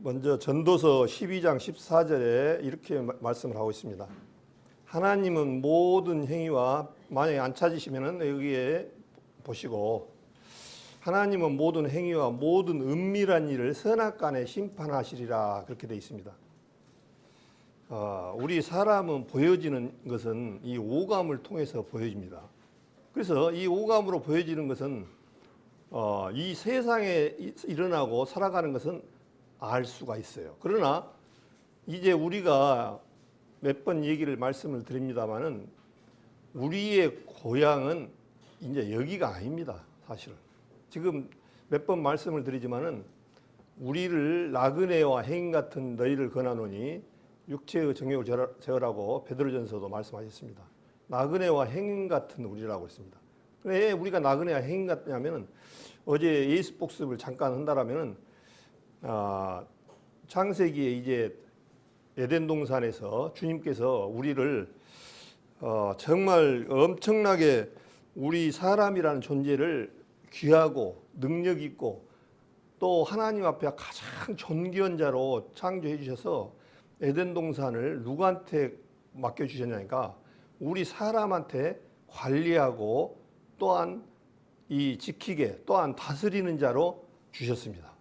먼저 전도서 12장 14절에 이렇게 말씀을 하고 있습니다. 하나님은 모든 행위와, 만약에 안 찾으시면은 여기에 보시고, 하나님은 모든 행위와 모든 은밀한 일을 선악간에 심판하시리라, 그렇게 되어 있습니다. 우리 사람은 보여지는 것은 이 오감을 통해서 보여집니다. 그래서 이 오감으로 보여지는 것은 이 세상에 일어나고 살아가는 것은 알 수가 있어요. 그러나 이제 우리가 몇 번 말씀을 드립니다만은 우리의 고향은 이제 여기가 아닙니다. 사실은 지금 몇 번 말씀을 드리지만은 우리를 나그네와 행인 같은 너희를 권하노니 육체의 정욕을 제어라고 베드로전서도 말씀하셨습니다. 나그네와 행인 같은 우리라고 했습니다. 왜 우리가 나그네와 행인 같냐면은 어제 예수 복습을 잠깐 한다라면은 창세기에 이제 에덴 동산에서 주님께서 우리를 정말 엄청나게 우리 사람이라는 존재를 귀하고 능력 있고 또 하나님 앞에 가장 존귀한 자로 창조해 주셔서 에덴 동산을 누구한테 맡겨 주셨냐니까 우리 사람한테 관리하고 또한 이 지키게 또한 다스리는 자로 주셨습니다.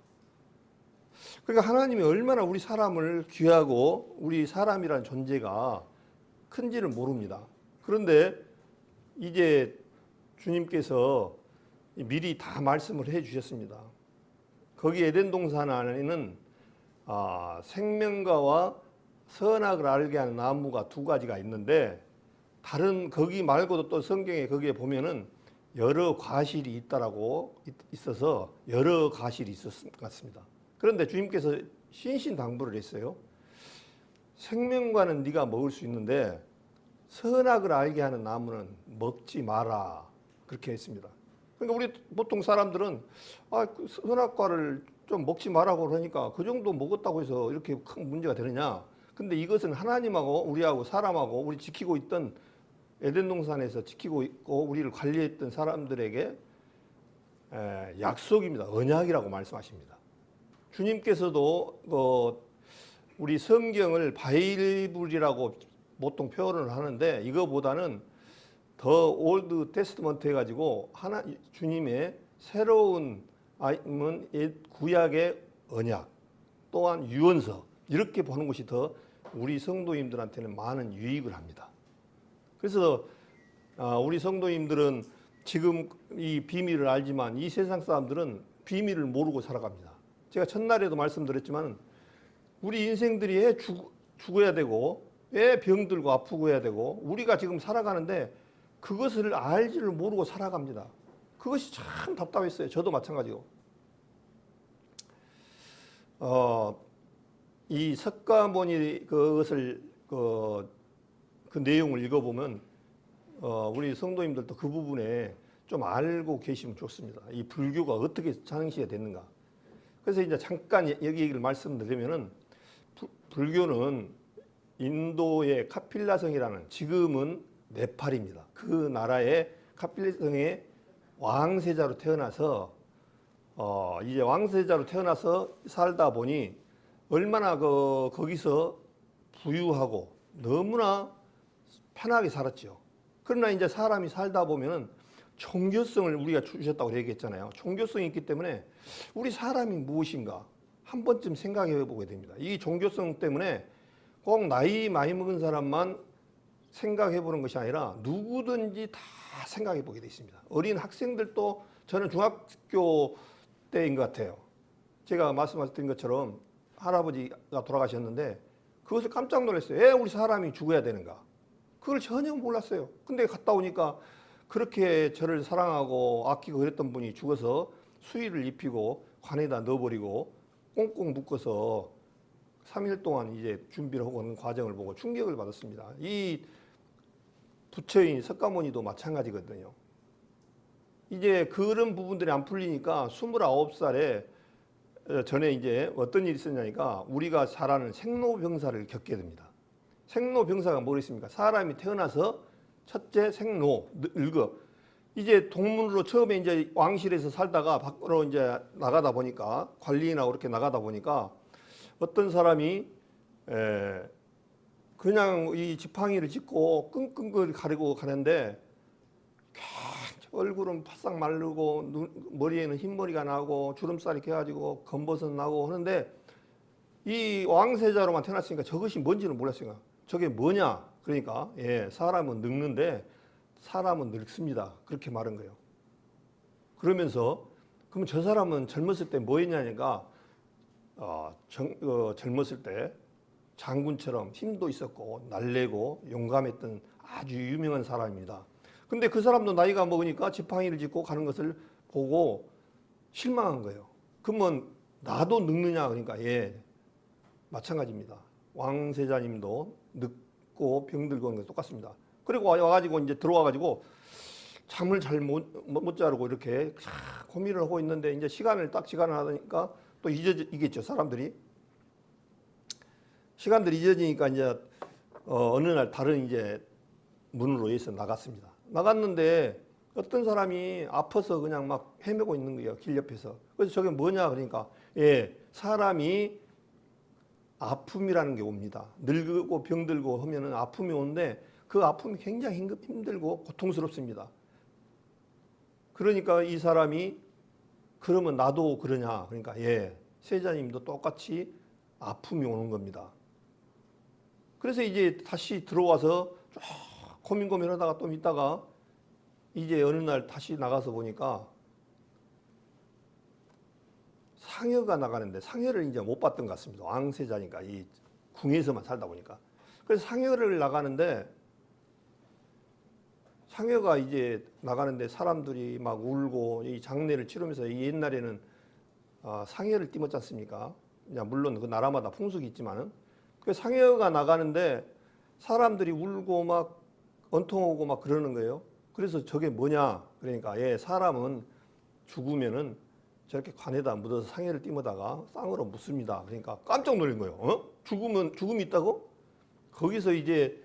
그러니까 하나님이 얼마나 우리 사람을 귀하고 우리 사람이라는 존재가 큰지를 모릅니다. 그런데 이제 주님께서 미리 다 말씀을 해 주셨습니다. 거기 에덴 동산 안에는 생명과와 선악을 알게 하는 나무가 두 가지가 있는데 다른 거기 말고도 또 성경에 거기에 보면은 여러 과실이 있다라고 있어서 여러 과실이 있었을 것 같습니다. 그런데 주님께서 신신당부를 했어요. 생명과는 네가 먹을 수 있는데 선악을 알게 하는 나무는 먹지 마라, 그렇게 했습니다. 그러니까 우리 보통 사람들은 그 선악과를 좀 먹지 마라고 그러니까 그 정도 먹었다고 해서 이렇게 큰 문제가 되느냐. 근데 이것은 하나님하고 우리하고 사람하고 우리 지키고 있던 에덴 동산에서 지키고 있고 우리를 관리했던 사람들에게 약속입니다. 언약이라고 말씀하십니다. 주님께서도 우리 성경을 바이블이라고 보통 표현을 하는데 이거보다는 더 올드 테스트먼트 해가지고 주님의 새로운 구약의 언약 또한 유언서 이렇게 보는 것이 더 우리 성도님들한테는 많은 유익을 합니다. 그래서 우리 성도님들은 지금 이 비밀을 알지만 이 세상 사람들은 비밀을 모르고 살아갑니다. 제가 첫날에도 말씀드렸지만 우리 인생들이 왜 죽어야 되고 왜 병들고 아프고 해야 되고 우리가 지금 살아가는데 그것을 알지를 모르고 살아갑니다. 그것이 참 답답했어요. 저도 마찬가지고. 이 석가모니 그것을 그 내용을 읽어보면 우리 성도님들도 그 부분에 좀 알고 계시면 좋습니다. 이 불교가 어떻게 창시가 됐는가. 그래서 이제 잠깐 여기 얘기를 말씀드리면은 불교는 인도의 카필라성이라는 지금은 네팔입니다. 그 나라의 카필라성의 왕세자로 태어나서 이제 왕세자로 태어나서 살다 보니 얼마나 거기서 부유하고 너무나 편하게 살았죠. 그러나 이제 사람이 살다 보면은 종교성을 우리가 주셨다고 얘기했잖아요. 종교성이 있기 때문에 우리 사람이 무엇인가 한 번쯤 생각해 보게 됩니다. 이 종교성 때문에 꼭 나이 많이 먹은 사람만 생각해 보는 것이 아니라 누구든지 다 생각해 보게 돼 있습니다. 어린 학생들도 저는 중학교 때인 것 같아요. 제가 말씀드린 것처럼 할아버지가 돌아가셨는데 그것을 깜짝 놀랐어요. 왜 우리 사람이 죽어야 되는가? 그걸 전혀 몰랐어요. 근데 갔다 오니까 그렇게 저를 사랑하고 아끼고 그랬던 분이 죽어서 수의를 입히고 관에다 넣어버리고 꽁꽁 묶어서 3일 동안 이제 준비를 하고 하는 과정을 보고 충격을 받았습니다. 이 부처인 석가모니도 마찬가지거든요. 이제 그런 부분들이 안 풀리니까 29살에 전에 이제 어떤 일이 있었냐니까 우리가 잘 아는 생로병사를 겪게 됩니다. 생로병사가 뭐겠습니까? 사람이 태어나서 첫째 생로, 늙어. 이제 동문으로 처음에 이제 왕실에서 살다가 밖으로 이제 나가다 보니까 관리인하고 그렇게 나가다 보니까 어떤 사람이 그냥 이 지팡이를 짚고 끙끙 가리고 가는데 얼굴은 바싹 마르고 머리에는 흰머리가 나고 주름살이 껴가지고 검버섯 나고 하는데 이 왕세자로만 태어났으니까 저것이 뭔지는 몰랐으니까 저게 뭐냐 그러니까 사람은 늙는데 사람은 늙습니다 그렇게 말한 거예요. 그러면서 그럼 저 사람은 젊었을 때 뭐 했냐니까 젊었을 때 장군처럼 힘도 있었고 날래고 용감했던 아주 유명한 사람입니다. 근데 그 사람도 나이가 먹으니까 지팡이를 짚고 가는 것을 보고 실망한 거예요. 그러면 나도 늙느냐 그러니까 마찬가지입니다. 왕세자님도 늙고 병들고 하는 게 똑같습니다. 그리고 와가지고 이제 들어와가지고 잠을 잘 못 자고 이렇게 고민을 하고 있는데 이제 시간을 하니까 또 잊어지겠죠 사람들이. 시간들이 잊어지니까 이제 어느 날 다른 이제 문으로 해서 나갔습니다. 나갔는데 어떤 사람이 아파서 그냥 막 헤매고 있는 거예요 길 옆에서. 그래서 저게 뭐냐 그러니까 사람이 아픔이라는 게 옵니다. 늙고 병들고 하면은 아픔이 오는데 그 아픔이 굉장히 힘들고 고통스럽습니다. 그러니까 이 사람이 그러면 나도 그러냐 그러니까 세자님도 똑같이 아픔이 오는 겁니다. 그래서 이제 다시 들어와서 쭉 고민하다가 좀 있다가 이제 어느 날 다시 나가서 보니까 상여가 나가는데 상여를 이제 못 봤던 것 같습니다. 왕세자니까 이 궁에서만 살다 보니까. 그래서 상여를 나가는데 상여가 이제 나가는데 사람들이 막 울고 이 장례를 치르면서 이 옛날에는 상여를 띠었지 않습니까? 물론 그 나라마다 풍속이 있지만은 그 상여가 나가는데 사람들이 울고 막 원통하고 막 그러는 거예요. 그래서 저게 뭐냐 그러니까 사람은 죽으면은 저렇게 관에다 묻어서 상여를 띠어다가 쌍으로 묻습니다. 그러니까 깜짝 놀란 거예요. 죽음이 있다고? 거기서 이제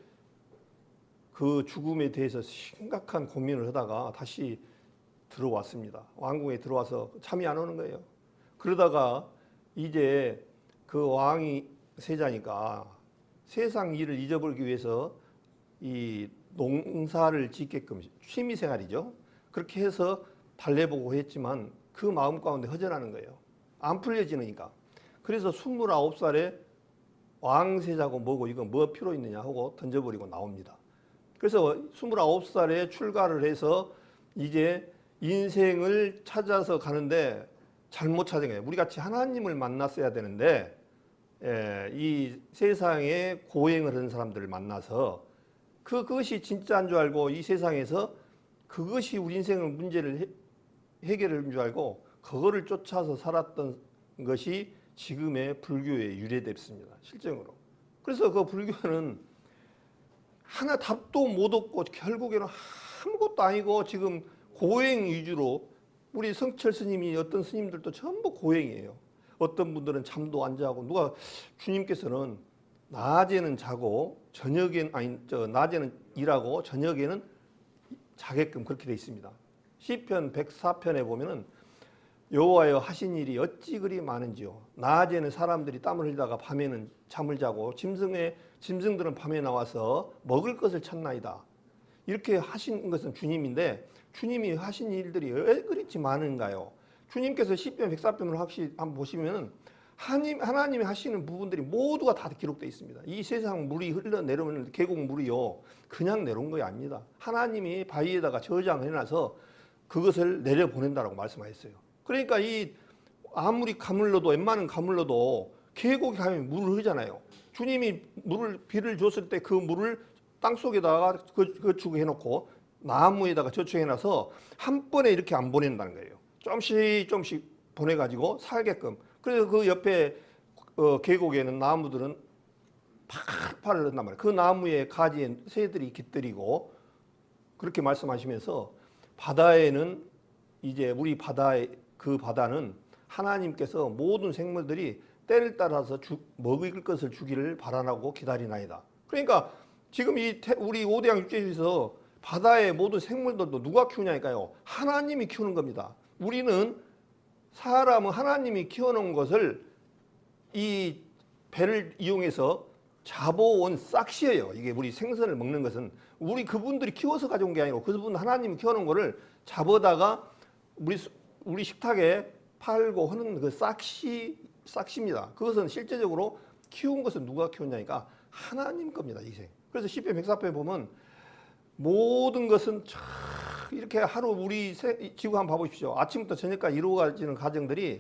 그 죽음에 대해서 심각한 고민을 하다가 다시 들어왔습니다. 왕궁에 들어와서 잠이 안 오는 거예요. 그러다가 이제 그 왕이 세자니까 세상 일을 잊어버리기 위해서 이 농사를 짓게끔 취미생활이죠. 그렇게 해서 달래보고 했지만 그 마음 가운데 허전하는 거예요. 안 풀려지니까. 그래서 29살에 왕세자고 뭐고 이거 뭐 필요 있느냐 하고 던져버리고 나옵니다. 그래서 29살에 출가를 해서 이제 인생을 찾아서 가는데 잘못 찾은 거예요. 우리 같이 하나님을 만났어야 되는데 이 세상에 고행을 하는 사람들을 만나서 그것이 진짜인 줄 알고 이 세상에서 그것이 우리 인생의 문제를 해결하는 줄 알고 그거를 쫓아서 살았던 것이 지금의 불교의 유래됐습니다. 실정으로. 그래서 그 불교는 하나 답도 못 얻고 결국에는 아무것도 아니고 지금 고행 위주로 우리 성철 스님이 어떤 스님들도 전부 고행이에요. 어떤 분들은 잠도 안 자고 누가 주님께서는 낮에는 자고 낮에는 일하고 저녁에는 자게끔 그렇게 돼 있습니다. 시편 104편에 보면은 여호와여 하신 일이 어찌 그리 많은지요. 낮에는 사람들이 땀을 흘리다가 밤에는 잠을 자고 짐승들은 밤에 나와서 먹을 것을 찾나이다. 이렇게 하신 것은 주님인데 주님이 하신 일들이 왜 그렇지 많은가요? 주님께서 시편 104편을 한번 보시면은 하나님이 하시는 부분들이 모두가 다 기록되어 있습니다. 이 세상 물이 흘러내려오는 계곡 물이요 그냥 내려온 거 아닙니다. 하나님이 바위에다가 저장해놔서 그것을 내려보낸다라고 말씀하셨어요. 그러니까 이 아무리 가물러도 웬만한 가물러도 계곡에 가면 물을 흐르잖아요. 주님이 비를 줬을 때 그 물을 땅속에다가 거축해놓고 나무에다가 저축해놔서 한 번에 이렇게 안 보낸다는 거예요. 조금씩 보내가지고 살게끔. 그래서 그 옆에 계곡에는 나무들은 팔팔 흐른단 말이에요. 그 나무의 가지에 새들이 깃들이고 그렇게 말씀하시면서 바다에는 이제 우리 그 바다는 하나님께서 모든 생물들이 때를 따라서 먹을 것을 주기를 바라고 기다리나이다. 그러니까 지금 우리 오대양 육지에서 바다의 모든 생물들도 누가 키우냐니까요. 하나님이 키우는 겁니다. 우리는 사람은 하나님이 키워놓은 것을 이 배를 이용해서 잡아온 싹시예요. 이게 우리 생선을 먹는 것은 우리 그분들이 키워서 가져온 게 아니고 그분 하나님이 키워놓은 거를 잡아다가 우리 식탁에 팔고 하는 그 싹시입니다. 그것은 실제적으로 키운 것은 누가 키웠냐니까 하나님 겁니다. 이게. 그래서 시편 104편에 보면 모든 것은 이렇게 하루 우리 지구 한번 봐보십시오. 아침부터 저녁까지 이루어지는 과정들이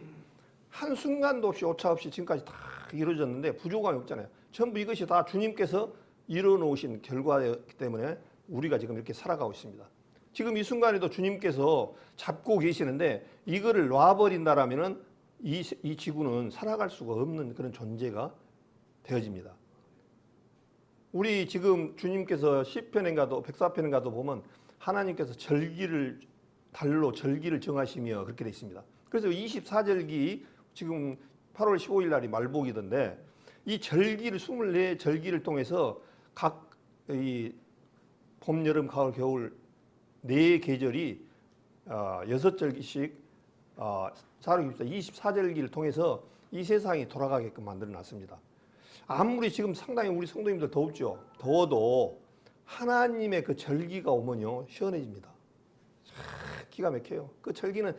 한순간도 없이 오차 없이 지금까지 다 이루어졌는데 부족함이 없잖아요. 전부 이것이 다 주님께서 이뤄놓으신 결과였기 때문에 우리가 지금 이렇게 살아가고 있습니다. 지금 이 순간에도 주님께서 잡고 계시는데 이거를 놔버린다라면은 이 지구는 살아갈 수가 없는 그런 존재가 되어집니다. 우리 지금 주님께서 시편에 가도 104편에 가도 보면 하나님께서 달로 절기를 정하시며 그렇게 되어 있습니다. 그래서 24절기 지금 8월 15일 날이 말복이던데 이 절기를 24절기를 통해서 각 이 봄, 여름, 가을, 겨울 네 계절이 6절기씩 24절기를 통해서 이 세상이 돌아가게끔 만들어 놨습니다. 아무리 지금 상당히 우리 성도님들 더웠죠. 더워도 하나님의 그 절기가 오면요 시원해집니다. 기가 막혀요. 그 절기는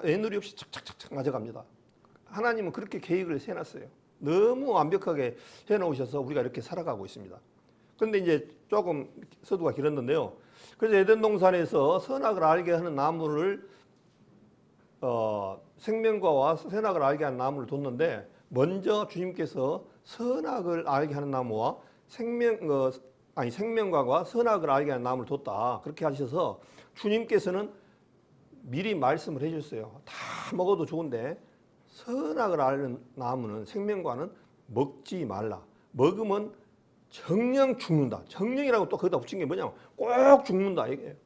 애누리 없이 착착착착 맞아갑니다. 하나님은 그렇게 계획을 세놨어요. 너무 완벽하게 해놓으셔서 우리가 이렇게 살아가고 있습니다. 그런데 이제 조금 서두가 길었는데요. 그래서 에덴 동산에서 선악을 알게 하는 나무를 생명과와 선악을 알게 하는 나무를 뒀는데 먼저 주님께서 선악을 알게 하는 나무와 생명과와 선악을 알게 하는 나무를 뒀다. 그렇게 하셔서 주님께서는 미리 말씀을 해주셨어요. 다 먹어도 좋은데 선악을 아는 나무는 생명과는 먹지 말라. 먹으면 정령 죽는다. 정령이라고 또 거기다 붙인 게 뭐냐면 꼭 죽는다 이게.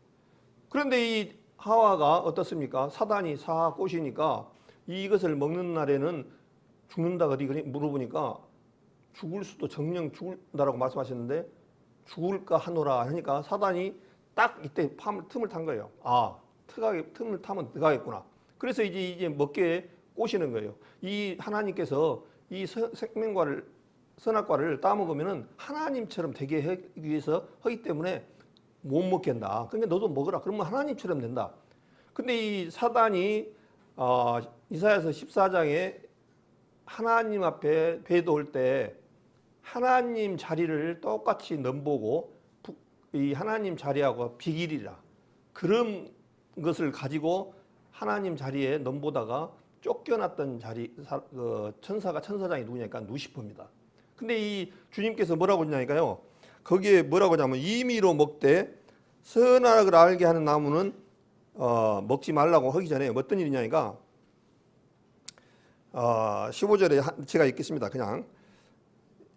그런데 이 하와가 어떻습니까? 사단이 사 꼬시니까 이것을 먹는 날에는 죽는다 어디 물어보니까 죽을 수도 정령 죽는다라고 말씀하셨는데 죽을까 하노라 하니까 사단이 딱 이때 틈을 탄 거예요. 아, 틈을 타면 들어가겠구나. 그래서 이제 먹게 꼬시는 거예요. 이 하나님께서 이 생명과를 선악과를 따먹으면은 하나님처럼 되게 하기 위해서 하기 때문에 못 먹겠다. 그러니까 너도 먹으라. 그러면 하나님처럼 된다. 근데 이 사단이 이사야서 14장에 하나님 앞에 배도할 때 하나님 자리를 똑같이 넘보고 이 하나님 자리하고 비길이라 그런 것을 가지고 하나님 자리에 넘보다가 쫓겨났던 천사가 천사장이 누구냐니까 루시퍼입니다. 근데 이 주님께서 뭐라고 했냐니까요. 거기에 뭐라고 하냐면 임의로 먹되 선악을 알게 하는 나무는 먹지 말라고 하기 전에 어떤 일이냐니까 15절에 제가 읽겠습니다. 그냥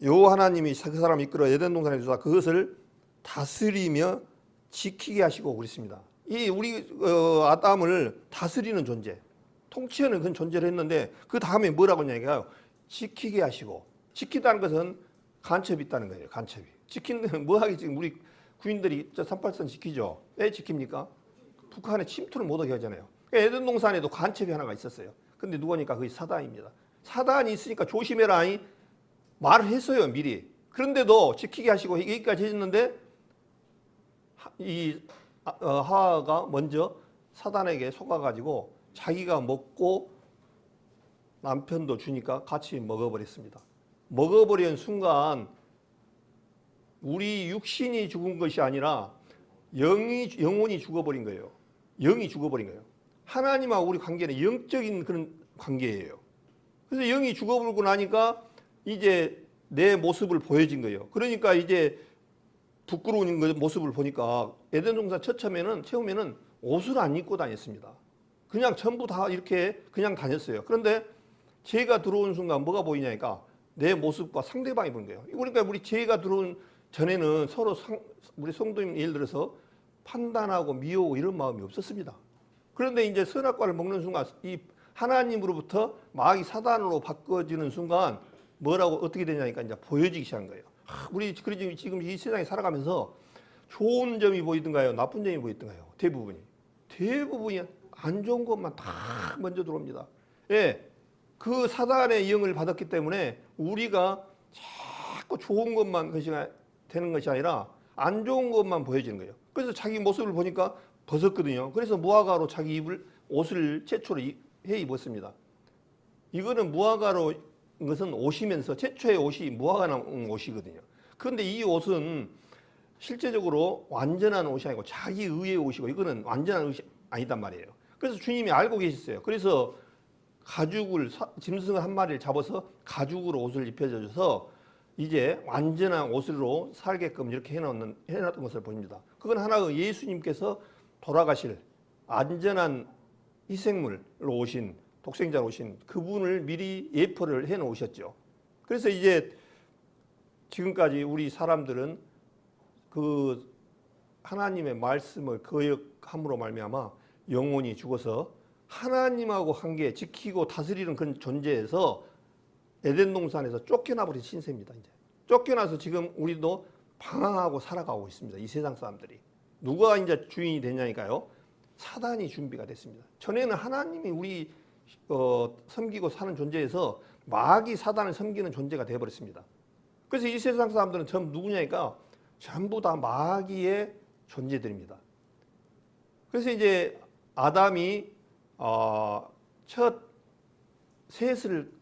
요 하나님이 그 사람 이끌어 에덴 동산에 주사 그것을 다스리며 지키게 하시고 그랬습니다. 이 우리 아담을 다스리는 존재, 통치하는 그런 존재를 했는데 그 다음에 뭐라고 하냐니까요. 지키게 하시고 지키다는 것은 간첩이 있다는 거예요. 간첩이. 지킨다는 뭐 하기 지금 우리 군인들이 38선 지키죠. 왜 지킵니까? 북한에 침투를 못하게 하잖아요. 에덴 동산에도 간첩이 하나가 있었어요. 근데 누구니까 그게 사단입니다. 사단이 있으니까 조심해라 말을 했어요 미리. 그런데도 지키게 하시고 여기까지 했는데 이 하와가 먼저 사단에게 속아가지고 자기가 먹고 남편도 주니까 같이 먹어버렸습니다. 먹어버린 순간 우리 육신이 죽은 것이 아니라 영혼이 죽어버린 거예요. 영이 죽어버린 거예요. 하나님하고 우리 관계는 영적인 그런 관계예요. 그래서 영이 죽어버리고 나니까 이제 내 모습을 보여진 거예요. 그러니까 이제 부끄러운 모습을 보니까 에덴 동산 처음에는 옷을 안 입고 다녔습니다. 그냥 전부 다 이렇게 그냥 다녔어요. 그런데 죄가 들어온 순간 뭐가 보이냐니까 내 모습과 상대방이 보는 거예요. 그러니까 우리 죄가 들어온 전에는 서로 우리 성도님 예를 들어서 판단하고 미워하고 이런 마음이 없었습니다. 그런데 이제 선악과를 먹는 순간 이 하나님으로부터 마귀 사단으로 바꿔지는 순간 뭐라고 어떻게 되냐니까 이제 보여지기 시작한 거예요. 우리 지금 이 세상에 살아가면서 좋은 점이 보이든가요, 나쁜 점이 보이든가요? 대부분이 안 좋은 것만 다 먼저 들어옵니다. 예, 그 사단의 영을 받았기 때문에 우리가 자꾸 좋은 것만 되는 것이 아니라 안 좋은 것만 보여지는 거예요. 그래서 자기 모습을 보니까 벗었거든요. 그래서 무화과로 자기 옷을 최초로 해 입었습니다. 이거는 무화과로 것은 옷이면서 최초의 옷이 무화과 나온 옷이거든요. 그런데 이 옷은 실제적으로 완전한 옷이 아니고 자기 의의 옷이고 이거는 완전한 옷이 아니단 말이에요. 그래서 주님이 알고 계셨어요. 그래서 가죽을 짐승 한 마리를 잡아서 가죽으로 옷을 입혀줘서 이제 완전한 옷으로 살게끔 이렇게 해놨던 것을 보입니다. 그건 하나의 예수님께서 돌아가실 안전한 희생물로 오신 독생자로 오신 그분을 미리 예표를 해 놓으셨죠. 그래서 이제 지금까지 우리 사람들은 그 하나님의 말씀을 거역함으로 말미암아 영혼이 죽어서 하나님하고 관계 지키고 다스리는 그런 존재에서 에덴 동산에서 쫓겨나버린 신세입니다. 이제 쫓겨나서 지금 우리도 방황하고 살아가고 있습니다. 이 세상 사람들이 누가 이제 주인이 되냐니까요. 사단이 준비가 됐습니다. 전에는 하나님이 우리 섬기고 사는 존재에서 마귀 사단을 섬기는 존재가 되어버렸습니다. 그래서 이 세상 사람들은 전부 누구냐니까 전부 다 마귀의 존재들입니다. 그래서 이제 아담이 첫 셋을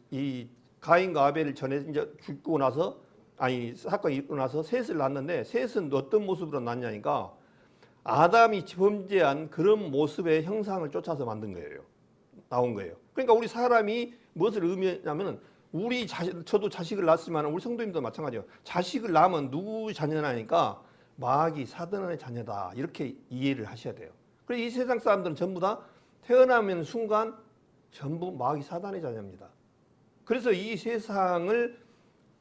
이 가인과 아벨을 전에 이제 죽고 나서 사건이 일어나서 셋을 낳았는데 셋은 어떤 모습으로 낳냐니까 아담이 범죄한 그런 모습의 형상을 쫓아서 만든 거예요. 나온 거예요. 그러니까 우리 사람이 무엇을 의미하냐면 저도 자식을 낳았지만 우리 성도님도 마찬가지예요. 자식을 낳으면 누구 자녀냐니까 마귀 사단의 자녀다 이렇게 이해를 하셔야 돼요. 그래서 이 세상 사람들은 전부 다 태어나면 순간 전부 마귀 사단의 자녀입니다. 그래서 이 세상을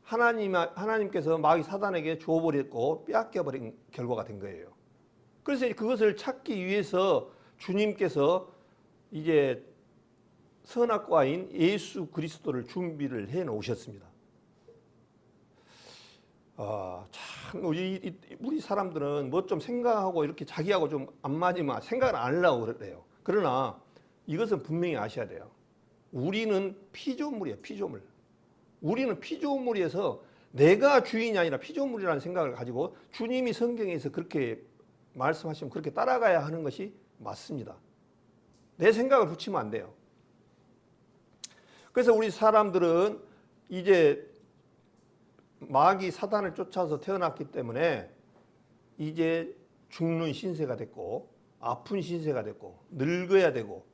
하나님께서 마귀 사단에게 주어버렸고 빼앗겨버린 결과가 된 거예요. 그래서 그것을 찾기 위해서 주님께서 이제 선악과인 예수 그리스도를 준비를 해 놓으셨습니다. 참 우리 사람들은 뭐 좀 생각하고 이렇게 자기하고 좀 안 맞으면 생각을 안 하려고 그래요. 그러나 이것은 분명히 아셔야 돼요. 우리는 피조물이에요. 피조물. 우리는 피조물에서 내가 주인이 아니라 피조물이라는 생각을 가지고 주님이 성경에서 그렇게 말씀하시면 그렇게 따라가야 하는 것이 맞습니다. 내 생각을 붙이면 안 돼요. 그래서 우리 사람들은 이제 마귀 사단을 쫓아서 태어났기 때문에 이제 죽는 신세가 됐고 아픈 신세가 됐고 늙어야 되고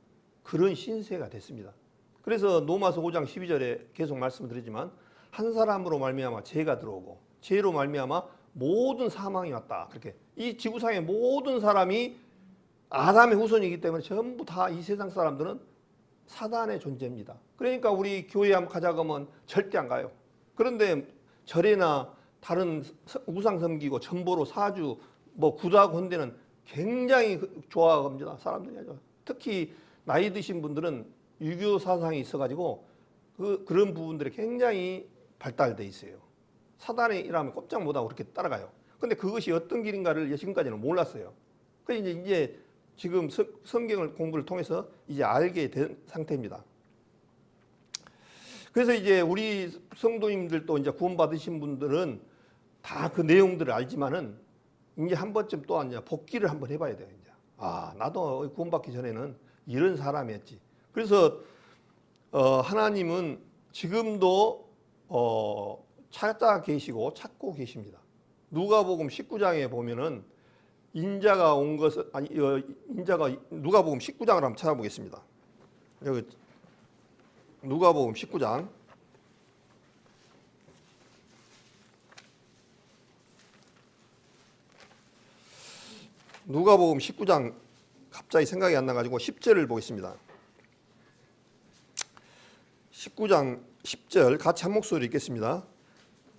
그런 신세가 됐습니다. 그래서 로마서 5장 12절에 계속 말씀드리지만 한 사람으로 말미암아 죄가 들어오고 죄로 말미암아 모든 사망이 왔다. 그렇게 이 지구상의 모든 사람이 아담의 후손이기 때문에 전부 다 이 세상 사람들은 사단의 존재입니다. 그러니까 우리 교회 한번 가자고 하면 절대 안 가요. 그런데 절에나 다른 우상 섬기고 전보로 사주 뭐 구도하고 한 데는 굉장히 좋아합니다. 사람들이 아주. 특히 나이 드신 분들은 유교 사상이 있어가지고 그런 부분들이 굉장히 발달돼 있어요. 사단의 일하면 꼼짝 못하고 그렇게 따라가요. 근데 그것이 어떤 길인가를 지금까지는 몰랐어요. 그래서 이제 지금 성경을 공부를 통해서 이제 알게 된 상태입니다. 그래서 이제 우리 성도님들도 이제 구원받으신 분들은 다 그 내용들을 알지만은 이제 한 번쯤 또 이제 복기를 한번 해봐야 돼요. 이제 나도 구원받기 전에는 이런 사람이었지. 그래서 하나님은 지금도 찾고 계십니다. 누가복음 19장에 보면은 인자가 온 것은 인자가 누가복음 19장을 한번 찾아보겠습니다. 여기 누가복음 19장 누가복음 19장 갑자기 생각이 안 나가지고 10절을 보겠습니다. 19장 10절 같이 한 목소리 읽겠습니다.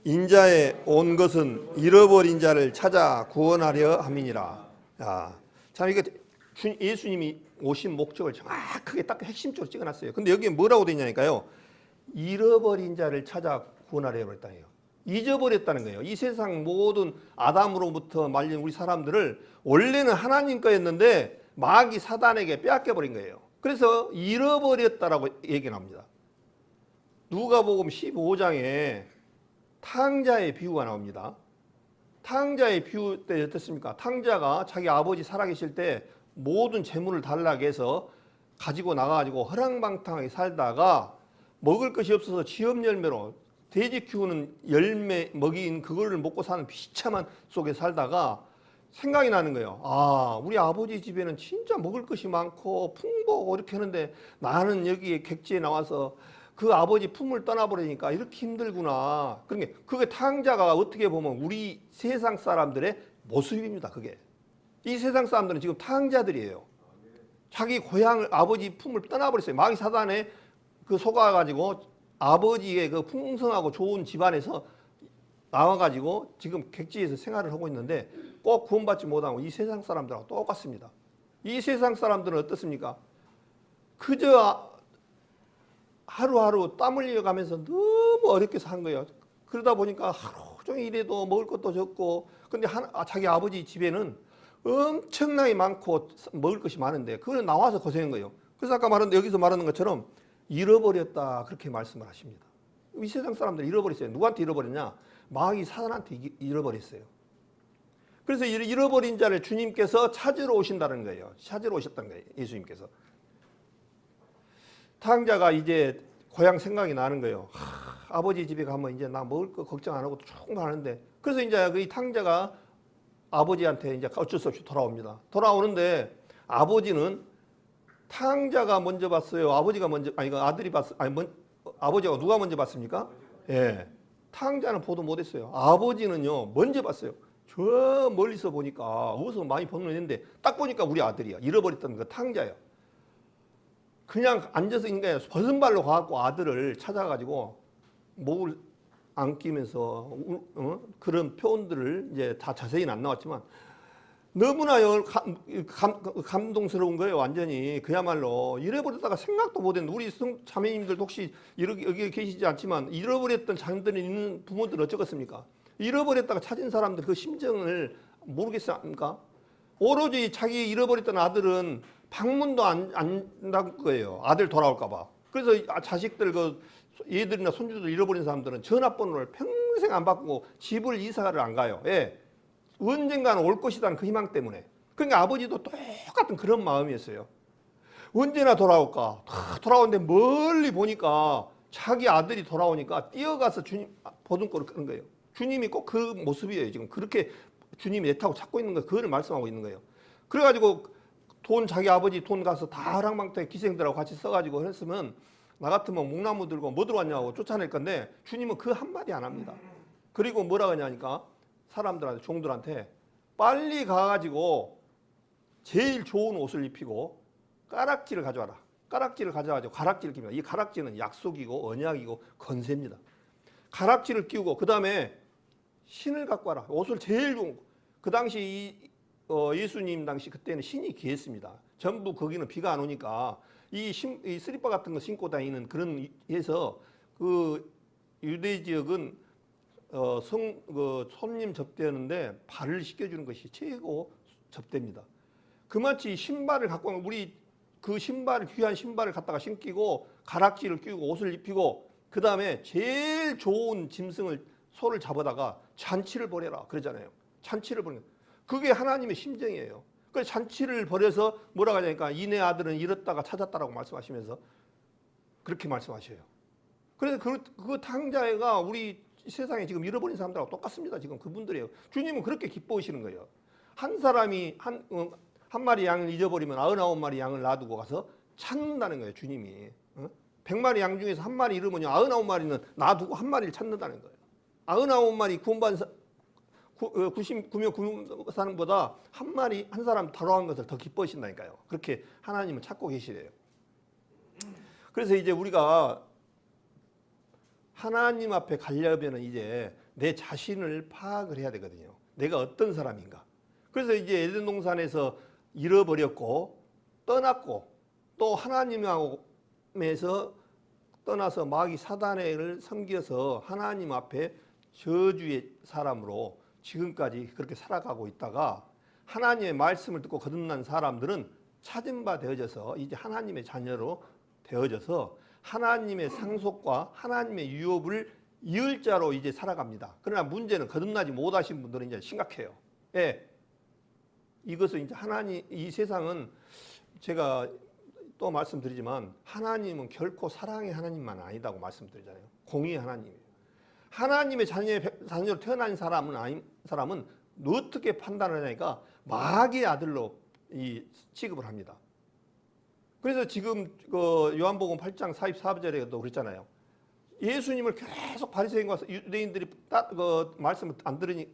인자에 온 것은 잃어버린 자를 찾아 구원하려 함이니라. 참 이게 예수님이 오신 목적을 정확하게 딱 핵심적으로 찍어놨어요. 근데 여기에 뭐라고 되어 있냐니까요. 잃어버린 자를 찾아 구원하려 했다네요. 잊어버렸다는 거예요. 이 세상 모든 아담으로부터 말린 우리 사람들을 원래는 하나님 거였는데 마귀 사단에게 빼앗겨버린 거예요. 그래서 잃어버렸다라고 얘기를 합니다. 누가복음 15장에 탕자의 비유가 나옵니다. 탕자의 비유 때 어떻습니까? 탕자가 자기 아버지 살아계실 때 모든 재물을 달라고 해서 가지고 나가가지고 허랑방탕하게 살다가 먹을 것이 없어서 지업열매로 돼지 키우는 열매 먹인 그거를 먹고 사는 비참한 속에 살다가 생각이 나는 거예요. 아, 우리 아버지 집에는 진짜 먹을 것이 많고 풍부하고 이렇게 하는데 나는 여기에 객지에 나와서 그 아버지 품을 떠나버리니까 이렇게 힘들구나. 그러니까 그게 탕자가 어떻게 보면 우리 세상 사람들의 모습입니다. 그게. 이 세상 사람들은 지금 탕자들이에요. 자기 고향을 아버지 품을 떠나버렸어요. 마귀 사단에 그 속아가지고 아버지의 그 풍성하고 좋은 집안에서 나와가지고 지금 객지에서 생활을 하고 있는데 꼭 구원받지 못하고 이 세상 사람들하고 똑같습니다. 이 세상 사람들은 어떻습니까? 그저 하루하루 땀 흘려가면서 너무 어렵게 사는 거예요. 그러다 보니까 하루 종일 일해도 먹을 것도 적고 근데 자기 아버지 집에는 엄청나게 많고 먹을 것이 많은데 그걸 나와서 고생한 거예요. 그래서 아까 여기서 말하는 것처럼 잃어버렸다 그렇게 말씀을 하십니다. 이 세상 사람들 잃어버렸어요. 누구한테 잃어버렸냐? 마귀 사단한테 잃어버렸어요. 그래서 잃어버린 자를 주님께서 찾으러 오신다는 거예요. 찾으러 오셨다는 거예요. 예수님께서. 탕자가 이제 고향 생각이 나는 거예요. 아버지 집에 가면 이제 나 먹을 거 걱정 안 하고 충분하는데 그래서 이제 이 탕자가 아버지한테 이제 어쩔 수 없이 돌아옵니다. 돌아오는데 아버지는 탕자가 먼저 봤어요. 아버지가 먼저 아들이 봤어요. 아버지가 누가 먼저 봤습니까? 예. 탕자는 보도 못했어요. 아버지는요 먼저 봤어요. 저 멀리서 보니까 어디서 많이 보는 애인데 딱 보니까 우리 아들이야. 잃어버렸던 그 탕자야. 그냥 앉아서 있는 게 벗은 발로 가갖고 아들을 찾아가지고 목을 안기면서 그런 표현들을 이제 다 자세히는 안 나왔지만 너무나 감동스러운 거예요. 완전히 그야말로 잃어버렸다가 생각도 못했는데 우리 자매님들 혹시 여기 계시지 않지만 잃어버렸던 자녀들이 있는 부모들은 어쩌겠습니까? 잃어버렸다가 찾은 사람들 그 심정을 모르겠습니까? 오로지 자기 잃어버렸던 아들은 방문도 안 닫을 거예요. 아들 돌아올까 봐. 그래서 자식들 얘들이나 손주들 잃어버린 사람들은 전화번호를 평생 안 바꾸고 집을 이사를 안 가요. 예. 언젠가는 올 것이라는 그 희망 때문에. 그러니까 아버지도 똑같은 그런 마음이었어요. 언제나 돌아올까? 돌아오는데 멀리 보니까 자기 아들이 돌아오니까 뛰어가서 주님 보등골을 끄는 거예요. 주님이 꼭 그 모습이에요. 지금 그렇게 주님이 내 타고 찾고 있는 거 그거를 말씀하고 있는 거예요. 그래가지고 자기 아버지 돈 가서 다 하랑방탕에 기생들하고 같이 써가지고 했으면 나 같으면 묵나무 들고 뭐 들어왔냐고 쫓아낼 건데 주님은 그 한마디 안 합니다. 그리고 뭐라 하냐니까 사람들한테 종들한테 빨리 가가지고 제일 좋은 옷을 입히고 가락지를 가져와라. 가락지를 가져와가지고 가락지를 끼면 이 가락지는 약속이고 언약이고 건세입니다. 가락지를 끼우고 그 다음에 신을 갖고 와라. 옷을 제일 좋은 그 당시 예수님 당시 그때는 신이 귀했습니다. 전부 거기는 비가 안 오니까 이 스리퍼 같은 거 신고 다니는 그런 해서 그 유대 지역은 손님 접대하는데 발을 씻겨주는 것이 최고 접대입니다. 그마치 신발을 갖고 오면 우리 그 귀한 신발을 갖다가 신기고 가락지를 끼우고 옷을 입히고 그 다음에 제일 좋은 짐승을 소를 잡아다가 잔치를 벌여라 그러잖아요. 잔치를 벌여. 그게 하나님의 심정이에요. 그래서 잔치를 벌여서 뭐라고 하냐니까 이내 아들은 잃었다가 찾았다라고 말씀하시면서 그렇게 말씀하셔요. 그래서 그 탕자가 우리 세상에 지금 잃어버린 사람들하고 똑같습니다. 지금 그분들이에요. 주님은 그렇게 기뻐하시는 거예요. 한 사람이 한 마리 양을 잊어버리면 99마리 양을 놔두고 가서 찾는다는 거예요. 주님이. 100마리 양 중에서 한 마리 잃으면 99마리는 놔두고 한 마리를 찾는다는 거예요. 99마리 구원받은 99명 구원사람보다 한 사람 돌아온 것을 더 기뻐하신다니까요. 그렇게 하나님은 찾고 계시래요. 그래서 이제 우리가 하나님 앞에 가려면 이제 내 자신을 파악을 해야 되거든요. 내가 어떤 사람인가. 그래서 이제 에덴 동산에서 잃어버렸고 떠났고 또 하나님에서 떠나서 마귀 사단을 섬겨서 하나님 앞에 저주의 사람으로 지금까지 그렇게 살아가고 있다가 하나님의 말씀을 듣고 거듭난 사람들은 찾은 바 되어져서 이제 하나님의 자녀로 되어져서 하나님의 상속과 하나님의 유업을 이을 자로 이제 살아갑니다. 그러나 문제는 거듭나지 못하신 분들은 이제 심각해요. 예. 이것은 이제 이 세상은 제가 또 말씀드리지만 하나님은 결코 사랑의 하나님만 아니다고 말씀드리잖아요. 공의의 하나님이에요. 하나님의 자녀로 태어난 사람은 어떻게 판단을 하냐니까 마귀의 아들로 취급을 합니다. 그래서 지금 그 요한복음 8장 44절에도 그랬잖아요. 예수님을 계속 바리새인과 유대인들이 그 말씀을 안 들으니까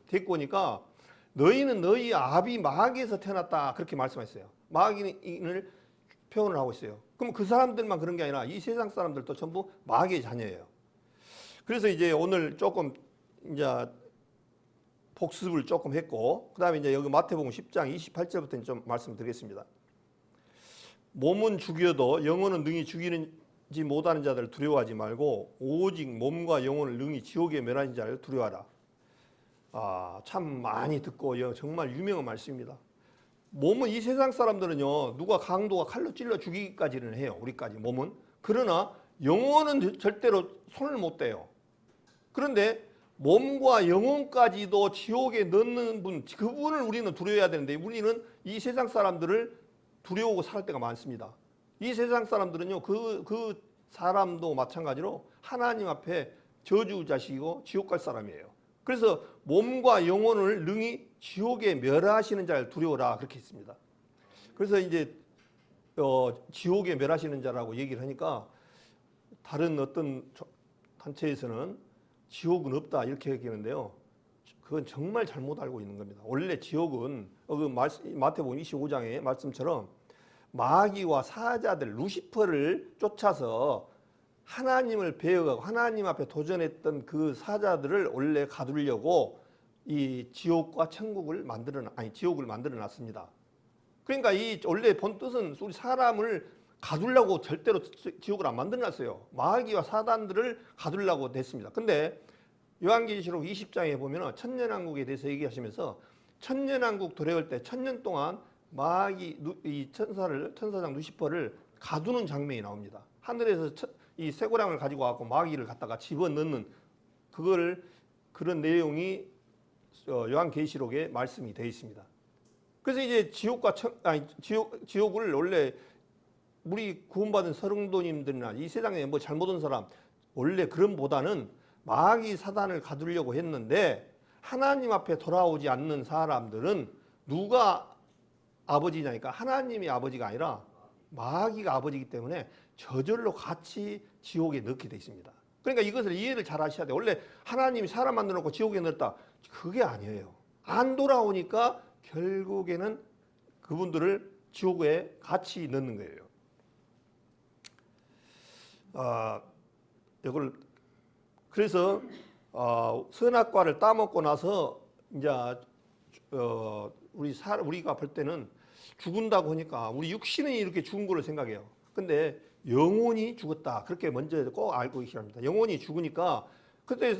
데리고 오니까 너희는 너희 아비 마귀에서 태어났다 그렇게 말씀했어요. 마귀인을 표현을 하고 있어요. 그럼 그 사람들만 그런 게 아니라 이 세상 사람들도 전부 마귀의 자녀예요. 그래서 이제 오늘 조금 이제 복습을 조금 했고, 그 다음에 이제 여기 마태복음 10장 28절부터 좀 말씀드리겠습니다. 몸은 죽여도 영혼은 능히 죽이지 못하는 자들을 두려워하지 말고 오직 몸과 영혼을 능히 지옥에 멸하는 자를 두려워하라. 참 많이 듣고 정말 유명한 말씀입니다. 몸은 이 세상 사람들은요, 누가 강도가 칼로 찔러 죽이기까지는 해요. 우리까지 몸은. 그러나 영혼은 절대로 손을 못 대요. 그런데 몸과 영혼까지도 지옥에 넣는 분, 그분을 우리는 두려워해야 되는데 우리는 이 세상 사람들을 두려워하고 살 때가 많습니다. 이 세상 사람들은요, 그 사람도 마찬가지로 하나님 앞에 저주자식이고 지옥 갈 사람이에요. 그래서 몸과 영혼을 능히 지옥에 멸하시는 자를 두려워라 그렇게 했습니다. 그래서 이제 지옥에 멸하시는 자라고 얘기를 하니까 다른 어떤 단체에서는 지옥은 없다 이렇게 얘기하는데요. 그건 정말 잘못 알고 있는 겁니다. 원래 지옥은 마태복음 25장의 말씀처럼 마귀와 사자들 루시퍼를 쫓아서 하나님을 배워가고 하나님 앞에 도전했던 그 사자들을 원래 가두려고 이 지옥과 천국을 지옥을 만들어 놨습니다. 그러니까 이 원래 본 뜻은 우리 사람을 가두려고 절대로 지옥을 안 만들어 놨어요. 마귀와 사단들을 가두려고 됐습니다. 근데 요한계시록 20장에 보면 천년왕국에 대해서 얘기하시면서 천년왕국 도래할 때 1000년 동안 마귀 이 천사장 루시퍼를 가두는 장면이 나옵니다. 하늘에서 이 쇠고랑을 가지고 와서 마귀를 갖다가 집어넣는 그런 내용이 요한계시록에 말씀이 되어 있습니다. 그래서 이제 지옥을 원래 우리 구원받은 성도님들이나 이 세상에 뭐 잘못한 사람 원래 그런보다는 마귀 사단을 가두려고 했는데 하나님 앞에 돌아오지 않는 사람들은 누가 아버지냐니까 하나님이 아버지가 아니라 마귀가 아버지이기 때문에 저절로 같이 지옥에 넣게 돼 있습니다. 그러니까 이것을 이해를 잘 하셔야 돼요. 원래 하나님이 사람 만들어 놓고 지옥에 넣었다. 그게 아니에요. 안 돌아오니까 결국에는 그분들을 지옥에 같이 넣는 거예요. 이걸 그래서 선악과를 따먹고 나서 이제 우리가 볼 때는 죽은다고 하니까 우리 육신이 이렇게 죽은 걸로 생각해요. 근데 영혼이 죽었다. 그렇게 먼저 꼭 알고 계셔야 합니다. 영혼이 죽으니까 그때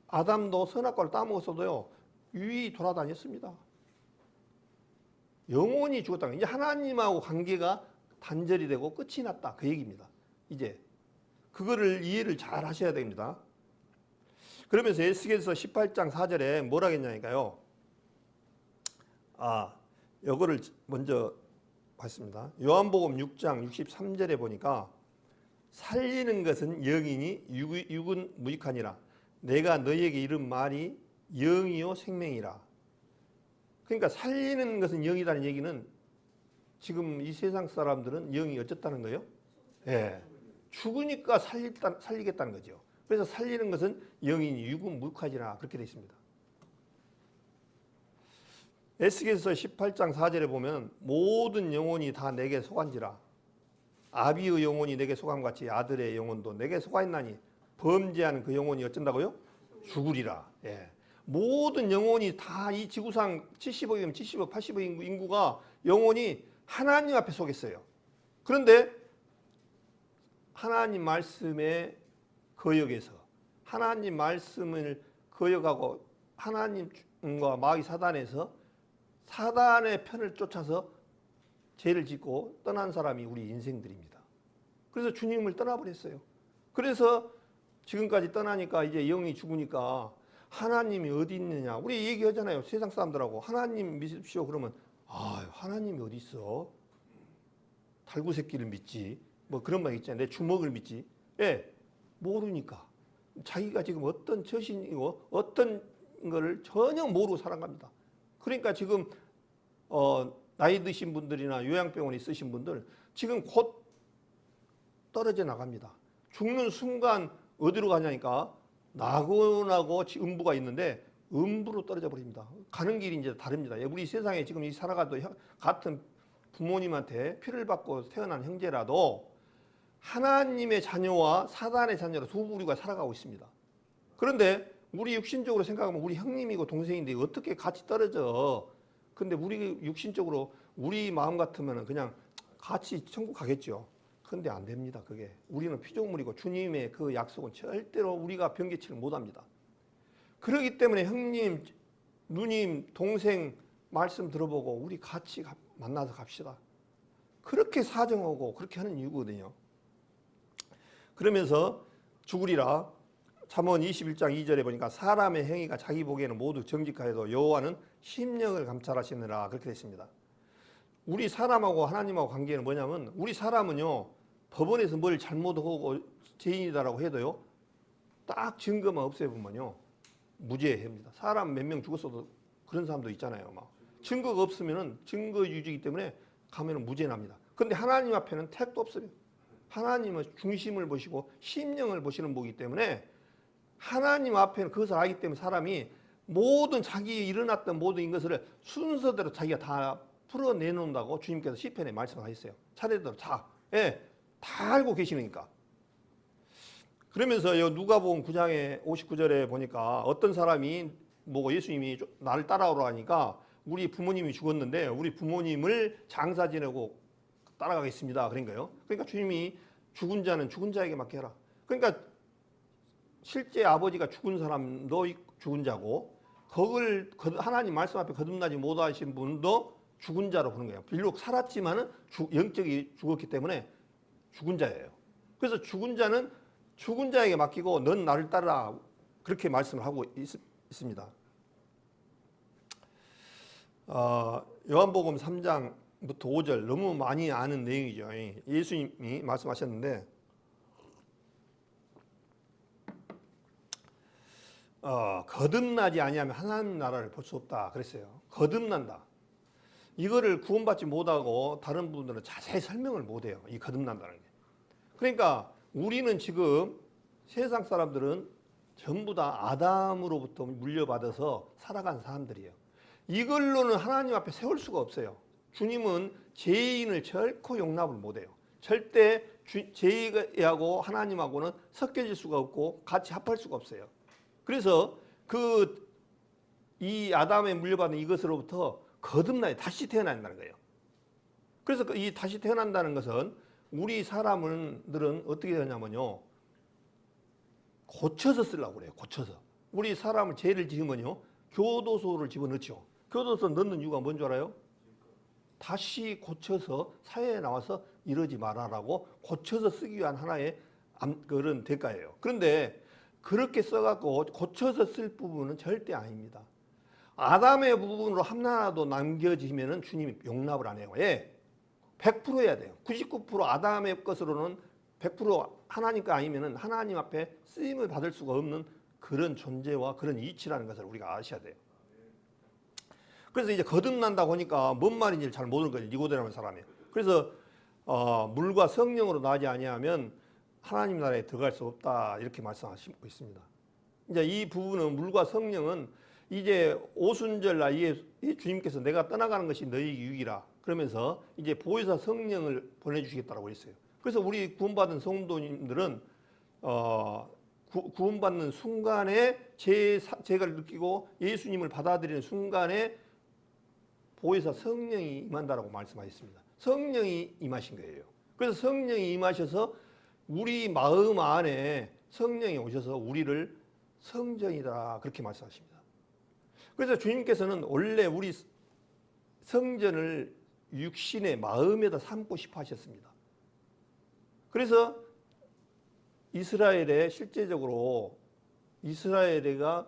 아담도 선악과를 따먹었어도요. 유이 돌아다녔습니다. 영혼이 죽었다. 이제 하나님하고 관계가 단절이 되고 끝이 났다. 그 얘기입니다. 이제 그거를 이해를 잘 하셔야 됩니다. 그러면서 에스겔서 18장 4절에 뭐라 했냐니까요. 요거를 먼저 봤습니다. 요한복음 6장 63절에 보니까 살리는 것은 영이니 육은 무익하니라. 내가 너희에게 이른 말이 영이요 생명이라. 그러니까 살리는 것은 영이라는 얘기는 지금 이 세상 사람들은 영이 어쨌다는 거예요? 예. 죽으니까 살리겠다는 거죠. 그래서 살리는 것은 영이니 육은 무익하지라 그렇게 되어 있습니다. 에스겔서 18장 4절에 보면 모든 영혼이 다 내게 속한지라. 아비의 영혼이 내게 속함같이 아들의 영혼도 내게 속하였나니 범죄하는 그 영혼이 어쩐다고요? 죽으리라. 예. 모든 영혼이 다 이 지구상 70억이면 70억, 80억 인구가 영혼이 하나님 앞에 속했어요. 그런데 하나님 말씀에 거역해서 하나님 말씀을 거역하고 하나님과 마귀 사단에서 사단의 편을 쫓아서 죄를 짓고 떠난 사람이 우리 인생들입니다. 그래서 주님을 떠나버렸어요. 그래서 지금까지 떠나니까 이제 영이 죽으니까 하나님이 어디 있느냐. 우리 얘기하잖아요. 세상 사람들하고 하나님 믿으십시오. 그러면 아, 하나님이 어디 있어? 달구 새끼를 믿지. 뭐 그런 말 있잖아요. 내 주먹을 믿지. 예, 모르니까. 자기가 지금 어떤 처신이고 어떤 거를 전혀 모르고 살아갑니다. 그러니까 지금 나이 드신 분들이나 요양병원에 있으신 분들 지금 곧 떨어져 나갑니다. 죽는 순간 어디로 가냐니까 나고나고 음부가 있는데 음부로 떨어져 버립니다. 가는 길이 이제 다릅니다. 우리 세상에 지금 살아가도 같은 부모님한테 피를 받고 태어난 형제라도 하나님의 자녀와 사단의 자녀로 두 부류가 살아가고 있습니다. 그런데 우리 육신적으로 생각하면 우리 형님이고 동생인데 어떻게 같이 떨어져? 근데 우리 육신적으로 우리 마음 같으면 그냥 같이 천국 가겠죠. 근데 안 됩니다. 그게 우리는 피조물이고 주님의 그 약속은 절대로 우리가 변개치를 못합니다. 그렇기 때문에 형님, 누님, 동생 말씀 들어보고 우리 같이 만나서 갑시다. 그렇게 사정하고 그렇게 하는 이유거든요. 그러면서 죽으리라. 잠언 21장 2절에 보니까 사람의 행위가 자기 보기에는 모두 정직하여도 여호와는 심령을 감찰하시느라 그렇게 됐습니다. 우리 사람하고 하나님하고 관계는 뭐냐면 우리 사람은요 법원에서 뭘 잘못하고 죄인이다라고 해도요 딱 증거만 없애보면요 무죄합니다. 사람 몇 명 죽었어도 그런 사람도 있잖아요. 막 증거가 없으면은 증거 유지이기 때문에 가면은 무죄 납니다. 근데 하나님 앞에는 택도 없어요. 하나님은 중심을 보시고 심령을 보시는 분이기 때문에 하나님 앞에는 그것을 알기 때문에 사람이 모든 자기 일어났던 모든 것을 순서대로 자기가 다 풀어내놓는다고 주님께서 시편에 말씀하셨어요. 차례대로 다 알고 계시니까. 그러면서 누가복음 9장에 59절에 보니까 어떤 사람이 뭐 예수님이 나를 따라오라 하니까 우리 부모님이 죽었는데 우리 부모님을 장사 지내고 따라가겠습니다. 그런가요? 그러니까 주님이 죽은 자는 죽은 자에게 맡겨라. 그러니까 실제 아버지가 죽은 사람도 죽은 자고 그걸 하나님 말씀 앞에 거듭나지 못하신 분도 죽은 자로 보는 거예요. 비록 살았지만은 영적이 죽었기 때문에 죽은 자예요. 그래서 죽은 자는 죽은 자에게 맡기고 넌 나를 따라 그렇게 말씀을 하고 있습니다. 요한복음 3장부터 5절 너무 많이 아는 내용이죠. 예수님이 말씀하셨는데 거듭나지 아니하면 하나님 나라를 볼 수 없다 그랬어요. 거듭난다. 이거를 구원받지 못하고 다른 분들은 자세히 설명을 못해요. 이 거듭난다는 게. 그러니까 우리는 지금 세상 사람들은 전부 다 아담으로부터 물려받아서 살아간 사람들이에요. 이걸로는 하나님 앞에 세울 수가 없어요. 주님은 죄인을 결코 용납을 못해요. 절대 죄인하고 하나님하고는 섞여질 수가 없고 같이 합할 수가 없어요. 그래서 이 아담에 물려받은 이것으로부터 거듭나야 다시 태어난다는 거예요. 그래서 이 다시 태어난다는 것은 우리 사람들은 어떻게 되냐면요. 고쳐서 쓰려고 그래요. 고쳐서. 우리 사람을 죄를 지으면요. 교도소를 집어넣죠. 교도소 넣는 이유가 뭔 줄 알아요? 다시 고쳐서 사회에 나와서 이러지 말아라고 고쳐서 쓰기 위한 하나의 그런 대가예요. 그런데 그렇게 써갖고 고쳐서 쓸 부분은 절대 아닙니다. 아담의 부분으로 하나라도 남겨지면은 주님이 용납을 안 해요. 100% 해야 돼요. 99% 아담의 것으로는 100% 하나님 거 아니면은 하나님 앞에 쓰임을 받을 수가 없는 그런 존재와 그런 이치라는 것을 우리가 아셔야 돼요. 그래서 이제 거듭난다고 하니까 뭔 말인지 잘 모르는 거예요. 니고데모라는 사람이. 그래서 물과 성령으로 나지 아니하면 하나님 나라에 들어갈 수 없다 이렇게 말씀하시고 있습니다. 이제 이 부분은 물과 성령은 이제 오순절 나이에 주님께서 내가 떠나가는 것이 너희 유익이라 그러면서 이제 보혜사 성령을 보내주시겠다고 했어요. 그래서 우리 구원받은 성도님들은 구원받는 순간에 죄를 느끼고 예수님을 받아들이는 순간에 보혜사 성령이 임한다라고 말씀하셨습니다. 성령이 임하신 거예요. 그래서 성령이 임하셔서 우리 마음 안에 성령이 오셔서 우리를 성전이다 그렇게 말씀하십니다. 그래서 주님께서는 원래 우리 성전을 육신의 마음에다 삼고 싶어 하셨습니다. 그래서 이스라엘에 실제적으로 이스라엘에가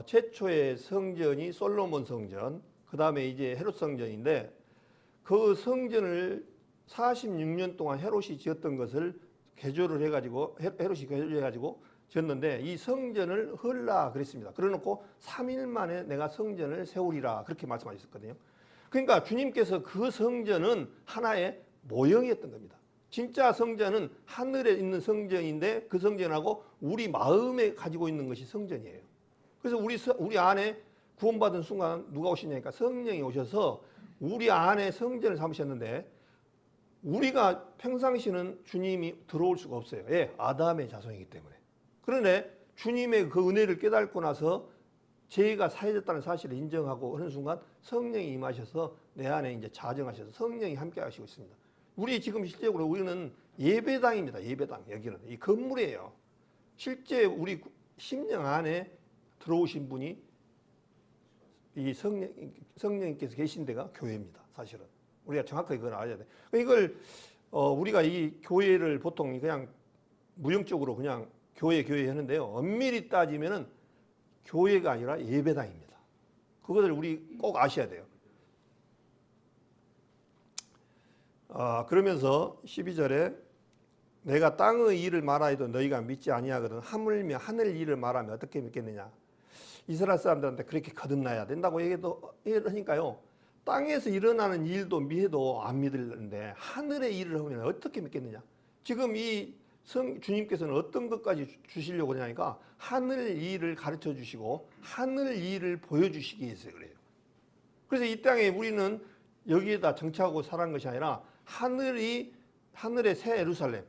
최초의 성전이 솔로몬 성전, 그 다음에 이제 헤롯 성전인데 그 성전을 46년 동안 헤롯이 지었던 것을 개조를 해가지고 헤롯이 개조해가지고 지었는데 이 성전을 헐라 그랬습니다. 그래놓고 3일 만에 내가 성전을 세우리라 그렇게 말씀하셨거든요. 그러니까 주님께서 그 성전은 하나의 모형이었던 겁니다. 진짜 성전은 하늘에 있는 성전인데 그 성전하고 우리 마음에 가지고 있는 것이 성전이에요. 그래서 우리 안에 구원받은 순간 누가 오시냐니까 성령이 오셔서 우리 안에 성전을 삼으셨는데 우리가 평상시는 주님이 들어올 수가 없어요. 예, 아담의 자손이기 때문에. 그런데 주님의 그 은혜를 깨닫고 나서 죄가 사해졌다는 사실을 인정하고 하는 순간 성령이 임하셔서 내 안에 이제 자정하셔서 성령이 함께 하시고 있습니다. 우리 지금 실제적으로 우리는 예배당입니다. 예배당. 여기는 이 건물이에요. 실제 우리 심령 안에 들어오신 분이 이 성령님께서 계신 데가 교회입니다. 사실은 우리가 정확하게 그걸 알아야 돼. 이걸 우리가 이 교회를 보통 그냥 무형적으로 그냥 교회 하는데요. 엄밀히 따지면은 교회가 아니라 예배당입니다. 그것을 우리 꼭 아셔야 돼요. 그러면서 12절에 내가 땅의 일을 말하여도 너희가 믿지 아니하거든 하물며 하늘 일을 말하면 어떻게 믿겠느냐. 이스라엘 사람들한테 그렇게 거듭나야 된다고 얘기하니까요. 땅에서 일어나는 일도 미해도 안 믿는데 하늘의 일을 하면 어떻게 믿겠느냐. 지금 이 주님께서는 어떤 것까지 주시려고 하냐니까 하늘 일을 가르쳐 주시고 하늘 일을 보여주시기 위해서 그래요. 그래서 이 땅에 우리는 여기에다 정착하고 살아간 것이 아니라 하늘의 새 예루살렘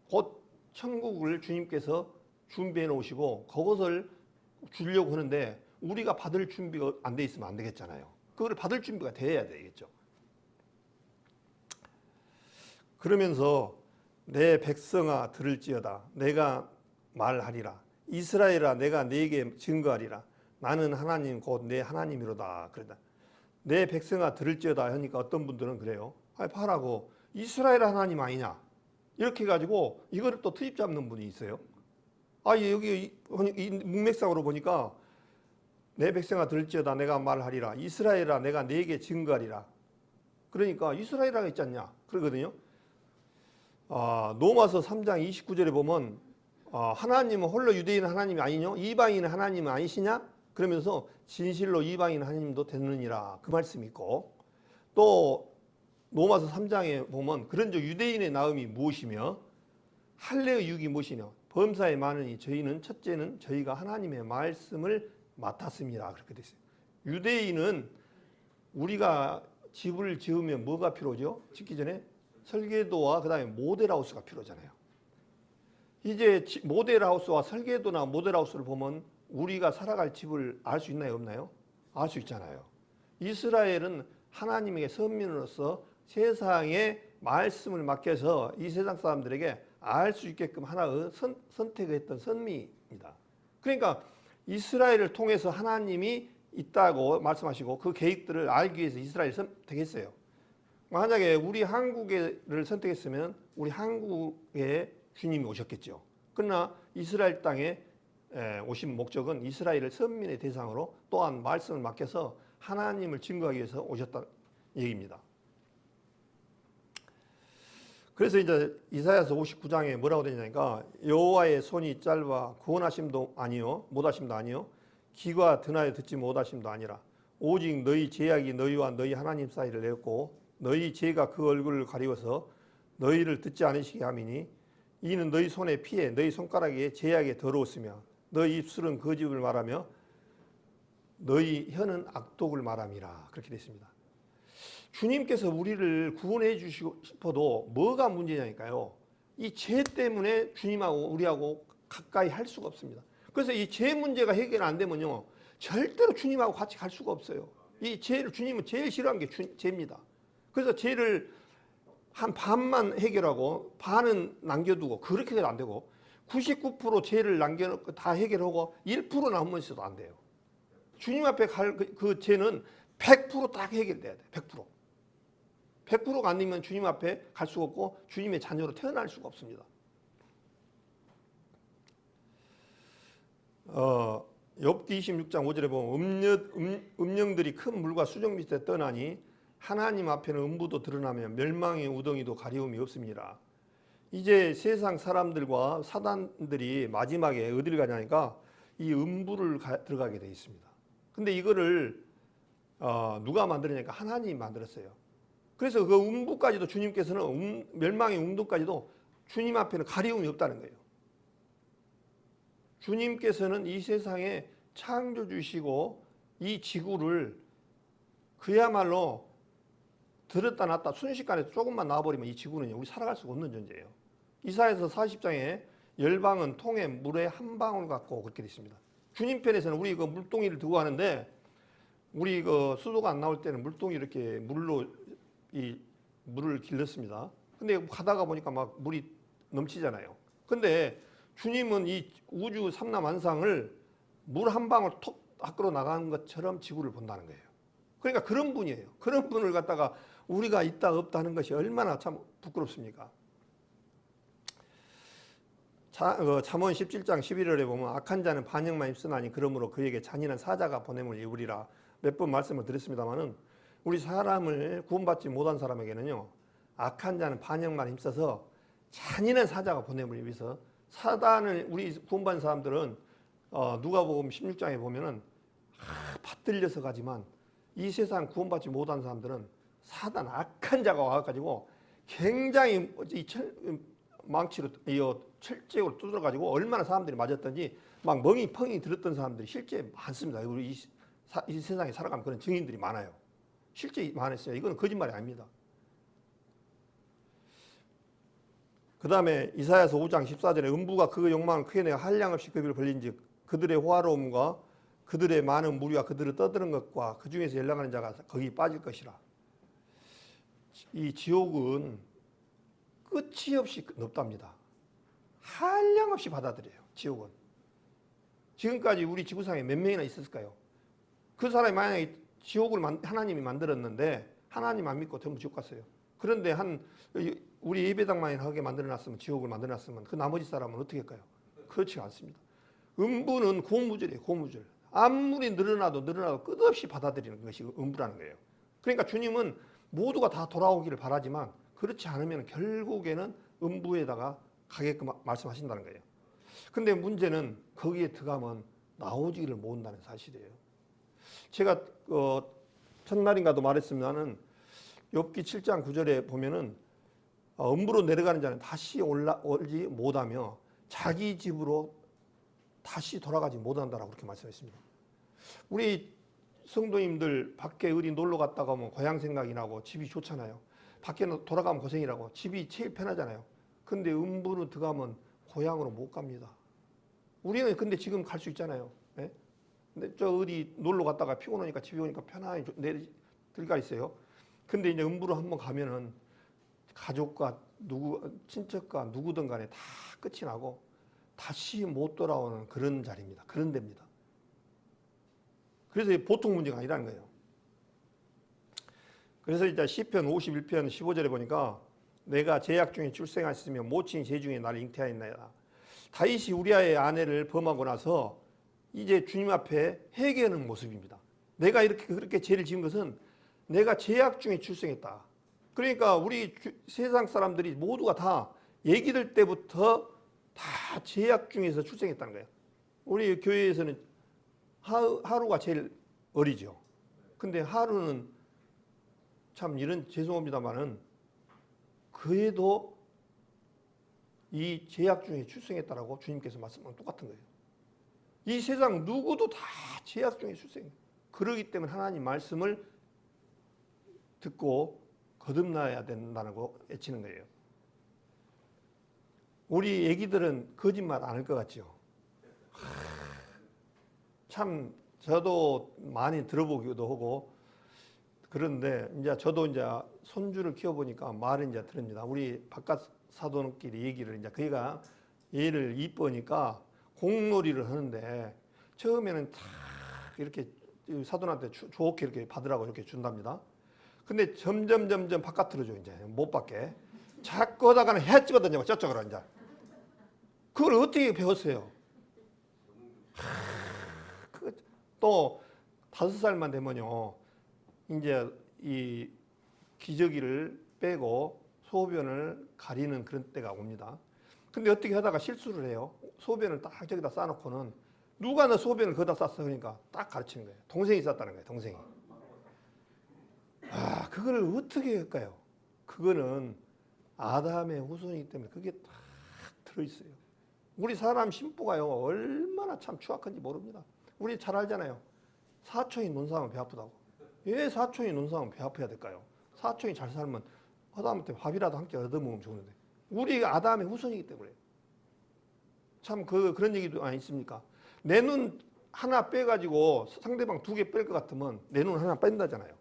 곧 천국을 주님께서 준비해 놓으시고 그것을 주려고 하는데 우리가 받을 준비가 안 돼 있으면 안 되겠잖아요. 그걸 받을 준비가 돼야 되겠죠. 그러면서 내 백성아 들을지어다 내가 말하리라 이스라엘아 내가 네게 증거하리라 나는 하나님 곧 내 하나님이로다. 그러다 내 백성아 들을지어다 하니까 어떤 분들은 그래요. 봐라고 이스라엘 하나님 아니냐 이렇게 해가지고 이거를 또 트집 잡는 분이 있어요. 여기 이 문맥상으로 보니까 내 백성아 들을지어다 내가 말하리라 이스라엘아 내가 네게 증거하리라. 그러니까 이스라엘이라고 있지 않냐 그러거든요. 로마서 3장 29절에 보면 하나님은 홀로 유대인 하나님이 아니뇨 이방인 하나님은 아니시냐 그러면서 진실로 이방인 하나님도 되느니라 그 말씀이 있고 또 로마서 3장에 보면 그런즉 유대인의 나음이 무엇이며 할례의 유익이 무엇이냐 범사에 많으니 저희는 첫째는 저희가 하나님의 말씀을 맡았습니다. 그렇게 됐어요. 유대인은 우리가 집을 지으면 뭐가 필요하죠? 짓기 전에 설계도와 그 다음에 모델하우스가 필요하잖아요. 이제 모델하우스와 설계도나 모델하우스를 보면 우리가 살아갈 집을 알 수 있나요? 없나요? 알 수 있잖아요. 이스라엘은 하나님에게 선민으로서 세상에 말씀을 맡겨서 이 세상 사람들에게 알 수 있게끔 하나의 선택을 했던 선미입니다. 그러니까 이스라엘을 통해서 하나님이 있다고 말씀하시고 그 계획들을 알기 위해서 이스라엘을 선택했어요. 만약에 우리 한국을 선택했으면 우리 한국에 주님이 오셨겠죠. 그러나 이스라엘 땅에 오신 목적은 이스라엘을 선민의 대상으로 또한 말씀을 맡겨서 하나님을 증거하기 위해서 오셨다는 얘기입니다. 그래서 이제 이사야서 59장에 뭐라고 되냐니까 여호와의 손이 짧아 구원하심도 아니요 못하심도 아니요 귀가 드나여 듣지 못하심도 아니라 오직 너희 죄악이 너희와 너희 하나님 사이를 내었고 너희 죄가 그 얼굴을 가리워서 너희를 듣지 않으시게 함이니 이는 너희 손에 피해 너희 손가락에 죄악에 더러웠으며 너희 입술은 거짓을 말하며 너희 혀는 악독을 말함이라 그렇게 됐습니다. 주님께서 우리를 구원해 주시고 싶어도 뭐가 문제냐니까요. 이 죄 때문에 주님하고 우리하고 가까이 할 수가 없습니다. 그래서 이 죄 문제가 해결 안 되면요 절대로 주님하고 같이 갈 수가 없어요. 이 죄를 주님은 제일 싫어하는 게 죄입니다. 그래서 죄를 한 반만 해결하고 반은 남겨두고 그렇게 해도 안 되고 99% 죄를 남겨놓고 다 해결하고 1% 남으면 있어도 안 돼요. 주님 앞에 갈 그 죄는 100% 딱 해결돼야 돼. 100%. 100%가 안 되면 주님 앞에 갈 수가 없고 주님의 자녀로 태어날 수가 없습니다. 욥기 26장 5절에 보면 음령들이 큰 물과 수정 밑에 떠나니 하나님 앞에는 음부도 드러나며 멸망의 우덩이도 가리움이 없습니다. 이제 세상 사람들과 사단들이 마지막에 어디를 가냐니까 이 음부를 들어가게 되어 있습니다. 근데 이거를 누가 만들었냐니까 하나님이 만들었어요. 그래서 그 음부까지도 주님께서는 멸망의 우동까지도 주님 앞에는 가리움이 없다는 거예요. 주님께서는 이 세상에 창조주시고 이 지구를 그야말로 들었다 놨다 순식간에 조금만 놔버리면 이 지구는 우리 살아갈 수가 없는 존재예요. 이사야서 40장에 열방은 통에 물에 한 방울 같고 그렇게 되어 있습니다. 주님 편에서는 우리 그 물동이를 두고 하는데 우리 그 수도가 안 나올 때는 물동이 이렇게 물로 이 물을 길렀습니다. 근데 가다가 보니까 막 물이 넘치잖아요. 근데 주님은 이 우주 삼라만상을 물 한 방울 톡 밖으로 나가는 것처럼 지구를 본다는 거예요. 그러니까 그런 분이에요. 그런 분을 갖다가 우리가 있다 없다 하는 것이 얼마나 참 부끄럽습니까? 잠언 17장 11절에 보면 악한 자는 반역만 입선하니 그러므로 그에게 잔인한 사자가 보냄을 이루리라. 몇 번 말씀을 드렸습니다마는 우리 사람을 구원받지 못한 사람에게는요, 악한 자는 반역만 힘써서 잔인한 사자가 보냄을 위해서 사단을 우리 구원받은 사람들은 누가복음 16장에 보면은 받들려서 가지만 이 세상 구원받지 못한 사람들은 사단 악한 자가 와가지고 굉장히 이 망치로 철제로 뚫어가지고 얼마나 사람들이 맞았던지 막 멍이 펑이 들었던 사람들이 실제 많습니다. 우리 이 세상에 살아가면 그런 증인들이 많아요. 실제 많았어요. 이건 거짓말이 아닙니다. 그 다음에 이사야서 5장 14절에 음부가 그 욕망을 크게 내어 한량없이 그 입을 벌린즉 그들의 호화로움과 그들의 많은 무리와 그들을 떠드는 것과 그 중에서 연락하는 자가 거기 빠질 것이라. 이 지옥은 끝이 없이 높답니다. 한량없이 받아들여요. 지옥은. 지금까지 우리 지구상에 몇 명이나 있었을까요? 그 사람이 만약에 지옥을 하나님이 만들었는데 하나님 안 믿고 전부 지옥 갔어요. 그런데 우리 예배당만 하게 만들어놨으면, 지옥을 만들어놨으면 그 나머지 사람은 어떻게 할까요? 그렇지 않습니다. 음부는 고무줄이에요. 고무줄. 아무리 늘어나도 끝없이 받아들이는 것이 음부라는 거예요. 그러니까 주님은 모두가 다 돌아오기를 바라지만 그렇지 않으면 결국에는 음부에다가 가게끔 말씀하신다는 거예요. 근데 문제는 거기에 들어가면 나오지를 못한다는 사실이에요. 제가 첫날인가도 말했습니다는 욥기 7장 9절에 보면은 음부로 내려가는 자는 다시 올지 못하며 자기 집으로 다시 돌아가지 못한다라고 그렇게 말씀했습니다. 우리 성도님들 밖에 어디 놀러 갔다가 오면 고향 생각이 나고 집이 좋잖아요. 밖에 돌아가면 고생이라고 집이 제일 편하잖아요. 근데 음부로 들어가면 고향으로 못 갑니다. 우리는 근데 지금 갈 수 있잖아요. 네? 근데 저 어디 놀러 갔다가 피곤하니까 집에 오니까 편안히 들어가 있어요. 근데 이제 음부로 한번 가면은 가족과 친척과 누구든 간에 다 끝이 나고 다시 못 돌아오는 그런 자리입니다. 그런 데입니다. 그래서 보통 문제가 아니라는 거예요. 그래서 이제 시편 51편 15절에 보니까 내가 제약 중에 출생하였으며 모친이 제 중에 나를 잉태하였나이다. 다윗이 우리아의 아내를 범하고 나서 이제 주님 앞에 회개하는 모습입니다. 내가 이렇게 그렇게 죄를 지은 것은 내가 제약 중에 출생했다. 그러니까 우리 세상 사람들이 모두가 다 얘기들 때부터 다 제약 중에서 출생했다는 거예요. 우리 교회에서는 하루가 제일 어리죠. 근데 하루는 참 이런 죄송합니다만은 그에도 이 제약 중에 출생했다라고 주님께서 말씀하는 똑같은 거예요. 이 세상 누구도 다 제약 중에 출생해요. 그러기 때문에 하나님 말씀을 듣고 거듭나야 된다고 외치는 거예요. 우리 애기들은 거짓말 안 할 것 같죠? 참 저도 많이 들어보기도 하고 그런데 이제 저도 이제 손주를 키워보니까 말을 이제 들읍니다. 우리 바깥 사돈끼리 얘기를 이제 그이가 얘를 이쁘니까 공놀이를 하는데 처음에는 탁 이렇게 사돈한테 좋게 이렇게 받으라고 이렇게 준답니다. 근데 점점 바깥으로 줘 이제 못 받게. 자꾸 하다가는 해 집어던지고 저쪽으로 이제. 그걸 어떻게 배웠어요? 또 5살만 되면요, 이제 이 기저귀를 빼고 소변을 가리는 그런 때가 옵니다. 근데 어떻게 하다가 실수를 해요. 소변을 딱 저기다 싸놓고는 누가 너 소변을 거기다 쌌어 그러니까 딱 가르치는 거예요. 동생이 쌌다는 거예요. 동생이. 아, 그걸 어떻게 할까요? 그거는 아담의 후손이기 때문에 그게 딱 들어있어요. 우리 사람 심보가요, 얼마나 참 추악한지 모릅니다. 우리 잘 알잖아요. 사촌이 눈싸움은 배 아프다고. 왜 사촌이 눈싸움은 배 아파야 될까요? 사촌이 잘 살면 하다못해 밥이라도 함께 얻어먹으면 좋은데. 우리 아담의 후손이기 때문에. 참 그런 얘기도 안 있습니까? 내 눈 하나 빼가지고 상대방 2개 뺄 것 같으면 내 눈 하나 뺀다잖아요.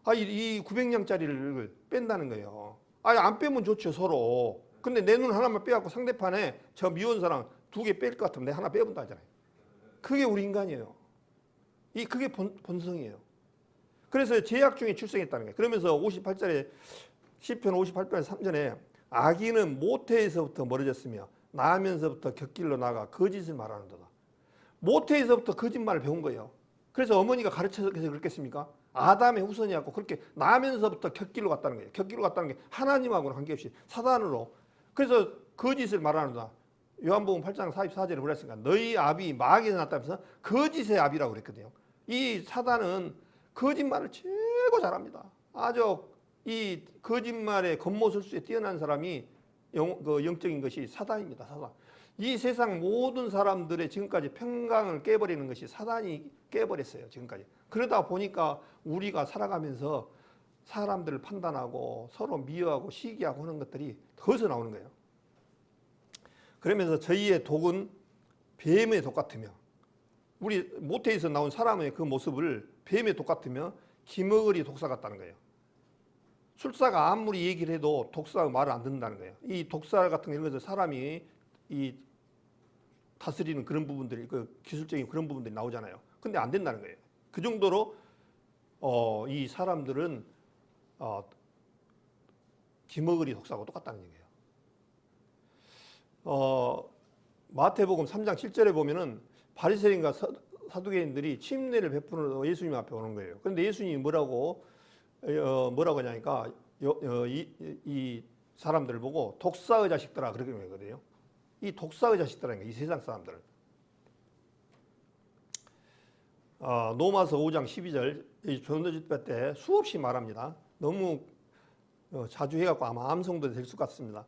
아, 이 900냥짜리를 뺀다는 거예요. 아니, 안 빼면 좋죠, 서로. 근데 내 눈 하나만 빼갖고 상대판에 저 미운 사람 2개 뺄 것 같으면 내 하나 빼본다 하잖아요. 그게 우리 인간이에요. 그게 본성이에요. 그래서 죄악 중에 출생했다는 거예요. 그러면서 58절에 시편 58편 3절에 악인은 모태에서부터 멀어졌으며 나면서부터 곁길로 나가 거짓을 말하는도다. 모태에서부터 거짓말을 배운 거예요. 그래서 어머니가 가르쳐서 그렇겠습니까? 아담의 후손이었고 그렇게 나면서부터 곁길로 갔다는 거예요. 곁길로 갔다는 게 하나님하고는 관계없이 사단으로. 그래서 거짓을 말하는도다. 요한복음 8장 44절에 뭐라 했습니까? 너희 압이 마귀에서 났다면서 거짓의 압이라고 그랬거든요. 이 사단은 거짓말을 최고 잘합니다. 아주 이 거짓말의 겉모술수에 뛰어난 사람이 영적인 것이 사단입니다. 사단. 이 세상 모든 사람들의 지금까지 평강을 깨버리는 것이 사단이 깨버렸어요. 지금까지. 그러다 보니까 우리가 살아가면서 사람들을 판단하고 서로 미워하고 시기하고 하는 것들이 거기서 나오는 거예요. 그러면서 저희의 독은 뱀의 독 같으며, 우리 모태에서 나온 사람의 그 모습을 뱀의 독 같으며 기머거리 독사 같다는 거예요. 술사가 아무리 얘기를 해도 독사가 말을 안 듣는다는 거예요. 이 독사 같은 이런 것을 사람이 이 다스리는 그런 부분들이, 그 기술적인 그런 부분들이 나오잖아요. 근데 안 된다는 거예요. 그 정도로 이 사람들은 기머거리 독사하고 똑같다는 얘기예요. 마태복음 3장 7절에 보면은 바리새인과 사두개인들이 침례를 베푸는 예수님 앞에 오는 거예요. 그런데 예수님이 뭐라고 하냐니까 이 사람들을 보고 독사의 자식들아 그렇게 말하거든요. 이 독사의 자식들라는 거예요. 이 세상 사람들을. 로마서 5장 12절 전도집회 때 수없이 말합니다. 너무 자주 해갖고 아마 암송도 될 것 같습니다.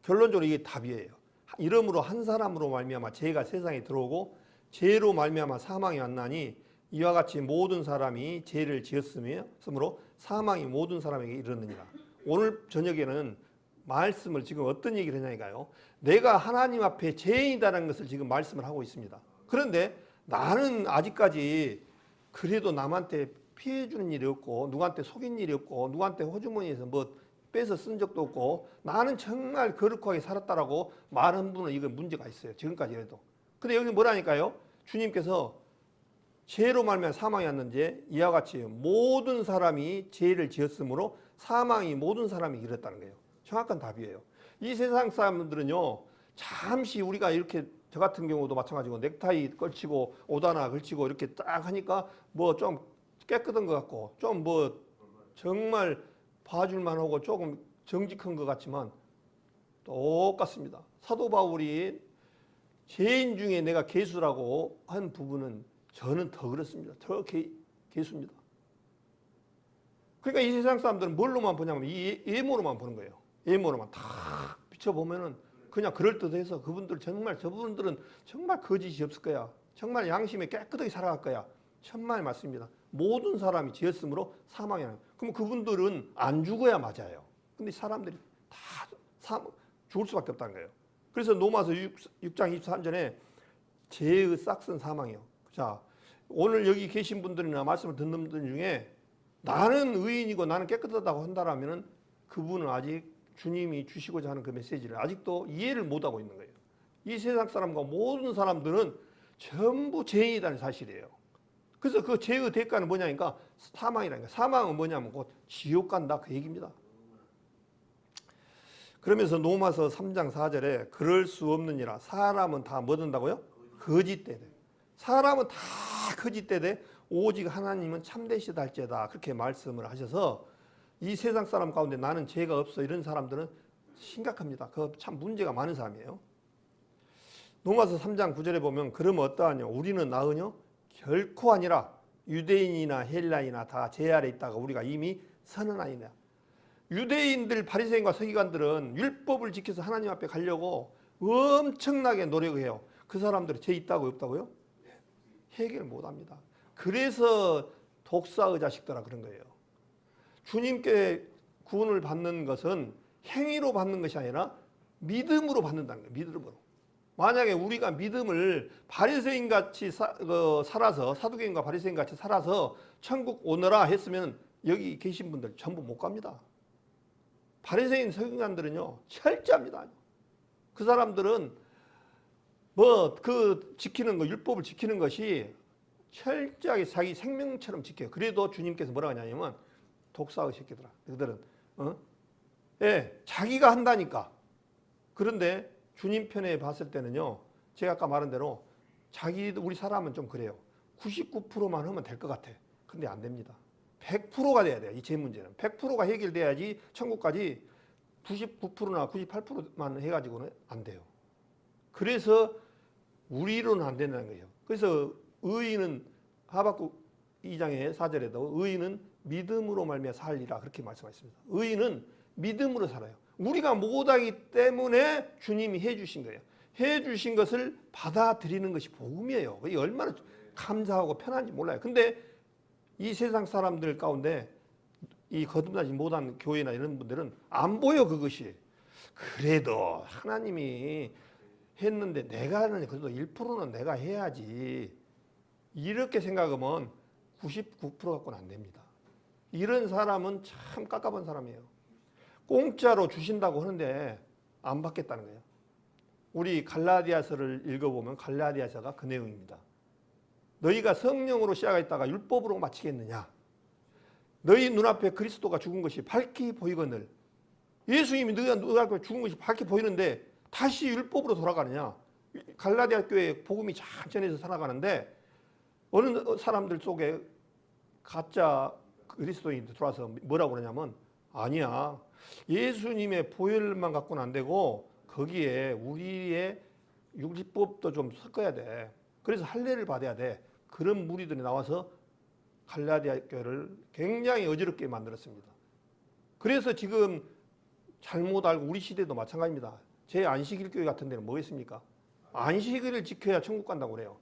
결론적으로 이게 답이에요. 이러므로 한 사람으로 말미암아 죄가 세상에 들어오고 죄로 말미암아 사망이 왔나니 이와 같이 모든 사람이 죄를 지었으므로 사망이 모든 사람에게 이르느니라. 오늘 저녁에는 말씀을 지금 어떤 얘기를 하냐니까요. 내가 하나님 앞에 죄인이라는 것을 지금 말씀을 하고 있습니다. 그런데 나는 아직까지 그래도 남한테 피해 주는 일이 없고 누구한테 속인 일이 없고 누구한테 호주머니에서 뭐 빼서 쓴 적도 없고 나는 정말 거룩하게 살았다라고 말한 분은 이건 문제가 있어요. 지금까지 해도. 근데 여기 뭐라니까요? 주님께서 죄로 말미암아 사망이 왔는지 이와 같이 모든 사람이 죄를 지었으므로 사망이 모든 사람이 이뤘다는 거예요. 정확한 답이에요. 이 세상 사람들은요, 잠시 우리가 이렇게 저 같은 경우도 마찬가지고 넥타이 걸치고 옷 하나 걸치고 이렇게 딱 하니까 뭐 좀 깨끗한 것 같고 좀 뭐 정말 봐줄만 하고 조금 정직한 것 같지만 똑같습니다. 사도 바울이 죄인 중에 내가 괴수라고 한 부분은 저는 더 그렇습니다. 더 괴수입니다. 그러니까 이 세상 사람들은 뭘로만 보냐면 이 외모로만 보는 거예요. 외모로만 다 비춰보면은 그냥 그럴듯해서 저분들은 정말 거짓이 없을 거야. 정말 양심에 깨끗하게 살아갈 거야. 천만의 말씀입니다. 모든 사람이 지었으므로 사망이 나는. 그럼 그분들은 안 죽어야 맞아요. 근데 사람들이 다 죽을 수밖에 없다는 거예요. 그래서 로마서 6장 23절에 죄의 싹슨 사망이요. 자, 오늘 여기 계신 분들이나 말씀을 듣는 분들 중에 나는 의인이고 나는 깨끗하다고 한다라면은 그분은 아직 주님이 주시고자 하는 그 메시지를 아직도 이해를 못하고 있는 거예요. 이 세상 사람과 모든 사람들은 전부 죄인이라는 사실이에요. 그래서 그 죄의 대가는 뭐냐니까 사망이라니까. 사망은 뭐냐면 곧 지옥 간다 그 얘기입니다. 그러면서 로마서 3장 4절에 그럴 수 없느니라. 사람은 다 뭐 된다고요? 거짓되되. 사람은 다 거짓되되 오직 하나님은 참되시다 할지어다. 그렇게 말씀을 하셔서 이 세상 사람 가운데 나는 죄가 없어 이런 사람들은 심각합니다. 그 참 문제가 많은 사람이에요. 로마서 3장 9절에 보면 그러면 어떠하냐. 우리는 나으뇨? 결코 아니라 유대인이나 헬라인이나 다 죄 아래 있다가 우리가 이미 선언하니라. 유대인들 바리새인과 서기관들은 율법을 지켜서 하나님 앞에 가려고 엄청나게 노력을 해요. 그 사람들이 죄 있다고 없다고요? 해결 못합니다. 그래서 독사의 자식들아 그런 거예요. 주님께 구원을 받는 것은 행위로 받는 것이 아니라 믿음으로 받는다는 거예요. 믿음으로. 만약에 우리가 믿음을 바리새인같이 살아서 사두개인과 바리새인같이 살아서 천국 오너라 했으면 여기 계신 분들 전부 못 갑니다. 바리새인 서기관들은요 철저합니다. 그 사람들은 뭐 그 지키는 거 율법을 지키는 것이 철저하게 자기 생명처럼 지켜요. 그래도 주님께서 뭐라고 하냐면 독사의 새끼들아. 그들은 예, 자기가 한다니까. 그런데 주님 편에 봤을 때는요. 제가 아까 말한 대로 우리 사람은 좀 그래요. 99%만 하면 될 것 같아. 근데 안 됩니다. 100%가 돼야 돼요. 이 죄 문제는. 100%가 해결돼야지 천국까지 99%나 98%만 해가지고는 안 돼요. 그래서 우리로는 안 된다는 거예요. 그래서 의인은 하박국 2장의 4절에도 의인은 믿음으로 말미암아 살리라 그렇게 말씀하셨습니다. 의인은 믿음으로 살아요. 우리가 못하기 때문에 주님이 해주신 거예요. 해주신 것을 받아들이는 것이 복음이에요. 이게 얼마나 감사하고 편한지 몰라요. 근데 이 세상 사람들 가운데 이 거듭나지 못한 교회나 이런 분들은 안 보여 그것이. 그래도 하나님이 했는데 내가는 그래도 1%는 내가 해야지. 이렇게 생각하면 99% 갖고는 안 됩니다. 이런 사람은 참 깝깝한 사람이에요. 공짜로 주신다고 하는데 안 받겠다는 거예요. 우리 갈라디아서를 읽어보면 갈라디아서가 그 내용입니다. 너희가 성령으로 시작했다가 율법으로 마치겠느냐. 너희 눈앞에 그리스도가 죽은 것이 밝히 보이거늘. 예수님이 너희 눈앞에 죽은 것이 밝히 보이는데 다시 율법으로 돌아가느냐. 갈라디아 교회 복음이 잘 전해서 살아가는데 어느 사람들 속에 가짜 그리스도인들 들어와서 뭐라고 그러냐면 아니야. 예수님의 보혈만 갖고는 안 되고 거기에 우리의 율법도 좀 섞어야 돼. 그래서 할례를 받아야 돼. 그런 무리들이 나와서 갈라디아 교회를 굉장히 어지럽게 만들었습니다. 그래서 지금 잘못 알고 우리 시대도 마찬가지입니다. 제 안식일 교회 같은 데는 뭐겠습니까? 안식일을 지켜야 천국 간다고 그래요.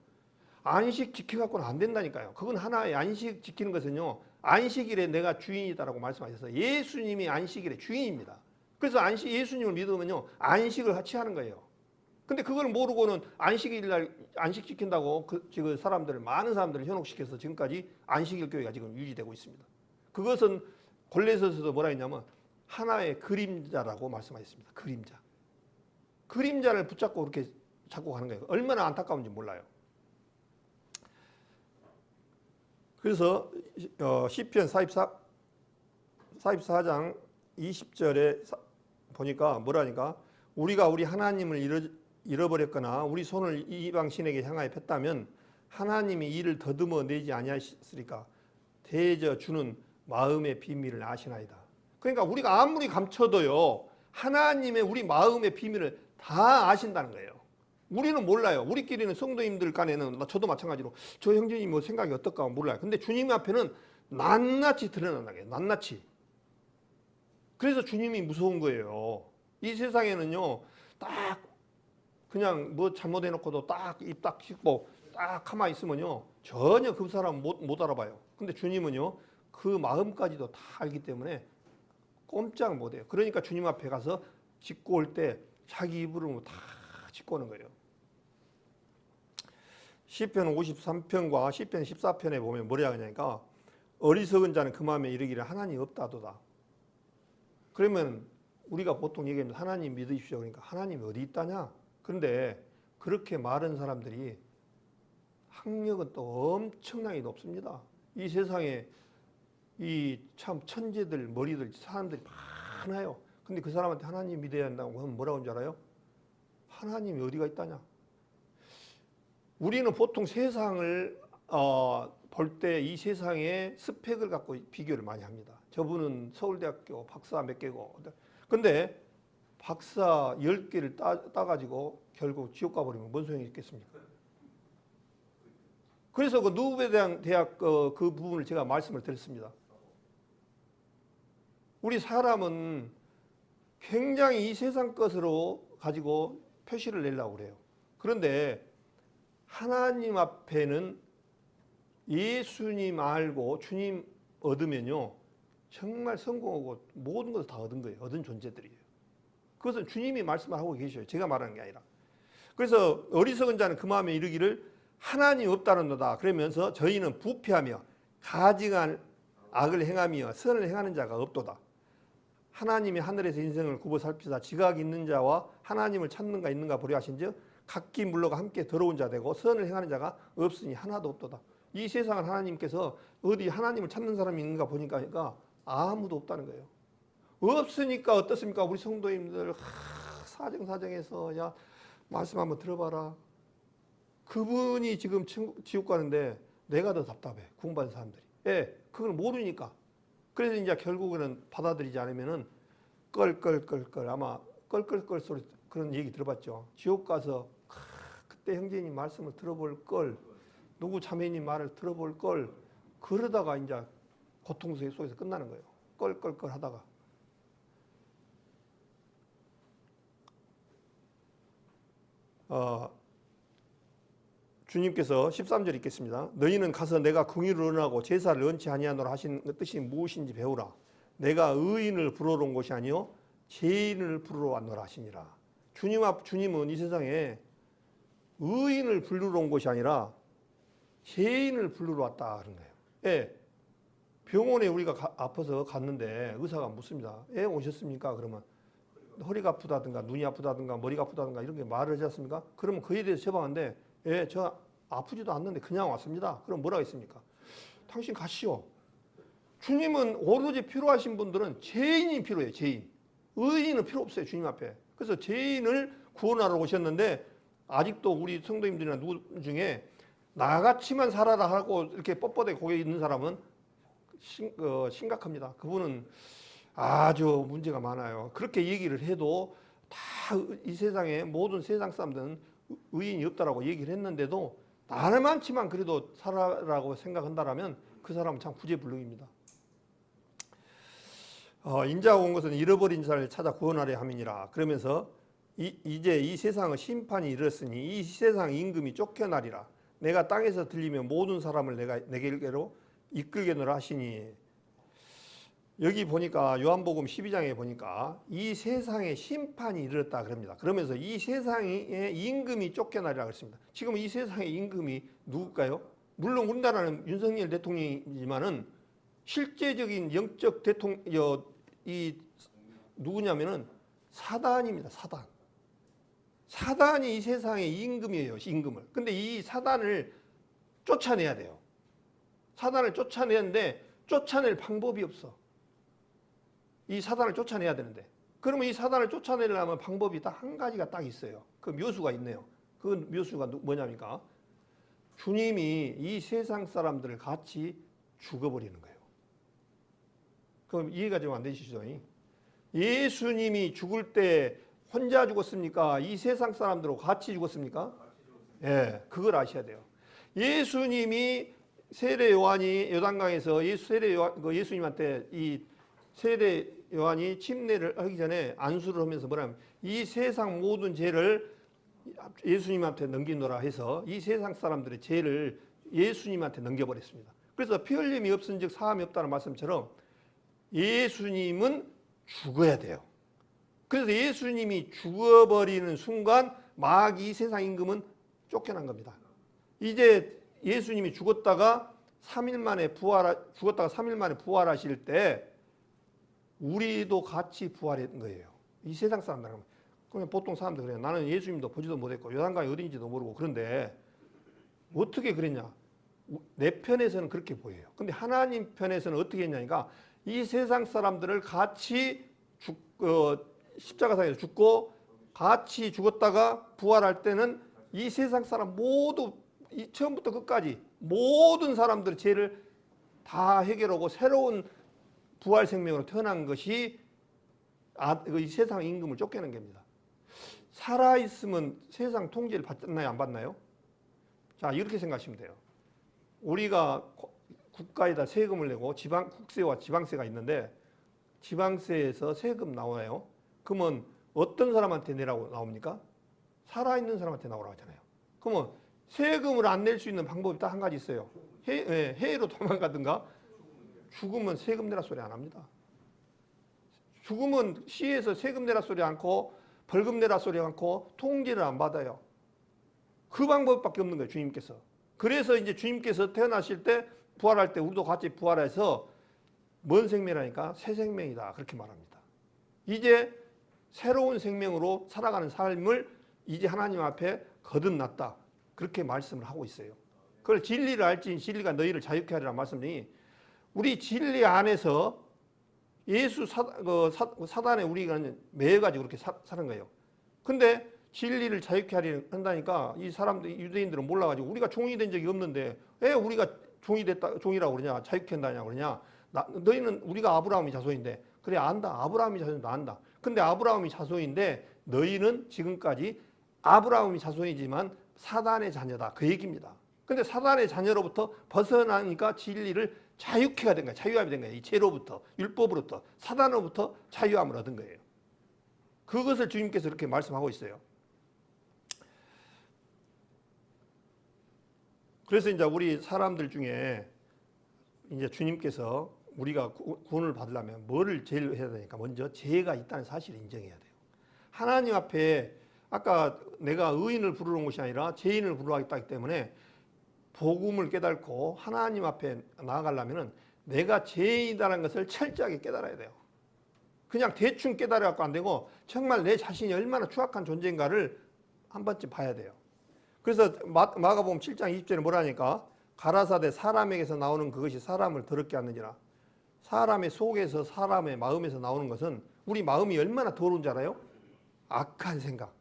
안식 지켜갖고는 안 된다니까요. 그건 하나의 안식 지키는 것은요. 안식일에 내가 주인이다라고 말씀하셔서 예수님이 안식일의 주인입니다. 그래서 예수님을 믿으면요. 안식을 같이 하는 거예요. 근데 그걸 모르고는 안식일 날 안식 지킨다고 지금 많은 사람들을 현혹시켜서 지금까지 안식일 교회가 지금 유지되고 있습니다. 그것은 골로새서도 뭐라 했냐면 하나의 그림자라고 말씀하셨습니다. 그림자. 그림자를 붙잡고 그렇게 잡고 가는 거예요. 얼마나 안타까운지 몰라요. 그래서 시편 44장 20절에 보니까 뭐라니까 우리가 우리 하나님을 잃어버렸거나 우리 손을 이방 신에게 향하여 폈다면 하나님이 이를 더듬어 내지 아니하시리까 대저 주는 마음의 비밀을 아시나이다. 그러니까 우리가 아무리 감춰도요 하나님의 우리 마음의 비밀을 다 아신다는 거예요. 우리는 몰라요. 우리끼리는 성도님들 간에는 저도 마찬가지로 저 형제님이 뭐 생각이 어떨까 몰라요. 근데 주님 앞에는 낱낱이 드러난다는 거예요. 낱낱이. 그래서 주님이 무서운 거예요. 이 세상에는요 딱 그냥 뭐 잘못해놓고도 딱 입 딱 씻고 딱 가만히 있으면요 전혀 그 사람 못 알아봐요. 근데 주님은요 그 마음까지도 다 알기 때문에 꼼짝 못해요. 그러니까 주님 앞에 가서 짚고 올 때 자기 입으로 다 짚고 오는 거예요. 시편 53편과 시편 14편에 보면 뭐라 하냐니까 어리석은 자는 그 마음에 이르기를 하나님 없다도다. 그러면 우리가 보통 얘기하면 하나님 믿으십시오. 그러니까 하나님이 어디 있다냐? 그런데 그렇게 말하는 사람들이 학력은 또 엄청나게 높습니다. 이 세상에 이 참 천재들, 머리들, 사람들이 많아요. 근데 그 사람한테 하나님 믿어야 한다고 하면 뭐라고 하는 줄 알아요? 하나님이 어디가 있다냐? 우리는 보통 세상을 볼 때 이 세상의 스펙을 갖고 비교를 많이 합니다. 저분은 서울대학교 박사 몇 개고. 근데 박사 10개를 따가지고 결국 지옥 가버리면 뭔 소용이 있겠습니까? 그래서 그 누베 대학 그 부분을 제가 말씀을 드렸습니다. 우리 사람은 굉장히 이 세상 것으로 가지고 표시를 내려고 그래요. 그런데 하나님 앞에는 예수님 알고 주님 얻으면요, 정말 성공하고 모든 것을 다 얻은 거예요. 얻은 존재들이에요. 그것은 주님이 말씀하고 계셔요. 제가 말하는 게 아니라. 그래서 어리석은 자는 그 마음에 이르기를 하나님 없다는도다. 그러면서 저희는 부패하며 가증한 악을 행하며 선을 행하는 자가 없도다. 하나님이 하늘에서 인생을 굽어 살피사 지각이 있는 자와 하나님을 찾는가 있는가 보려 하신즉 각기 물러가 함께 더러운 자 되고 선을 행하는 자가 없으니 하나도 없도다. 이 세상을 하나님께서 어디 하나님을 찾는 사람이 있는가 보니까 아무도 없다는 거예요. 없으니까 어떻습니까? 우리 성도님들 사정사정해서 야 말씀 한번 들어봐라. 그분이 지금 지옥 가는데 내가 더 답답해. 구원받은 사람들이. 예, 그걸 모르니까. 그래서 이제 결국에는 받아들이지 않으면은 껄껄껄껄 아마 껄껄껄 소리 그런 얘기 들어봤죠. 지옥 가서 그때 형제님 말씀을 들어볼 걸, 누구 자매님 말을 들어볼 걸, 그러다가 이제 고통 속에서 끝나는 거예요. 껄껄껄 하다가. 주님께서 13절 읽겠습니다. 너희는 가서 내가 긍휼을 원하고 제사를 원치 아니하노라 하신 뜻이 무엇인지 배우라. 내가 의인을 부르러 온 것이 아니요 죄인을 부르러 왔노라 하시니라. 주님은 이 세상에 의인을 부르러 온 것이 아니라 죄인을 부르러 왔다 그런 거예요. 예, 병원에 우리가 아파서 갔는데 의사가 묻습니다. 예, 오셨습니까? 그러면 허리가 아프다든가 눈이 아프다든가 머리가 아프다든가 이런 게 말을 하지 않습니까? 그러면 그에 대해서 처방하는데 예, 저 아프지도 않는데 그냥 왔습니다. 그럼 뭐라고 했습니까? 당신 가시오. 주님은 오로지 필요하신 분들은 죄인이 필요해요. 죄인. 의인은 필요 없어요. 주님 앞에. 그래서 죄인을 구원하러 오셨는데 아직도 우리 성도님들이나 누구 중에 나같이만 살아라 하고 이렇게 뻣뻣하게 고개 있는 사람은 심각합니다. 그분은 아주 문제가 많아요. 그렇게 얘기를 해도 다 이 세상에 모든 세상 사람들은 의인이 없다라고 얘기를 했는데도 나만치만 그래도 살아라고 생각한다라면 그 사람은 참 구제불능입니다. 인자가 온 것은 잃어버린 자를 찾아 구원하려 함이니라. 그러면서 이제 이 세상의 심판이 이르렀으니 이 세상 임금이 쫓겨나리라. 내가 땅에서 들리면 모든 사람을 내게로 이끌게노라 하시니. 여기 보니까 요한복음 12장에 보니까 이 세상에 심판이 이르렀다 그럽니다. 그러면서 이 세상의 임금이 쫓겨나리라 그랬습니다. 지금 이 세상의 임금이 누굴까요? 물론 우리나라는 윤석열 대통령이지만은 실제적인 영적 대통령 이 누구냐면은 사단입니다. 사단. 사단이 이 세상의 임금이에요. 임금을. 근데 이 사단을 쫓아내야 돼요. 사단을 쫓아내는데 쫓아낼 방법이 없어. 이 사단을 쫓아내야 되는데 그러면 이 사단을 쫓아내려면 방법이 딱 한 가지가 딱 있어요. 그 묘수가 있네요. 그 묘수가 뭐냐니까 주님이 이 세상 사람들을 같이 죽어버리는 거예요. 그럼 이해가 좀 안 되시죠? 예수님이 죽을 때 혼자 죽었습니까? 이 세상 사람들하고 같이 죽었습니까? 예, 그걸 아셔야 돼요. 예수님이 세례 요한이 요단강에서 예수님한테 이 세례 요한이 침례를 하기 전에 안수를 하면서 뭐냐면 이 세상 모든 죄를 예수님한테 넘기노라 해서 이 세상 사람들의 죄를 예수님한테 넘겨버렸습니다. 그래서 피 흘림이 없은즉 사함이 없다는 말씀처럼 예수님은 죽어야 돼요. 그래서 예수님이 죽어버리는 순간 마귀 세상 임금은 쫓겨난 겁니다. 이제 예수님이 죽었다가 3일 만에 부활하실 때 우리도 같이 부활한 거예요. 이 세상 사람들은. 그냥 보통 사람들 그래요. 나는 예수님도 보지도 못했고 요단강이 어딘지도 모르고 그런데 어떻게 그랬냐? 내 편에서는 그렇게 보여요. 근데 하나님 편에서는 어떻게 했냐니까 이 세상 사람들을 같이 십자가상에서 죽고 같이 죽었다가 부활할 때는 이 세상 사람 모두 처음부터 끝까지 모든 사람들의 죄를 다 해결하고 새로운 부활 생명으로 태어난 것이 이 세상 임금을 쫓겨낸 겁니다. 살아있으면 세상 통제를 받나요? 안 받나요? 자, 이렇게 생각하시면 돼요. 우리가 국가에다 세금을 내고 국세와 지방세가 있는데 지방세에서 세금 나와요. 그러면 어떤 사람한테 내라고 나옵니까? 살아있는 사람한테 나오라고 하잖아요. 그러면 세금을 안 낼 수 있는 방법이 딱 한 가지 있어요. 해외로 도망가든가 죽으면 세금 내라 소리 안 합니다. 죽으면 시에서 세금 내라 소리 않고 벌금 내라 소리 않고 통제를 안 받아요. 그 방법밖에 없는 거예요, 주님께서. 그래서 이제 주님께서 태어나실 때 부활할 때 우리도 같이 부활해서 뭔 생명이라니까? 새 생명이다. 그렇게 말합니다. 이제 새로운 생명으로 살아가는 삶을 이제 하나님 앞에 거듭났다. 그렇게 말씀을 하고 있어요. 그걸 진리를 알지 진리가 너희를 자유케 하리라 말씀이 우리 진리 안에서 예수 사단에 우리가 매여가지고 그렇게 사는 거예요. 근데 진리를 자유케 하려 한다니까 이 사람들 유대인들은 몰라가지고 우리가 종이 된 적이 없는데 왜 우리가 종이라고 그러냐 자유케 한다냐 그러냐 너희는 우리가 아브라함이 자손인데 그래 안다 아브라함이 자손인데 안다. 근데 아브라함이 자손인데 너희는 지금까지 아브라함이 자손이지만 사단의 자녀다 그 얘기입니다. 근데 사단의 자녀로부터 벗어나니까 진리를 자유케가 된 거예요. 자유함이 된 거예요. 이 죄로부터 율법으로부터 사단으로부터 자유함을 얻은 거예요. 그것을 주님께서 이렇게 말씀하고 있어요. 그래서 이제 우리 사람들 중에 이제 주님께서 우리가 구원을 받으려면 뭐를 제일 해야 되니까 먼저 죄가 있다는 사실을 인정해야 돼요. 하나님 앞에 아까 내가 의인을 부르는 것이 아니라 죄인을 부르기 때문에 복음을 깨닫고 하나님 앞에 나아가려면 내가 죄인이라는 것을 철저하게 깨달아야 돼요. 그냥 대충 깨달아갖고 안 되고 정말 내 자신이 얼마나 추악한 존재인가를 한 번쯤 봐야 돼요. 그래서 마가복음 7장 20절에 뭐라니까 가라사대 사람에게서 나오는 그것이 사람을 더럽게 하느니라. 사람의 속에서 사람의 마음에서 나오는 것은 우리 마음이 얼마나 더러운 줄 알아요? 악한 생각.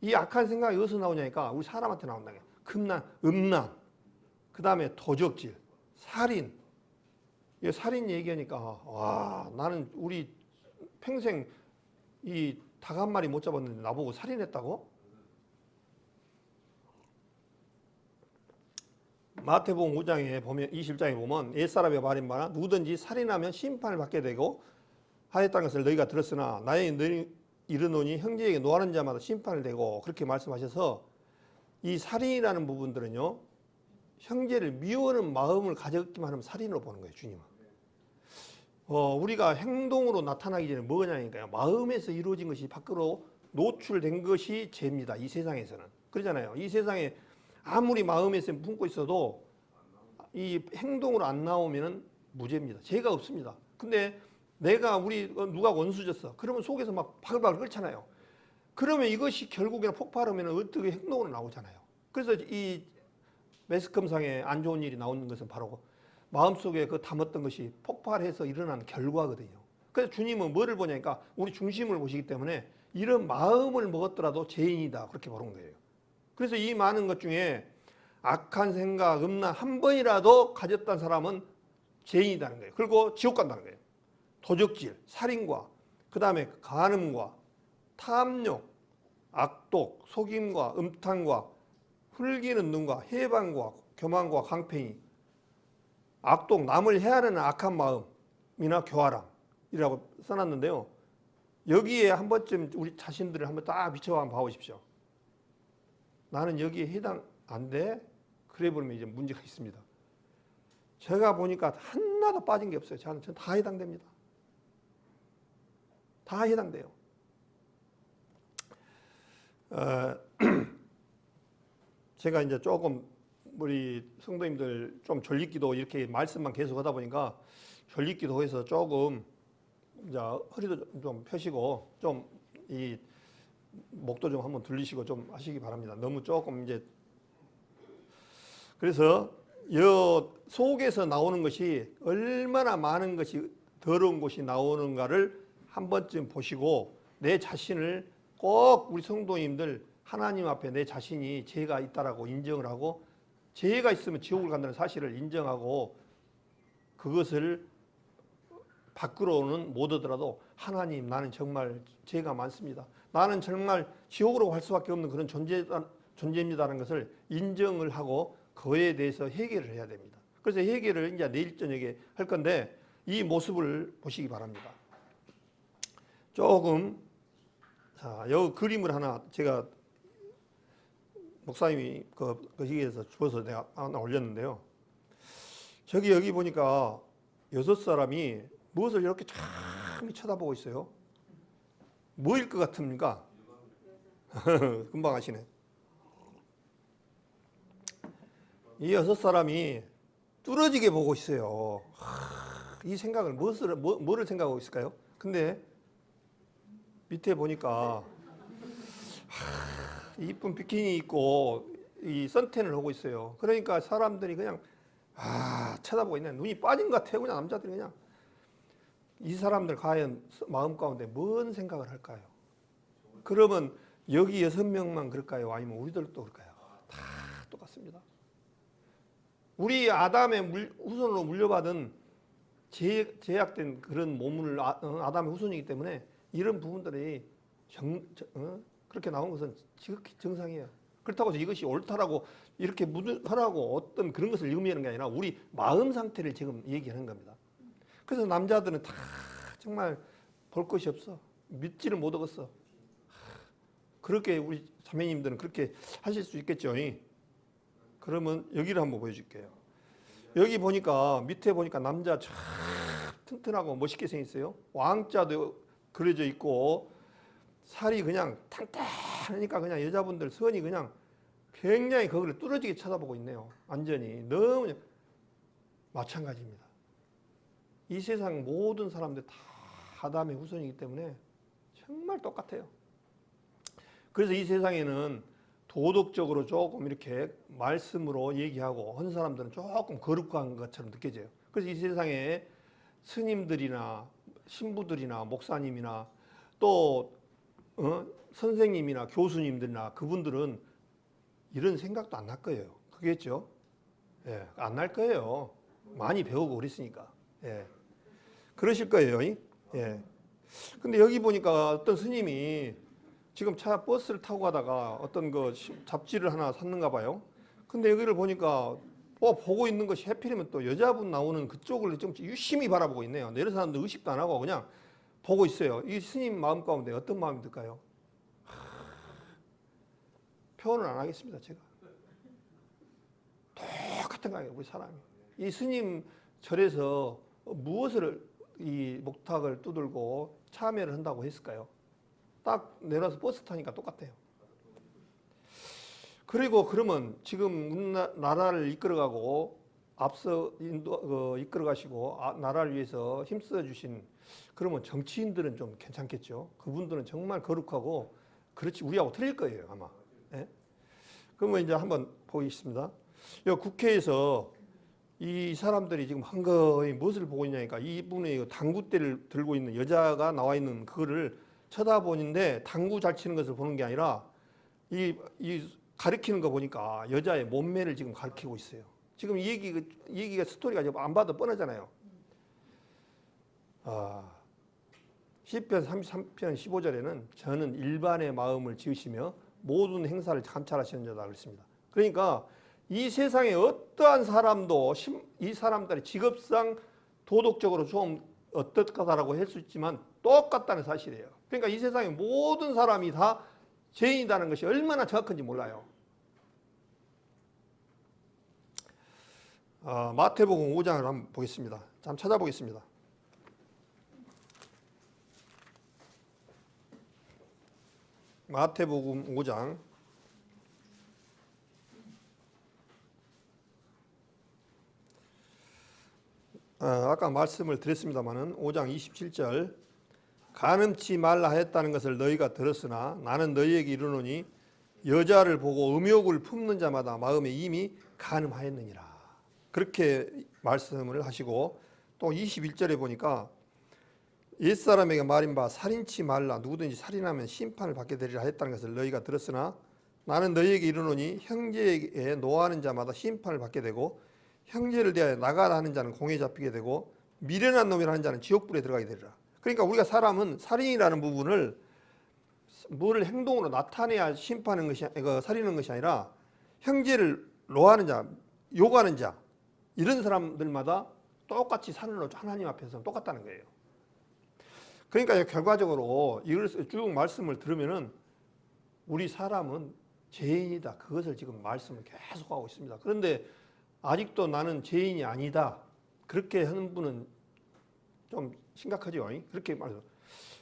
이 악한 생각이 어디서 나오냐니까 우리 사람한테 나온다는 거예요. 금난, 음란, 그 다음에 도적질, 살인. 살인 얘기하니까 와 나는 우리 평생 이 닭 한 마리 못 잡았는데 나보고 살인했다고? 마태복음 5장에 보면 20장에 보면 옛사람의 말인 바나 누구든지 살인하면 심판을 받게 되고 하였다는 것을 너희가 들었으나 나의 너희 이르노니 형제에게 노하는 자마다 심판을 대고 그렇게 말씀하셔서 이 살인이라는 부분들은요 형제를 미워하는 마음을 가졌기만 하면 살인으로 보는 거예요. 주님은 우리가 행동으로 나타나기 전에 뭐냐니까요 마음에서 이루어진 것이 밖으로 노출된 것이 죄입니다. 이 세상에서는 그러잖아요. 이 세상에 아무리 마음에서 품고 있어도 이 행동으로 안 나오면 무죄입니다. 죄가 없습니다. 근데 내가 누가 원수졌어. 그러면 속에서 막 바글바글 끓잖아요. 그러면 이것이 결국에는 폭발하면 어떻게 행동으로 나오잖아요. 그래서 이 매스컴상에 안 좋은 일이 나오는 것은 바로 마음속에 그 담았던 것이 폭발해서 일어난 결과거든요. 그래서 주님은 뭐를 보냐니까 우리 중심을 보시기 때문에 이런 마음을 먹었더라도 죄인이다 그렇게 보는 거예요. 그래서 이 많은 것 중에 악한 생각, 음란 한 번이라도 가졌던 사람은 죄인이라는 거예요. 그리고 지옥 간다는 거예요. 도적질, 살인과 그 다음에 간음과 탐욕, 악독, 속임과 음탕과 흘기는 눈과 해방과 교만과 강팽이 악독, 남을 해하는 악한 마음이나 교활함이라고 써놨는데요. 여기에 한 번쯤 우리 자신들을 한번 딱 비춰 한번 봐보십시오. 나는 여기에 해당 안 돼? 그래 보면 이제 문제가 있습니다. 제가 보니까 하나도 빠진 게 없어요. 저는 다 해당됩니다. 다 해당돼요. 제가 이제 조금 우리 성도님들 좀 전립기도 이렇게 말씀만 계속 하다 보니까 전립기도에서 조금 이제 허리도 좀 펴시고 좀 이 목도 좀 한번 들리시고 좀 하시기 바랍니다. 너무 조금 이제 그래서 여 속에서 나오는 것이 얼마나 많은 것이 더러운 것이 나오는가를 한 번쯤 보시고 내 자신을 꼭 우리 성도님들 하나님 앞에 내 자신이 죄가 있다라고 인정을 하고 죄가 있으면 지옥을 간다는 사실을 인정하고 그것을 밖으로는 못 오더라도 하나님 나는 정말 죄가 많습니다. 나는 정말 지옥으로 갈 수밖에 없는 그런 존재입니다라는 것을 인정을 하고 그에 대해서 해결을 해야 됩니다. 그래서 해결을 이제 내일 저녁에 할 건데 이 모습을 보시기 바랍니다. 조금 자, 여기 그림을 하나 제가 목사님이 거기에서 주어서 내가 하나 올렸는데요. 저기 여기 보니까 6사람이 무엇을 이렇게 참 쳐다보고 있어요. 뭐일 것 같습니까? 금방 아시네. 이 6사람이 뚫어지게 보고 있어요. 이 생각을 뭐를 생각하고 있을까요? 근데 밑에 보니까 이쁜 비키니 입고 이 선탠을 하고 있어요. 그러니까 사람들이 그냥 쳐다보고 있네. 눈이 빠진 것 같아요. 그냥 남자들이 그냥. 이 사람들 과연 마음 가운데 뭔 생각을 할까요? 그러면 여기 6명만 그럴까요? 아니면 우리들도 그럴까요? 다 똑같습니다. 우리 아담의 후손으로 물려받은 제약된 그런 몸을 아담의 후손이기 때문에 이런 부분들이 그렇게 나온 것은 지극히 정상이에요. 그렇다고 해서 이것이 옳다라고 이렇게 하라고 어떤 그런 것을 의미하는 게 아니라 우리 마음 상태를 지금 얘기하는 겁니다. 그래서 남자들은 다 정말 볼 것이 없어. 믿지를 못하겠어. 그렇게 우리 자매님들은 그렇게 하실 수 있겠죠. 그러면 여기를 한번 보여줄게요. 여기 보니까 밑에 보니까 남자 참 튼튼하고 멋있게 생겼어요. 왕자도 그려져 있고 살이 그냥 탄탄하니까 그냥 여자분들 선이 그냥 굉장히 거기를 뚫어지게 쳐다보고 있네요. 완전히 너무 마찬가지입니다. 이 세상 모든 사람들 다 아담의 후손이기 때문에 정말 똑같아요. 그래서 이 세상에는 도덕적으로 조금 이렇게 말씀으로 얘기하고 한 사람들은 조금 거룩한 것처럼 느껴져요. 그래서 이 세상에 스님들이나 신부들이나 목사님이나 또 선생님이나 교수님들이나 그분들은 이런 생각도 안 날 거예요. 그겠죠? 예, 안 날 거예요. 많이 배우고 그랬으니까. 예. 그러실 거예요. 예. 근데 여기 보니까 어떤 스님이 지금 버스를 타고 가다가 어떤 그 잡지를 하나 샀는가 봐요. 근데 여기를 보니까 보고 있는 것이 해필이면 또 여자분 나오는 그쪽을 좀 유심히 바라보고 있네요. 내려 사람도 의식도 안 하고 그냥 보고 있어요. 이 스님 마음 가운데 어떤 마음이 들까요? 표현을 안 하겠습니다. 제가. 똑같은 거예요. 우리 사람이. 이 스님 절에서 무엇을 이 목탁을 두들고 참여를 한다고 했을까요? 딱 내려서 버스 타니까 똑같아요. 그리고 그러면 지금 나라를 이끌어가고 앞서 이끌어가시고 나라를 위해서 힘써 주신 그러면 정치인들은 좀 괜찮겠죠. 그분들은 정말 거룩하고 그렇지 우리하고 틀릴 거예요 아마. 예? 그러면 이제 한번 보겠습니다. 국회에서 이 사람들이 지금 한거에 무엇을 보고 있냐니까 이분의 당구대를 들고 있는 여자가 나와 있는 그거를 쳐다보는데 당구 잘 치는 것을 보는 게 아니라 이 가리키는 거 보니까 여자의 몸매를 지금 가리키고 있어요. 지금 이 얘기가 스토리가 안 봐도 뻔하잖아요. 시편 33편 15절에는 저는 일반의 마음을 지으시며 모든 행사를 감찰하시는 자다 그랬습니다. 그러니까 이 세상에 어떠한 사람도 이 사람들의 직업상 도덕적으로 좀 어떻다라고 할 수 있지만 똑같다는 사실이에요. 그러니까 이 세상의 모든 사람이 다 죄인이라는 것이 얼마나 정확한지 몰라요. 마태복음 5장을 한번 보겠습니다. 한번 찾아보겠습니다. 마태복음 5장 아까 말씀을 드렸습니다마는 5장 27절 간음치 말라 하였다는 것을 너희가 들었으나 나는 너희에게 이르노니 여자를 보고 음욕을 품는 자마다 마음에 이미 간음하였느니라. 그렇게 말씀을 하시고 또 21절에 보니까 옛사람에게 말인 바 살인치 말라 누구든지 살인하면 심판을 받게 되리라 했다는 것을 너희가 들었으나 나는 너희에게 이르노니 형제에게 노하는 자마다 심판을 받게 되고 형제를 대하여 나가라 하는 자는 공에 잡히게 되고 미련한 놈이라 하는 자는 지옥불에 들어가게 되리라. 그러니까 우리가 사람은 살인이라는 부분을 뭘 행동으로 나타내야 심판하는 것이 살인하는 것이 아니라 형제를 노하는 자, 욕하는 자 이런 사람들마다 똑같이 사는 하나님 앞에서 똑같다는 거예요. 그러니까 결과적으로 이걸 쭉 말씀을 들으면은 우리 사람은 죄인이다. 그것을 지금 말씀을 계속하고 있습니다. 그런데 아직도 나는 죄인이 아니다. 그렇게 하는 분은 좀 심각하죠. 그렇게 말해서.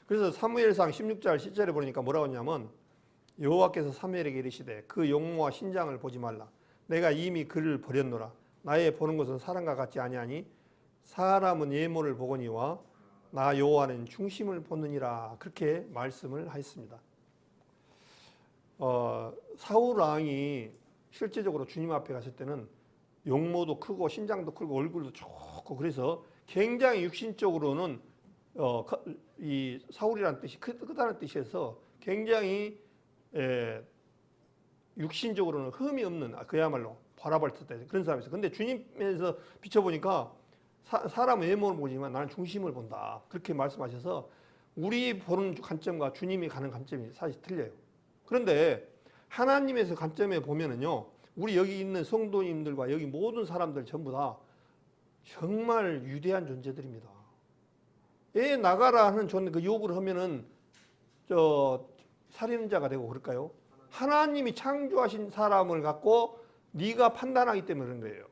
그래서 사무엘상 16절 10절에 보니까 뭐라고 했냐면 여호와께서 사무엘에게 이르시되 그 용모와 신장을 보지 말라. 내가 이미 그를 버렸노라. 나의 보는 것은 사람과 같지 아니하니 사람은 예모를 보거니와 나 여호와는 중심을 보느니라. 그렇게 말씀을 하였습니다. 사울 왕이 실제적으로 주님 앞에 갔을 때는 용모도 크고 신장도 크고 얼굴도 좋고 그래서 굉장히 육신적으로는 이 사울이라는 뜻이 크다는 뜻에서 굉장히 육신적으로는 흠이 없는 그야말로 바라볼 듯한 그런 사람이었어요. 근데 주님에서 비춰보니까 사람은 외모를 보지만 나는 중심을 본다. 그렇게 말씀하셔서 우리 보는 관점과 주님이 가는 관점이 사실 틀려요. 그런데 하나님에서 관점에 보면은요, 우리 여기 있는 성도님들과 여기 모든 사람들 전부 다 정말 위대한 존재들입니다. 애 나가라 하는 그 요구를 하면은 살인자가 되고 그럴까요? 하나님이 창조하신 사람을 갖고 네가 판단하기 때문에 그런 거예요.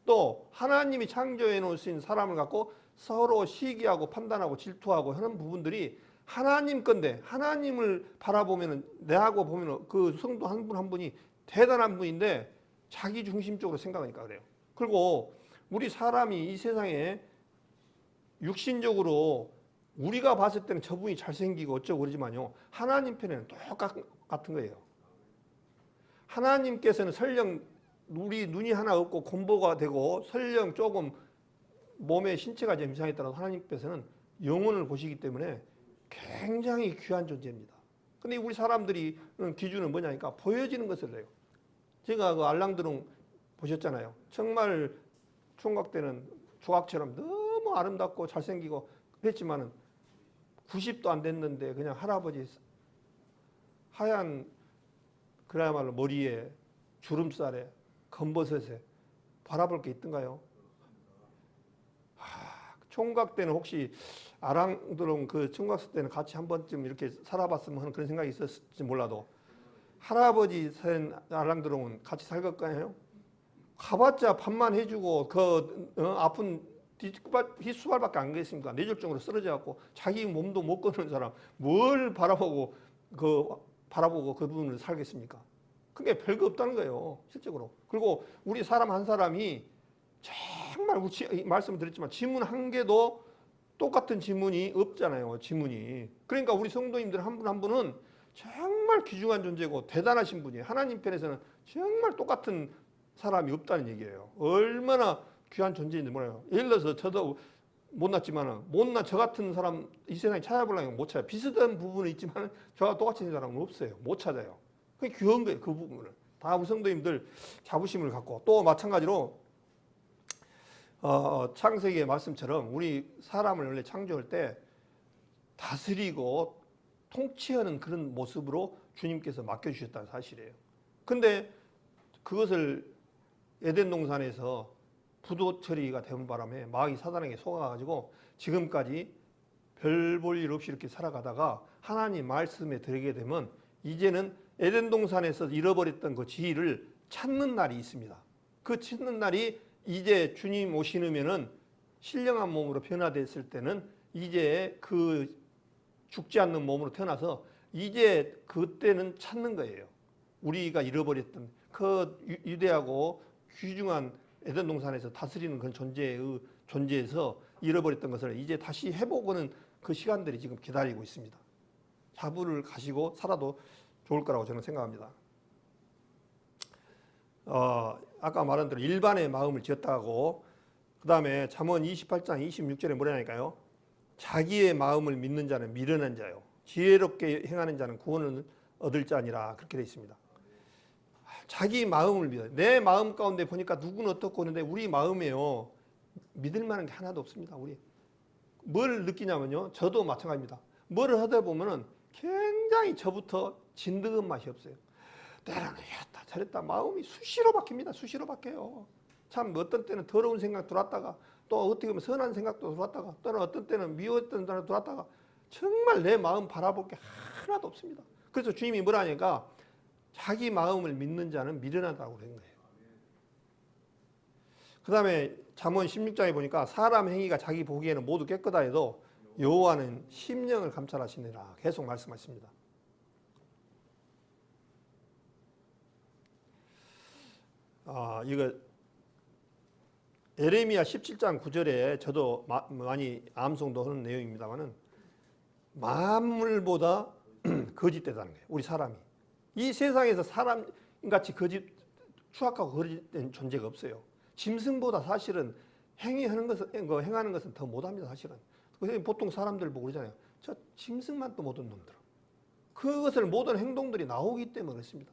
또 하나님이 창조해 놓으신 사람을 갖고 서로 시기하고 판단하고 질투하고 하는 부분들이 하나님 건데 하나님을 바라보면은 내하고 보면은 그 성도 한 분 한 분이 대단한 분인데 자기 중심적으로 생각하니까 그래요. 그리고 우리 사람이 이 세상에 육신적으로 우리가 봤을 때는 저분이 잘생기고 어쩌고 그러지만요, 하나님 편에는 똑같은 거예요. 하나님께서는 설령 우리 눈이 하나 없고 곰보가 되고 설령 조금 몸의 신체가 좀 이상에 따라서 하나님께서는 영혼을 보시기 때문에 굉장히 귀한 존재입니다. 근데 우리 사람들이 기준은 뭐냐니까 보여지는 것을 해요. 제가 그 알랑드롱 보셨잖아요. 정말 총각 때는 조각처럼 너무 아름답고 잘생기고 그랬지만은 90도 안 됐는데 그냥 할아버지 하얀 그야말로 머리에 주름살에 검버섯에 바라볼 게 있던가요? 총각 때는 혹시 아랑드롱 그 총각 때는 같이 한 번쯤 이렇게 살아봤으면 하는 그런 생각이 있었을지 몰라도 할아버지 산 아랑드롱은 같이 살 것까요? 가봤자 밥만 해주고 아픈 휘수발밖에 안 계십니까? 뇌졸중으로 쓰러져 갖고 자기 몸도 못 걷는 사람 뭘 바라보고 그 부분을 살겠습니까? 그게 별거 없다는 거예요, 실제로. 그리고 우리 사람 한 사람이 정말 말씀을 드렸지만 지문 한 개도 똑같은 지문이 없잖아요, 지문이. 그러니까 우리 성도님들 한 분 한 분은 정말 귀중한 존재고 대단하신 분이에요. 하나님 편에서는 정말 똑같은 사람이 없다는 얘기예요. 얼마나 귀한 존재인지 몰라요. 예를 들어서 저도 못났지만 못난 저 같은 사람 이 세상에 찾아보려면 못 찾아요. 비슷한 부분은 있지만 저와 똑같이 있는 사람은 없어요. 못 찾아요. 그게 귀한 거예요. 그 부분을. 다 우리 성도님들 자부심을 갖고 또 마찬가지로 창세기의 말씀처럼 우리 사람을 원래 창조할 때 다스리고 통치하는 그런 모습으로 주님께서 맡겨주셨다는 사실이에요. 근데 그것을 에덴 동산에서 부도 처리가 된 바람에 마귀 사단에게 속아가지고 지금까지 별 볼 일 없이 이렇게 살아가다가 하나님 말씀에 들게 되면 이제는 에덴 동산에서 잃어버렸던 그 지위를 찾는 날이 있습니다. 그 찾는 날이 이제 주님 오시면은 신령한 몸으로 변화됐을 때는 이제 그 죽지 않는 몸으로 태어나서 이제 그때는 찾는 거예요. 우리가 잃어버렸던 그 유대하고 귀중한 에덴 동산에서 다스리는 그런 존재에서 잃어버렸던 것을 이제 다시 해보고는 그 시간들이 지금 기다리고 있습니다. 자부를 가시고 살아도 좋을 거라고 저는 생각합니다. 아까 말한 대로 일반의 마음을 지었다고. 그 다음에 잠언 28장 26절에 뭐라니까요? 자기의 마음을 믿는 자는 미련한 자요, 지혜롭게 행하는 자는 구원을 얻을 자니라, 그렇게 되어 있습니다. 자기 마음을 믿어요. 내 마음 가운데 보니까 누구는 어떻고 하는데 우리 마음에요, 믿을 만한 게 하나도 없습니다. 우리 뭘 느끼냐면요, 저도 마찬가지입니다. 뭐를 하다 보면은 굉장히 저부터 진득한 맛이 없어요. 때로는 이랬다 저랬다 마음이 수시로 바뀝니다. 수시로 바뀌어요. 참 어떤 때는 더러운 생각 들어왔다가 또 어떻게 보면 선한 생각도 들어왔다가 또는 어떤 때는 미웠던 사람 들어왔다가 정말 내 마음 바라볼 게 하나도 없습니다. 그래서 주님이 뭐라 하니까 자기 마음을 믿는 자는 미련하다고 그런 거예요. 그 다음에 잠언 16장에 보니까 사람 행위가 자기 보기에는 모두 깨끗하 해도 여호와는 심령을 감찰하시느라 계속 말씀하십니다. 이거 에레미야 17장 9절에 저도 많이 암송도 하는 내용입니다만은 만물보다 거짓되다는 거예요. 우리 사람이 이 세상에서 사람같이 추악하고 거짓된 존재가 없어요. 짐승보다 사실은 행하는 것은 더 못합니다. 사실은. 그래서 보통 사람들 보고 그러잖아요. 저 짐승만 또 못한 놈들. 그것을 모든 행동들이 나오기 때문에 그렇습니다.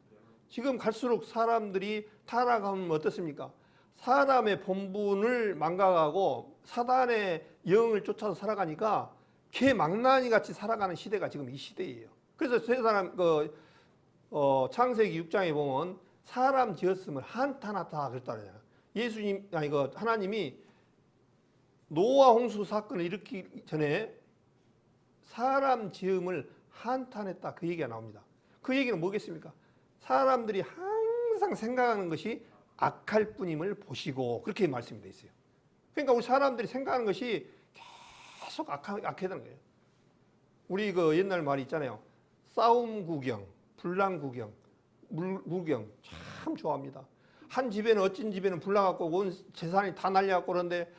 지금 갈수록 사람들이 타락하면 어떻습니까? 사람의 본분을 망각하고 사단의 영을 쫓아서 살아가니까 개 망나니 같이 살아가는 시대가 지금 이 시대예요. 그래서 세상 창세기 6장에 보면 사람 지었음을 한탄하다 그랬다잖아요. 하나님이 노아 홍수 사건을 일으키기 전에 사람 지음을 한탄했다, 그 얘기가 나옵니다. 그 얘기는 뭐겠습니까? 사람들이 항상 생각하는 것이 악할 뿐임을 보시고, 그렇게 말씀이 되어 있어요. 그러니까 우리 사람들이 생각하는 것이 계속 악하다는 거예요. 우리 그 옛날 말이 있잖아요. 싸움 구경, 불난 구경, 물구경 참 좋아합니다. 한 집에는 어찐 집에는 불나갖고 온 재산이 다 날려갖고 그러는데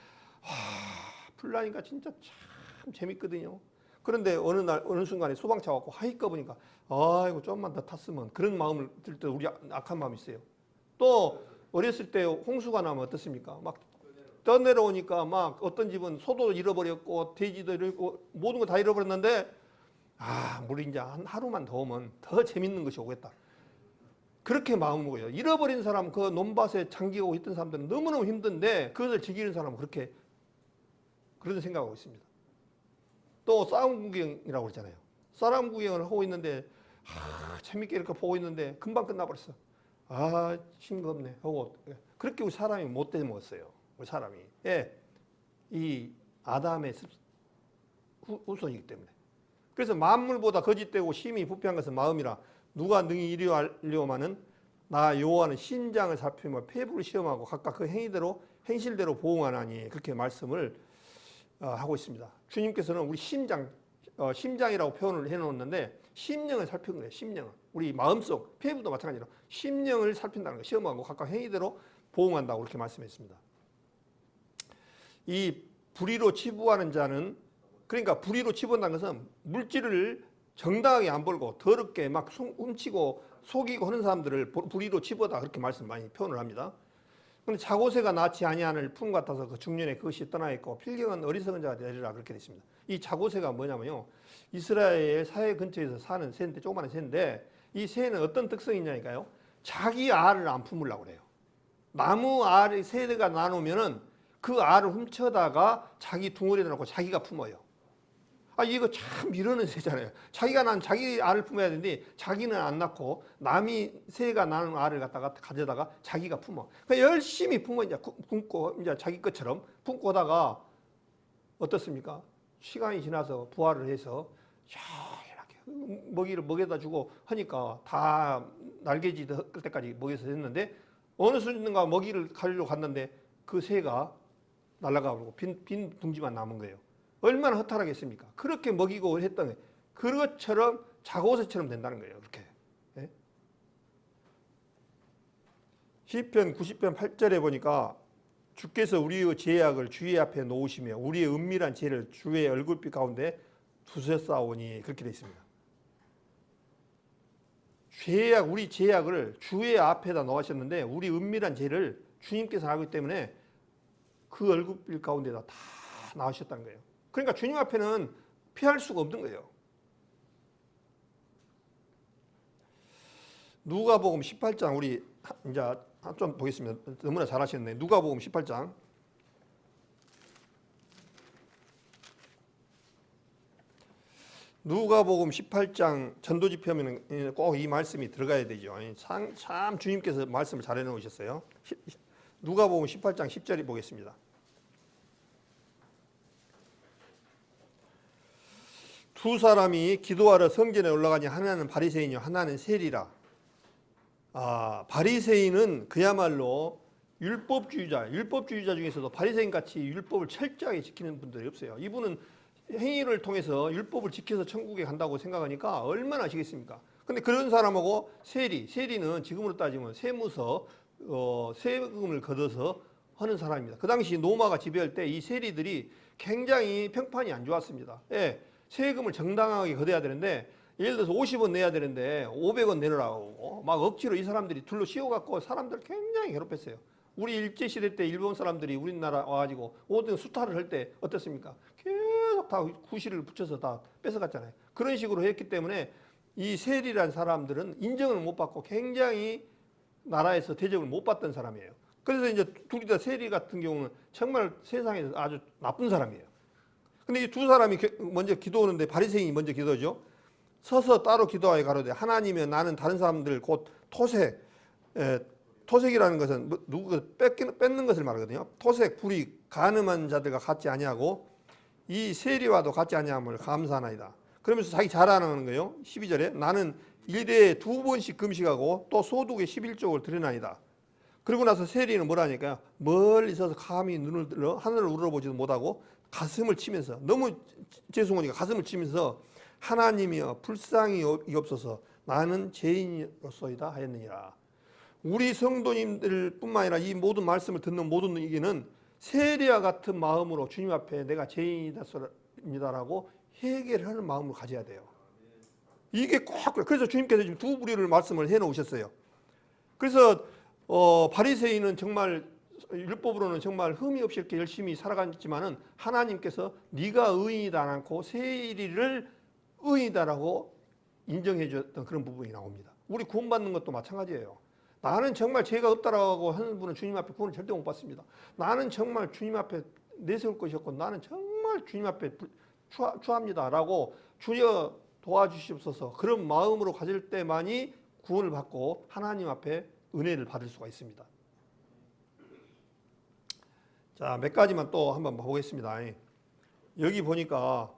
불나니까 진짜 참 재밌거든요. 그런데 어느 순간에 소방차 왔고 하이꺼 보니까 아이고 좀만 더 탔으면, 그런 마음을 들 때 우리 악한 마음이 있어요. 또 어렸을 때 홍수가 나면 어떻습니까? 막 떠내려오니까 막 어떤 집은 소도 잃어버렸고 돼지도 잃고 모든 거 다 잃어버렸는데 물이 이제 한 하루만 더 오면 더 재밌는 것이 오겠다. 그렇게 마음 먹어요. 잃어버린 사람, 그 논밭에 장기고 있던 사람들은 너무너무 힘든데 그것을 즐기는 사람은 그런 생각하고 있습니다. 또 싸움 구경이라고 그러잖아요. 싸움 구경을 하고 있는데 재밌게 이렇게 보고 있는데 금방 끝나버렸어. 싱겁네 하고, 그렇게 우리 사람이 못돼 먹었어요. 우리 사람이. 이 아담의 후손이기 때문에. 그래서 만물보다 거짓되고 심히 부패한 것은 마음이라 누가 능히 이리하려마는 나 여호와는 심장을 살피며 폐부를 시험하고 각각 그 행실대로 보응하나니, 그렇게 말씀을 하고 있습니다. 주님께서는 우리 심장이라고 표현을 해놓았는데 심령을 살피는 거예요. 심령을. 우리 마음속, 폐부도 마찬가지로 심령을 살핀다는 거예요. 시험하고 각각 행위대로 보응한다고 그렇게 말씀했습니다. 이 불의로 치부하는 자는, 그러니까 불의로 치부한다는 것은 물질을 정당하게 안 벌고 더럽게 막 훔치고 속이고 하는 사람들을 불의로 치부하다, 그렇게 말씀 많이 표현을 합니다. 그런데 자고새가 낳지 아니하는 품 같아서 그 중년에 그것이 떠나 있고 필경은 어리석은 자가 되리라, 그렇게 되어 있습니다. 이 자고새가 뭐냐면요, 이스라엘 사회 근처에서 사는 새인데, 조그마한 새인데, 이 새는 어떤 특성이 있냐니까요, 자기 알을 안 품으려고 그래요. 나무 알이 새가 나누면은 그 알을 훔쳐다가 자기 둥어리에 넣고 자기가 품어요. 이거 참 미련한 새잖아요. 자기가 난 자기 알을 품어야 되는데 자기는 안 낳고 남이 새가 낳은 알을 가져다가 자기가 품어. 그러니까 열심히 품어 이제 품고 이제 자기 것처럼 품고 하다가 어떻습니까? 시간이 지나서 부화를 해서 이렇게 먹이를 먹여다 주고 하니까 다 날개짓 끌 때까지 먹여서 했는데 어느 순간가 먹이를 가지러 갔는데 그 새가 날아가 버리고 빈 둥지만 남은 거예요. 얼마나 허탈하겠습니까? 그렇게 먹이고 했던 거예요. 그것처럼 자고새처럼 된다는 거예요. 그렇게. 예? 시편 90편 8절에 보니까 주께서 우리의 죄악을 주의 앞에 놓으시며 우리의 은밀한 죄를 주의 얼굴빛 가운데 두셨사오니, 그렇게 되어 있습니다. 죄악, 우리 죄악을 주의 앞에다 놓으셨는데 우리 은밀한 죄를 주님께서 알기 때문에 그 얼굴빛 가운데다 다 나으셨다는 거예요. 그러니까 주님 앞에는 피할 수가 없는 거예요. 누가복음 18장 우리 이제 좀 보겠습니다. 너무나 잘 하셨네. 누가복음 18장. 누가복음 18장 전도집회 하면 꼭 이 말씀이 들어가야 되죠. 참 주님께서 말씀을 잘 해놓으셨어요. 누가복음 18장 10절이 보겠습니다. 두 사람이 기도하러 성전에 올라가니 하나는 바리새인이요 하나는 세리라. 바리새인은 그야말로 율법주의자 중에서도 바리새인같이 율법을 철저하게 지키는 분들이 없어요. 이분은 행위를 통해서 율법을 지켜서 천국에 간다고 생각하니까 얼마나 하시겠습니까? 근데 그런 사람하고 세리는 지금으로 따지면 세무서, 세금을 걷어서 하는 사람입니다. 그 당시 로마가 지배할 때 이 세리들이 굉장히 평판이 안 좋았습니다. 예, 세금을 정당하게 걷어야 되는데 예를 들어서 50원 내야 되는데 500원 내놓으라고 막 억지로 이 사람들이 둘러 씌워갖고 사람들 굉장히 괴롭혔어요. 우리 일제시대 때 일본 사람들이 우리나라 와가지고 모든 수탈을 할 때 어떻습니까? 계속 다 구실을 붙여서 다 뺏어갔잖아요. 그런 식으로 했기 때문에 이 세리란 사람들은 인정을 못 받고 굉장히 나라에서 대접을 못 받던 사람이에요. 그래서 이제 둘이 다 세리 같은 경우는 정말 세상에서 아주 나쁜 사람이에요. 근데 이 두 사람이 먼저 기도하는데 바리새인이 먼저 기도하죠. 서서 따로 기도하여 가로되 하나님이여 나는 다른 사람들 곧 토색이라는 것은 누구 뺏는 것을 말하거든요. 토색, 불이 간음한 자들과 같지 아니하고 이 세리와도 같지 아니함을 감사하나이다. 그러면서 자기 자랑하는 거예요. 12절에 나는 일대에 2번씩 금식하고 또 소득의 11조를 드리나이다. 그러고 나서 세리는 뭐라니까요. 멀리 서서 감히 눈을 들어 하늘을 우러보지도 못하고 가슴을 치면서 너무 죄송하니까 가슴을 치면서 하나님이여 불쌍히 여옵소서 나는 죄인이로소이다 하였느니라. 우리 성도님들 뿐만 아니라 이 모든 말씀을 듣는 모든 이게는 세리와 같은 마음으로 주님 앞에 내가 죄인이다라고 회개를 하는 마음을 가져야 돼요. 이게 꼭 그래서 주님께서 지금 두 부류를 말씀을 해놓으셨어요. 그래서 바리새인은 정말 율법으로는 정말 흠이 없이 이렇게 열심히 살아갔지만은 하나님께서 네가 의인이다 않고 세리를 의인이다라고 인정해 줬던 그런 부분이 나옵니다. 우리 구원받는 것도 마찬가지예요. 나는 정말 죄가 없다라고 하는 분은 주님 앞에 구원을 절대 못 받습니다. 나는 정말 주님 앞에 내세울 것이었고 나는 정말 주님 앞에 추합니다라고 주여 도와주시옵소서 그런 마음으로 가질 때만이 구원을 받고 하나님 앞에 은혜를 받을 수가 있습니다. 자, 몇 가지만 또 한번 보겠습니다. 여기 보니까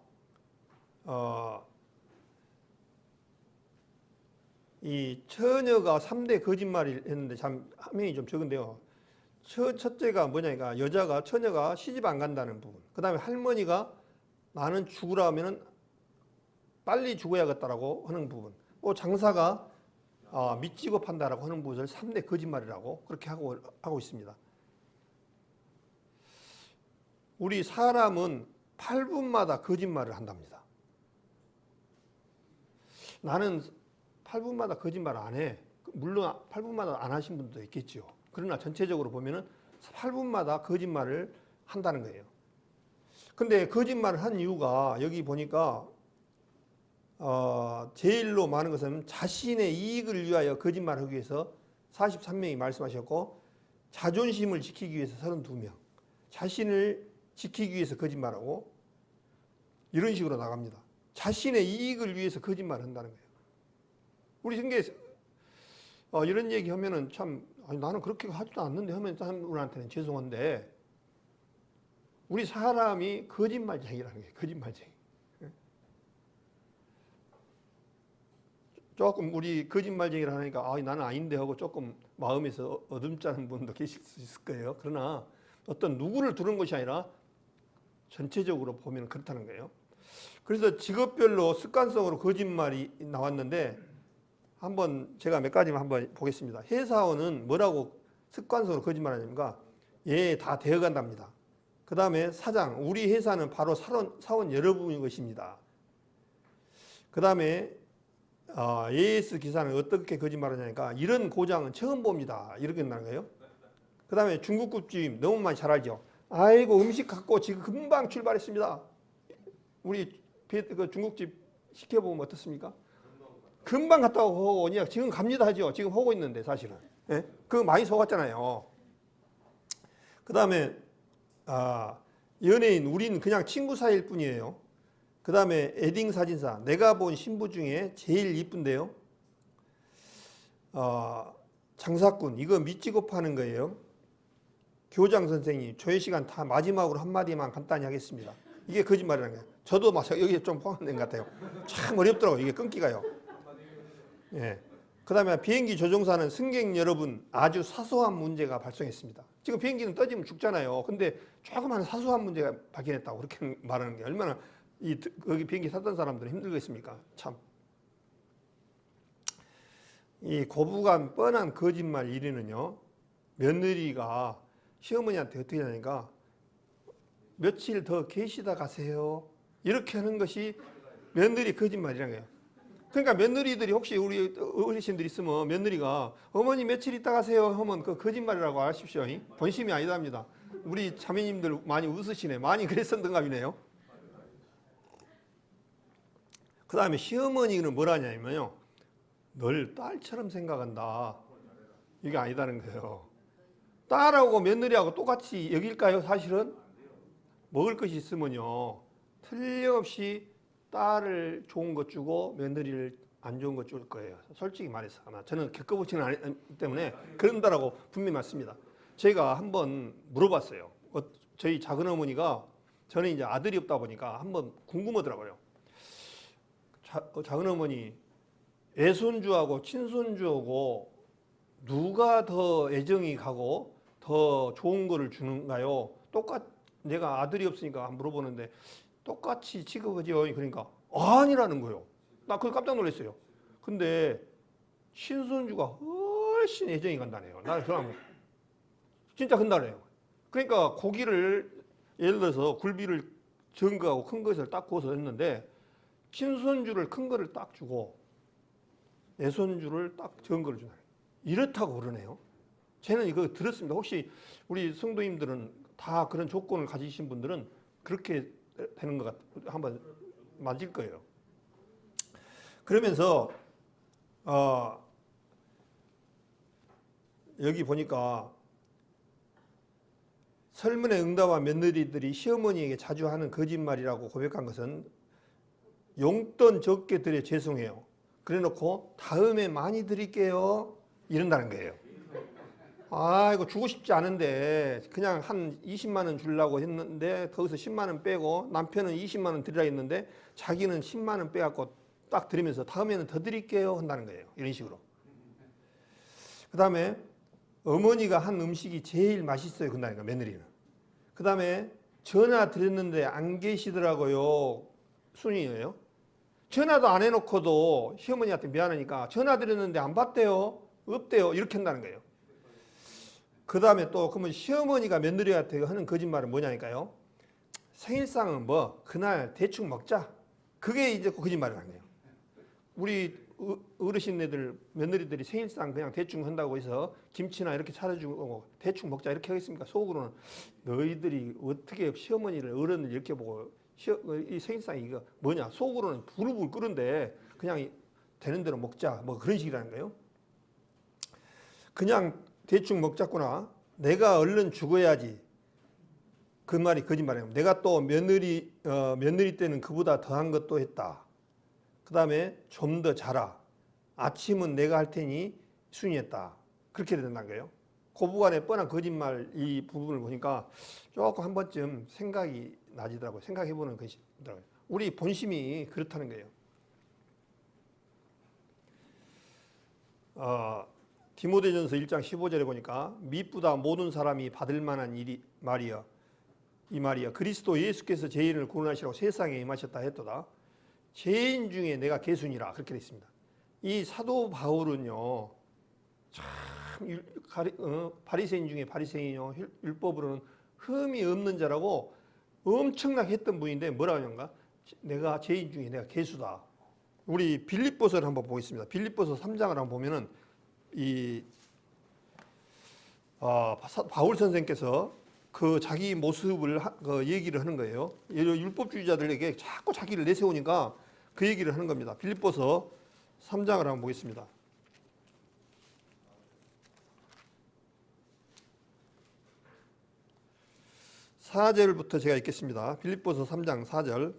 이 처녀가 3대 거짓말을 했는데 참 함량이 좀 적은데요. 첫째가 뭐냐니까 처녀가 시집 안 간다는 부분. 그 다음에 할머니가 나는 죽으라면 빨리 죽어야겠다라고 하는 부분. 또 장사가 밑지고 판다라고 하는 부분을 3대 거짓말이라고 그렇게 하고 있습니다. 우리 사람은 8분마다 거짓말을 한답니다. 나는 8분마다 거짓말 안 해. 물론 8분마다 안 하신 분도 있겠죠. 그러나 전체적으로 보면은 8분마다 거짓말을 한다는 거예요. 근데 거짓말을 한 이유가 여기 보니까 제일로 많은 것은 자신의 이익을 위하여 거짓말하기 위해서 43명이 말씀하셨고 자존심을 지키기 위해서 32명 자신을 지키기 위해서 거짓말하고 이런 식으로 나갑니다. 자신의 이익을 위해서 거짓말을 한다는 거예요. 우리 성경에 이런 얘기 하면은 참 나는 그렇게 하지도 않는데 하면 사람들한테는 죄송한데 우리 사람이 거짓말쟁이라는 거예요. 거짓말쟁이. 조금 우리 거짓말쟁이를 하니까 나는 아닌데 하고 조금 마음에서 어둠짜는 분도 계실 수 있을 거예요. 그러나 어떤 누구를 두는 것이 아니라 전체적으로 보면 그렇다는 거예요. 그래서 직업별로 습관성으로 거짓말이 나왔는데 한번 제가 몇 가지만 한번 보겠습니다. 회사원은 뭐라고 습관성으로 거짓말하냐니까 다 되어간답니다. 그 다음에 사장, 우리 회사는 바로 사원 여러분인 것입니다. 그 다음에 AS 기사는 어떻게 거짓말하냐니까 이런 고장은 처음 봅니다. 이렇게 된다는 거예요. 그 다음에 중국급집 너무 많이 잘 알죠. 아이고 음식 갖고 지금 금방 출발했습니다. 우리 그 중국집 시켜보면 어떻습니까? 금방 갔다 오고 지금 갑니다 하죠. 지금 하고 있는데 사실은. 예? 그거 많이 속았잖아요. 그 다음에 연예인 우린 그냥 친구 사이일 뿐이에요. 그 다음에 에딩 사진사 내가 본 신부 중에 제일 이쁜데요. 장사꾼 이거 미치고 파는 거예요. 교장 선생님 조회 시간 다 마지막으로 한마디만 간단히 하겠습니다. 이게 거짓말이라는 거예요. 저도 막 여기에 좀 포함된 것 같아요. 참 어렵더라고요. 이게 끊기가요. 예. 그 다음에 비행기 조종사는 승객 여러분 아주 사소한 문제가 발생했습니다. 지금 비행기는 떠지면 죽잖아요. 근데 조그마한 사소한 문제가 발견했다고 그렇게 말하는 게 얼마나 거기 비행기 탔던 사람들은 힘들겠습니까? 참. 이 고부간 뻔한 거짓말 1위는요. 며느리가 시어머니한테 어떻게 하냐니까 며칠 더 계시다 가세요. 이렇게 하는 것이 며느리 거짓말이라는 거예요. 그러니까 며느리들이 혹시 우리 어르신들 있으면 며느리가 어머니 며칠 있다 가세요 하면 그 거짓말이라고 아십시오. 본심이 아니답니다. 우리 자매님들 많이 웃으시네. 많이 그랬었던 갑이네요. 그 다음에 시어머니는 뭐라냐면요. 널 딸처럼 생각한다. 이게 아니다는 거예요. 딸하고 며느리하고 똑같이 여길까요? 사실은 먹을 것이 있으면요. 틀림없이 딸을 좋은 것 주고 며느리를 안 좋은 것 줄 거예요. 솔직히 말해서. 아마 저는 겪어보지는 않기 때문에 그런다라고 분명히 맞습니다. 제가 한번 물어봤어요. 저희 작은 어머니가 저는 이제 아들이 없다 보니까 한번 궁금하더라고요. 작은 어머니 애손주하고 친손주하고 누가 더 애정이 가고 더 좋은 거를 주는가요? 내가 아들이 없으니까 한번 물어보는데 똑같이 취급하죠. 그러니까 아니라는 거예요. 나 그거 깜짝 놀랐어요. 근데 친손주가 훨씬 애정이 간다네요. 나 그럼 진짜 간다네요. 그러니까 고기를 예를 들어서 굴비를 적은 거하고 큰 것을 딱 구워서 했는데 친손주를 큰 거를 딱 주고 내손주를 딱 적은 거를 주나요. 이렇다고 그러네요. 저는 이거 들었습니다. 혹시 우리 성도님들은 다 그런 조건을 가지신 분들은 그렇게 되는 것 같아요. 한번 맞을 거예요. 그러면서 여기 보니까 설문에 응답한 며느리들이 시어머니에게 자주 하는 거짓말이라고 고백한 것은 용돈 적게 드려 죄송해요. 그래놓고 다음에 많이 드릴게요. 이런다는 거예요. 이거 주고 싶지 않은데 그냥 한 20만 원 주려고 했는데 거기서 10만 원 빼고 남편은 20만 원 드리라 했는데 자기는 10만 원 빼갖고 딱 드리면서 다음에는 더 드릴게요 한다는 거예요. 이런 식으로. 그 다음에 어머니가 한 음식이 제일 맛있어요. 그런다니까 며느리는. 그 다음에 전화 드렸는데 안 계시더라고요. 순이에요. 전화도 안 해놓고도 시어머니한테 미안하니까 전화 드렸는데 안 받대요. 없대요. 이렇게 한다는 거예요. 그 다음에 또 그러면 시어머니가 며느리한테 하는 거짓말은 뭐냐니까요. 생일상은 뭐 그날 대충 먹자. 그게 이제 거짓말이라는 거예요. 우리 어르신네들 며느리들이 생일상 그냥 대충 한다고 해서 김치나 이렇게 차려주고 대충 먹자 이렇게 하겠습니까? 속으로는 너희들이 어떻게 시어머니를 어른을 이렇게 보고 이 생일상 이거 뭐냐? 속으로는 부글부글 끓는데 그냥 되는 대로 먹자 뭐 그런 식이라는 거예요. 그냥 대충 먹자꾸나 내가 얼른 죽어야지. 그 말이 거짓말이에요. 내가 또 며느리 때는 그보다 더한 것도 했다. 그 다음에 좀 더 자라. 아침은 내가 할 테니 순이했다. 그렇게 된다는 거예요. 고부간의 뻔한 거짓말 이 부분을 보니까 조금 한 번쯤 생각이 나지더라고요. 생각해보는 것이더라고요. 우리 본심이 그렇다는 거예요. 디모데전서 1장 15절에 보니까 미쁘다 모든 사람이 받을 만한 일이 말이여 이 말이여 그리스도 예수께서 죄인을 구원하시라고 세상에 임하셨다 했도다. 죄인 중에 내가 개순이라 그렇게 되어 있습니다. 이 사도 바울은요 참 바리새인 중에 바리새인이요 율법으로는 흠이 없는 자라고 엄청나게 했던 분인데 뭐라고 하는가? 내가 죄인 중에 내가 개수다 우리 빌립보서를 한번 보겠습니다. 빌립보서 3장을 한번 보면은 이 바울 선생께서 그 자기 모습을 그 얘기를 하는 거예요. 율법주의자들에게 자꾸 자기를 내세우니까 그 얘기를 하는 겁니다. 빌립보서 3장을 한번 보겠습니다. 4절부터 제가 읽겠습니다. 빌립보서 3장 4절.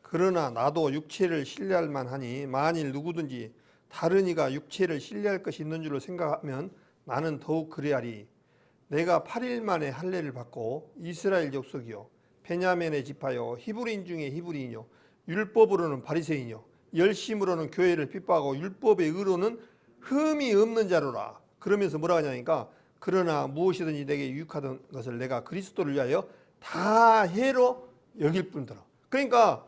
그러나 나도 육체를 신뢰할 만하니 만일 누구든지 다른 이가 육체를 신뢰할 것이 있는 줄로 생각하면 나는 더욱 그래야리. 내가 8일 만에 할례를 받고 이스라엘 족속이요 베냐민의 지파요 히브리인 중에 히브리인요 율법으로는 바리새인요 열심으로는 교회를 핍박하고 율법의 의로는 흠이 없는 자로라. 그러면서 뭐라 하냐니까 그러나 무엇이든지 내게 유익하던 것을 내가 그리스도를 위하여 다 해로 여길 뿐더러. 그러니까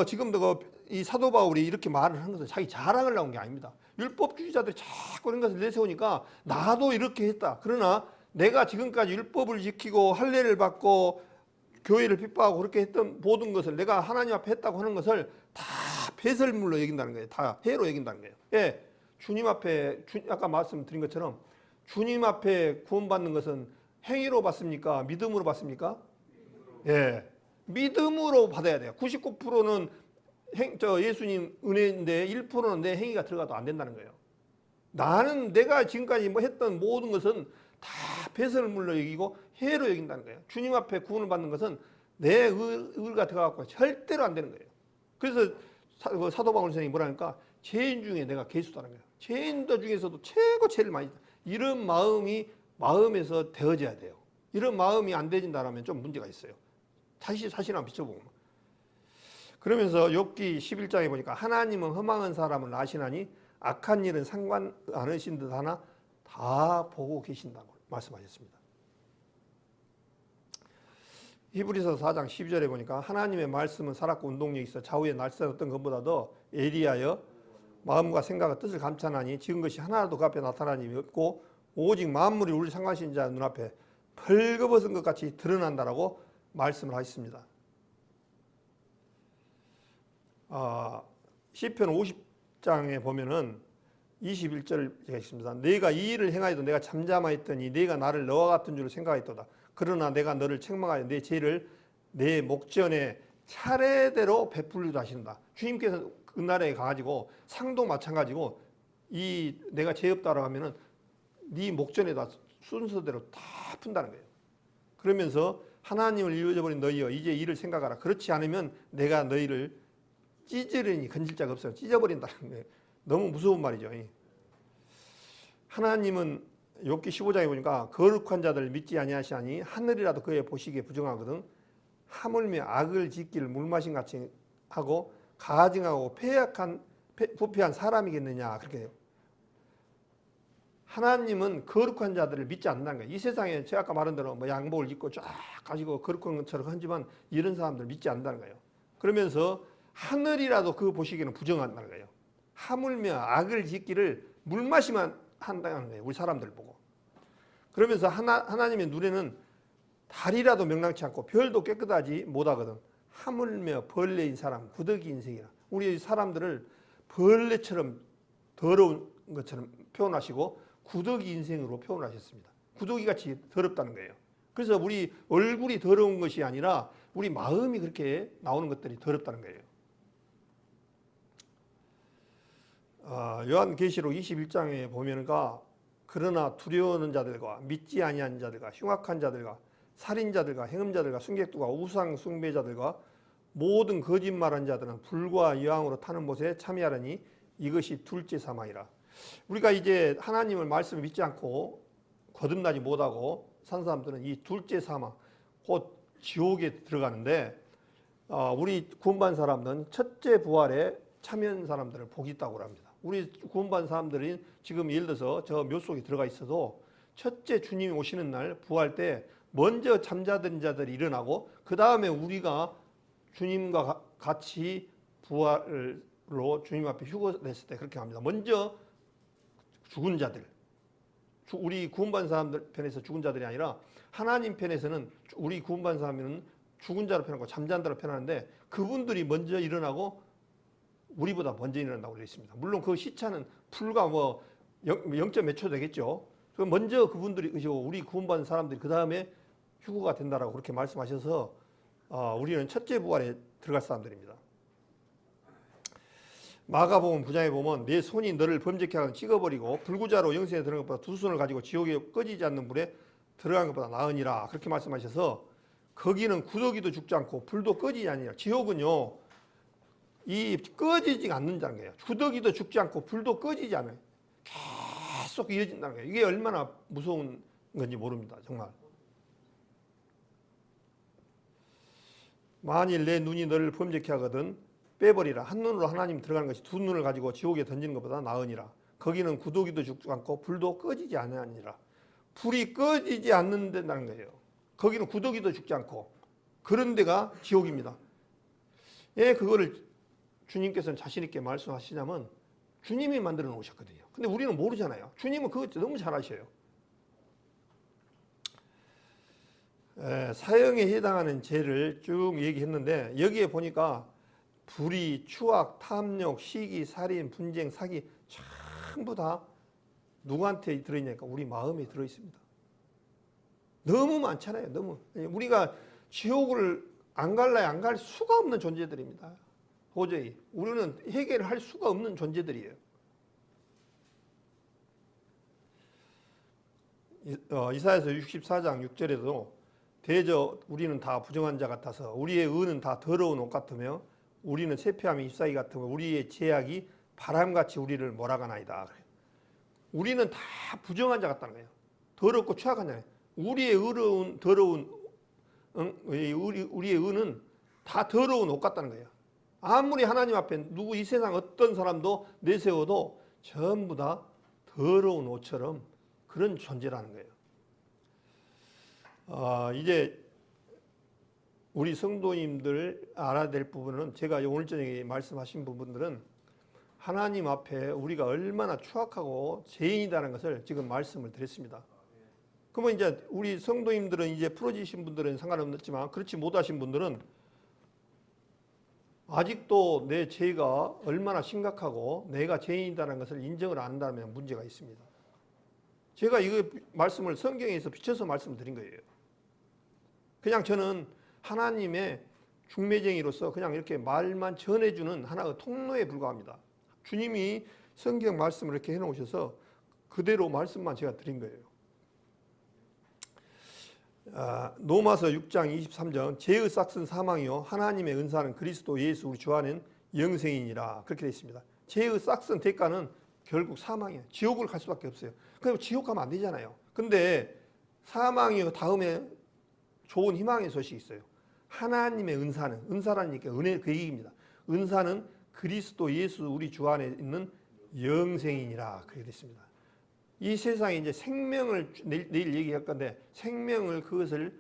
지금도 이 사도 바울이 이렇게 말을 한 것은 자기 자랑을 나온 게 아닙니다. 율법주의자들이 자꾸 그런 것을 내세우니까 나도 이렇게 했다. 그러나 내가 지금까지 율법을 지키고 할례를 받고 교회를 핍박하고 그렇게 했던 모든 것을 내가 하나님 앞에 했다고 하는 것을 다 배설물로 여긴다는 거예요. 다 해로 여긴다는 거예요. 예, 주님 앞에 아까 말씀드린 것처럼 주님 앞에 구원받는 것은 행위로 받습니까? 믿음으로 받습니까? 예, 믿음으로 받아야 돼요. 99%는 예수님 은혜인데 1%는 내 행위가 들어가도 안 된다는 거예요. 나는 내가 지금까지 뭐 했던 모든 것은 다 배설물로 여기고 해로 여긴다는 거예요. 주님 앞에 구원을 받는 것은 내 의가 들어가고 절대로 안 되는 거예요. 그래서 사도 바울 선생님이 뭐라니까 죄인 중에 내가 괴수다는 거예요. 죄인들 중에서도 최고 죄를 많이 이런 마음이 마음에서 되어져야 돼요. 이런 마음이 안 되진다면 좀 문제가 있어요. 다시 자신 한번 비춰보면. 그러면서 욥기 11장에 보니까 하나님은 험한 사람을 아시나니 악한 일은 상관 않으신 듯 하나 다 보고 계신다고 말씀하셨습니다. 히브리서 4장 12절에 보니까 하나님의 말씀은 살았고 운동력이 있어 좌우에 날쌘 것보다도 예리하여 마음과 생각과 뜻을 감찰하니 지은 것이 하나라도 그 앞에 나타나니 없고 오직 만물이 우리 상하신 자 눈앞에 벌거벗은 것 같이 드러난다라고 말씀을 하셨습니다. 시편 50장에 보면은 21절 제가 읽습니다. 내가 이 일을 행하여도 내가 잠잠하였더니 내가 나를 너와 같은 줄 생각하였도다. 그러나 내가 너를 책망하여 내 죄를 내 목전에 차례대로 베풀리도 하신다. 주님께서 그날에 가가지고 상도 마찬가지고 이 내가 죄 없다라고 하면은 네 목전에다 순서대로 다 푼다는 거예요. 그러면서 하나님을 잊어버린 너희여 이제 이를 생각하라. 그렇지 않으면 내가 너희를 찢으려니 건질 자가 없어요. 찢어버린다는 거예요. 너무 무서운 말이죠. 하나님은 욥기 15장에 보니까 거룩한 자들 믿지 아니하시니 하늘이라도 그의 보시기에 부정하거든. 하물며 악을 짓기를 물마신 같이 하고 가증하고 부패한 사람이겠느냐 그렇게 해요. 하나님은 거룩한 자들을 믿지 않는다는 거예요. 이 세상에 제가 아까 말한 대로 뭐 양복을 입고 쫙 가지고 거룩한 것처럼 하지만 이런 사람들 믿지 않는다는 거예요. 그러면서 하늘이라도 그 보시기에는 부정한다는 거예요. 하물며 악을 짓기를 물마시만 한다는 거예요. 우리 사람들 보고. 그러면서 하나님의 눈에는 달이라도 명랑치 않고 별도 깨끗하지 못하거든. 하물며 벌레인 사람, 구더기 인생이라. 우리 사람들을 벌레처럼 더러운 것처럼 표현하시고 구더기 인생으로 표현하셨습니다. 구더기같이 더럽다는 거예요. 그래서 우리 얼굴이 더러운 것이 아니라 우리 마음이 그렇게 나오는 것들이 더럽다는 거예요. 요한계시록 21장에 보면가 그러나 두려워하는 자들과 믿지 아니하는 자들과 흉악한 자들과 살인자들과 행음자들과 순객들과 우상 숭배자들과 모든 거짓말한 자들은 불과 여왕으로 타는 못에 참여하려니 이것이 둘째 사망이라. 우리가 이제 하나님을 말씀을 믿지 않고 거듭나지 못하고 산 사람들은 이 둘째 사망 곧 지옥에 들어가는데 우리 구원받은 사람들은 첫째 부활에 참여한 사람들을 복이 있다고 합니다. 우리 구원받은 사람들이 지금 예를 들어서 저 묘 속에 들어가 있어도 첫째 주님이 오시는 날 부활 때 먼저 잠자던 자들이 일어나고 그 다음에 우리가 주님과 같이 부활로 주님 앞에 휴거됐을 때 그렇게 합니다. 먼저 죽은 자들, 우리 구원받은 사람들 편에서 죽은 자들이 아니라 하나님 편에서는 우리 구원받은 사람은 죽은 자로 표현하고 잠잔 자로 표현하는데 그분들이 먼저 일어나고 우리보다 먼저 일어난다고 되어 있습니다. 물론 그 시차는 불과 뭐 0점 몇 초 되겠죠. 그 먼저 그분들이 우리 구원받은 사람들이 그 다음에 휴거가 된다라고 그렇게 말씀하셔서 우리는 첫째 부활에 들어갈 사람들입니다. 마가복음 9장에 보면 내 손이 너를 범죄케 하고 찍어버리고 불구자로 영생에 들어간 것보다 두 손을 가지고 지옥에 꺼지지 않는 불에 들어간 것보다 나으니라 그렇게 말씀하셔서 거기는 구더기도 죽지 않고 불도 꺼지지 아니라 지옥은요 이 꺼지지 않는다는 거예요. 구더기도 죽지 않고 불도 꺼지지 않아요. 계속 이어진다는 거예요. 이게 얼마나 무서운 건지 모릅니다. 정말. 만일 내 눈이 너를 범죄케 하거든 빼버리라. 한 눈으로 하나님 들어가는 것이 두 눈을 가지고 지옥에 던지는 것보다 나으니라. 거기는 구더기도 죽지 않고 불도 꺼지지 아니하니라. 불이 꺼지지 않는다는 거예요. 거기는 구더기도 죽지 않고 그런 데가 지옥입니다. 예, 그거를 주님께서는 자신 있게 말씀하시냐면 주님이 만들어 놓으셨거든요. 근데 우리는 모르잖아요. 주님은 그거 너무 잘 아셔요. 사형에 해당하는 죄를 쭉 얘기했는데 여기에 보니까 불의, 추악, 탐욕, 시기, 살인, 분쟁, 사기 전부 다 누구한테 들어있냐니까 우리 마음에 들어있습니다. 너무 많잖아요. 너무. 우리가 지옥을 안 갈라야 안 갈 수가 없는 존재들입니다. 도저히. 우리는 해결을 할 수가 없는 존재들이에요. 이사야서 64장 6절에도 대저 우리는 다 부정한 자 같아서 우리의 의는 다 더러운 옷 같으며 우리는 쇠폐함이 잎사귀 같으며 우리의 죄악이 바람같이 우리를 몰아가나이다. 우리는 다 부정한 자 같다는 거예요. 더럽고 추악한 자예요. 우리의 의로운 더러운 우리의 의는 다 더러운 옷 같다는 거예요. 아무리 하나님 앞에 누구 이 세상 어떤 사람도 내세워도 전부 다 더러운 옷처럼 그런 존재라는 거예요. 이제 우리 성도님들 알아야 될 부분은 제가 오늘 저녁에 말씀하신 부분들은 하나님 앞에 우리가 얼마나 추악하고 죄인이라는 것을 지금 말씀을 드렸습니다. 그러면 이제 우리 성도님들은 이제 풀어지신 분들은 상관없지만 그렇지 못하신 분들은 아직도 내 죄가 얼마나 심각하고 내가 죄인이라는 것을 인정을 안 한다면 문제가 있습니다. 제가 이 말씀을 성경에서 비춰서 말씀드린 거예요. 그냥 저는 하나님의 중매쟁이로서 그냥 이렇게 말만 전해주는 하나의 통로에 불과합니다. 주님이 성경 말씀을 이렇게 해놓으셔서 그대로 말씀만 제가 드린 거예요. 로마서 6장 23절 죄의 싹은 사망이요 하나님의 은사는 그리스도 예수 우리 주 안엔 영생이니라 그렇게 되어 있습니다. 죄의 싹은 대가는 결국 사망이에요. 지옥을 갈 수밖에 없어요. 그럼 지옥 가면 안 되잖아요. 근데 사망이요 다음에 좋은 희망의 소식이 있어요. 하나님의 은사라는 얘기가 은혜 그 얘기입니다. 은사는 그리스도 예수 우리 주 안에 있는 영생이니라 그렇게 됐습니다. 이 세상에 이제 생명을 내일 얘기할 건데 생명을 그것을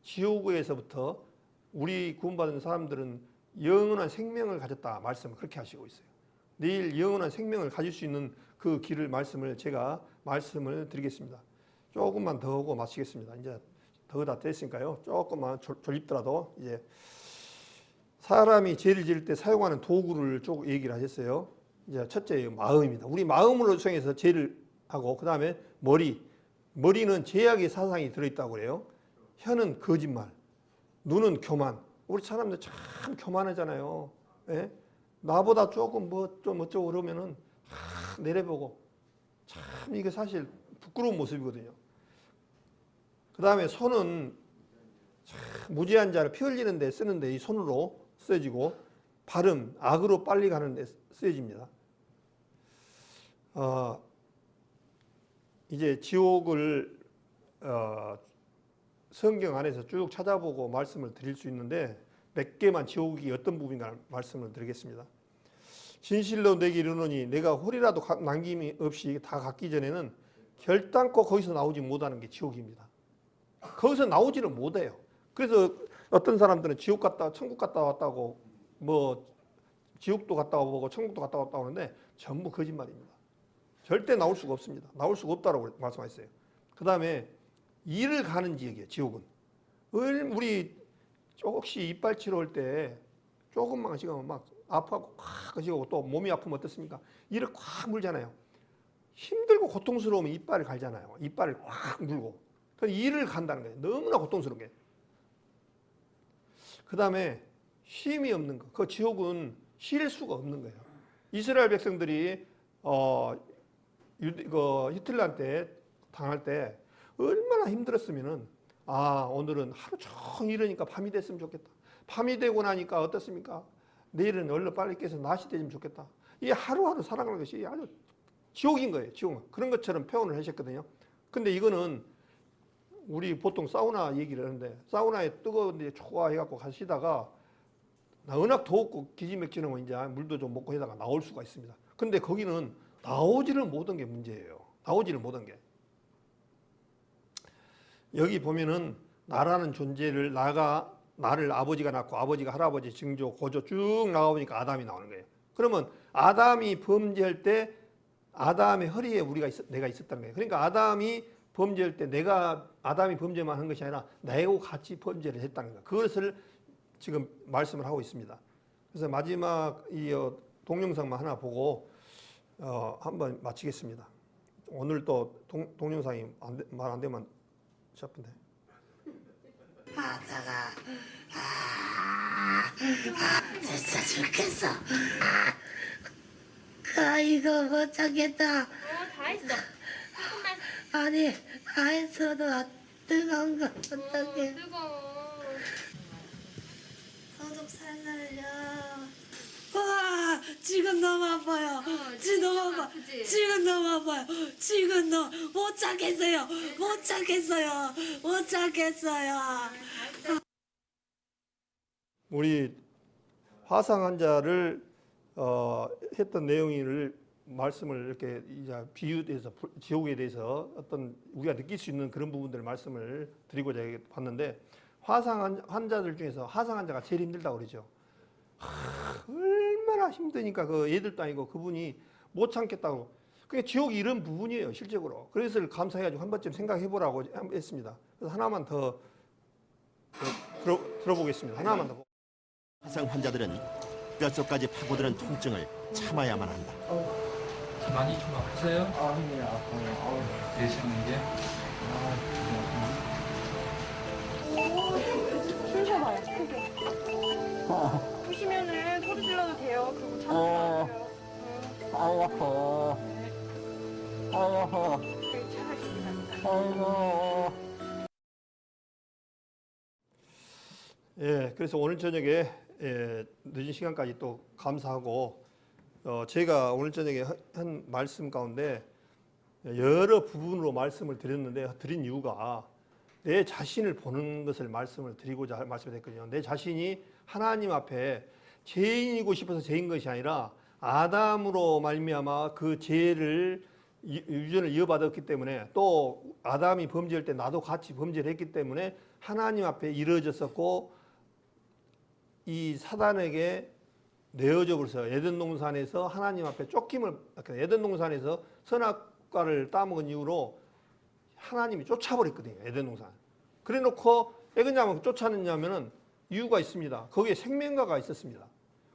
지옥에서부터 우리 구원받은 사람들은 영원한 생명을 가졌다 말씀을 그렇게 하시고 있어요. 내일 영원한 생명을 가질 수 있는 그 길을 제가 말씀을 드리겠습니다. 조금만 더 하고 마치겠습니다. 이제 더 다 됐으니까요. 조금만 졸립더라도 이제 사람이 죄를 지을 때 사용하는 도구를 쭉 얘기를 하셨어요. 이제 첫째 마음입니다. 우리 마음으로 통해서 죄를 하고 그 다음에 머리는 죄악의 사상이 들어있다고 그래요. 혀는 거짓말, 눈은 교만. 우리 사람들 참 교만하잖아요. 예? 나보다 조금 뭐 좀 어쩌고 그러면은 내려보고 참 이게 사실 부끄러운 모습이거든요. 그 다음에 손은 참 무지한 자를 피 흘리는 데 쓰는데 이 손으로 쓰여지고 발음 악으로 빨리 가는 데 쓰여집니다. 이제 지옥을 성경 안에서 쭉 찾아보고 말씀을 드릴 수 있는데 몇 개만 지옥이 어떤 부분인가 말씀을 드리겠습니다. 진실로 내게 이르노니 내가 홀이라도 남김이 없이 다 갖기 전에는 결단코 거기서 나오지 못하는 게 지옥입니다. 거기서 나오지를 못해요. 그래서 어떤 사람들은 지옥 갔다 천국 갔다 왔다고 뭐 지옥도 갔다 오고 천국도 갔다 왔다 오는데 전부 거짓말입니다. 절대 나올 수가 없습니다. 나올 수가 없다라고 말씀하셨어요. 그 다음에 일을 가는 지역이에요. 지옥은. 우리 혹시 이빨 치료할 때 조금만 시간만 막 아파하고 콱 그지고 또 몸이 아프면 어떻습니까? 이를 콱 물잖아요. 힘들고 고통스러우면 이빨을 갈잖아요. 이빨을 꽉 물고. 그 이를 간다는 거예요. 너무나 고통스럽게. 그 다음에 쉼이 없는 거. 그 지옥은 쉴 수가 없는 거예요. 이스라엘 백성들이 히틀러한테 당할 때 얼마나 힘들었으면은 오늘은 하루 종일 이러니까 밤이 됐으면 좋겠다. 밤이 되고 나니까 어떻습니까? 내일은 얼른 빨리 깨서 낮이 되면 좋겠다. 이 하루하루 살아가는 것이 아주 지옥인 거예요. 지옥. 그런 것처럼 표현을 하셨거든요. 근데 이거는 우리 보통 사우나 얘기를 하는데 사우나에 뜨거운 데 좋아해갖고 가시다가 워낙 더웠고 기지맥히는 이제 물도 좀 먹고 하다가 나올 수가 있습니다. 근데 거기는 나오지를 못한 게 문제예요. 나오지를 못한 게. 여기 보면은 나라는 존재를 나를 아버지가 낳고 아버지가 할아버지, 증조, 고조 쭉 나가보니까 아담이 나오는 거예요. 그러면 아담이 범죄할 때 아담의 허리에 내가 있었다는 거예요. 그러니까 아담이 범죄할 때 아담이 범죄만 한 것이 아니라 나하고 같이 범죄를 했다는 거예요. 그것을 지금 말씀을 하고 있습니다. 그래서 마지막 이 동영상만 하나 보고 한번 마치겠습니다. 오늘 또 동영상이 말 안 되면 싶은데. 하다가 진짜 죽겠어. 이거 못 참겠다. 다 했어. 조금만. 아니 다 했어도 뜨거운 거 어떡해. 뜨거워. 소독 살살려. 와 지금 너무 아파요. 지금 너무 아파. 지금 너무 아파요. 지금 못 참겠어요. 못 참겠어요. 못 참겠어요. 우리 화상 환자를 했던 내용을 말씀을 이렇게 이제 비유돼서 지옥에 대해서 어떤 우리가 느낄 수 있는 그런 부분들을 말씀을 드리고자 봤는데 화상 환자들 중에서 화상 환자가 제일 힘들다고 그러죠. 얼마나 힘드니까 그 애들도 아니고 그분이 못 참겠다고. 그게 지옥이 이런 부분이에요, 실제로. 그래서 감사해가지고 한 번쯤 생각해 보라고 했습니다. 그래서 하나만 더 들어보겠습니다. 하나만 더. 화상 환자들은 뼛속까지 파고드는 통증을 참아야만 한다. 많이 좀 아프세요? 네, 아파요. 내쉬는 게? 숨 쉬어봐요. 크게. 푸시면은 소리 질러도 돼요. 그거 참으세요. 아파. 아이고. 예, 그래서 오늘 저녁에 늦은 시간까지 또 감사하고 제가 오늘 저녁에 한 말씀 가운데 여러 부분으로 말씀을 드렸는데 드린 이유가 내 자신을 보는 것을 말씀을 드리고자 말씀을 했거든요. 내 자신이 하나님 앞에 죄인이고 싶어서 죄인 것이 아니라 아담으로 말미암아 그 죄를 유전을 이어받았기 때문에 또 아담이 범죄할 때 나도 같이 범죄를 했기 때문에 하나님 앞에 이루어졌었고 이 사단에게 내어져 버려서 에덴 동산에서 하나님 앞에 에덴 동산에서 선악과를 따먹은 이후로 하나님이 쫓아버렸거든요. 에덴 동산. 그래 놓고 왜냐하면 쫓아냈냐면은 이유가 있습니다. 거기에 생명과가 있었습니다.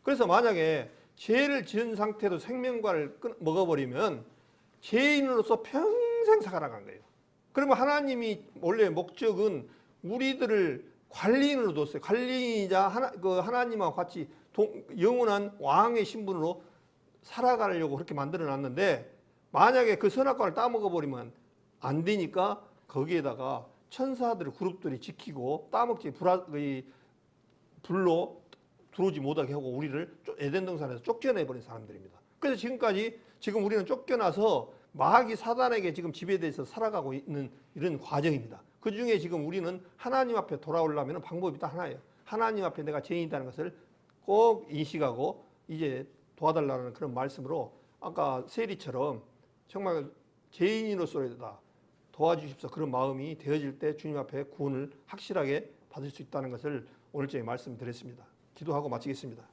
그래서 만약에 죄를 지은 상태도 생명과를 먹어버리면 죄인으로서 평생 살아간 거예요. 그러면 하나님이 원래 목적은 우리들을 관리인으로 뒀어요. 관리인이자 하나님과 같이 영원한 왕의 신분으로 살아가려고 그렇게 만들어 놨는데 만약에 그 선악과를 따먹어버리면 안 되니까 거기에다가 천사들 그룹들이 지키고 따먹지 불로 들어오지 못하게 하고 우리를 에덴 동산에서 쫓겨내버린 사람들입니다. 그래서 지금 우리는 쫓겨나서 마귀 사단에게 지금 지배돼서 살아가고 있는 이런 과정입니다. 그 중에 지금 우리는 하나님 앞에 돌아오려면 방법이 딱 하나예요. 하나님 앞에 내가 죄인이라는 것을 꼭 인식하고 이제 도와달라는 그런 말씀으로 아까 세리처럼 정말 죄인으로서다 도와주십시오. 그런 마음이 되어질 때 주님 앞에 구원을 확실하게 받을 수 있다는 것을 오늘 저희 말씀드렸습니다. 기도하고 마치겠습니다.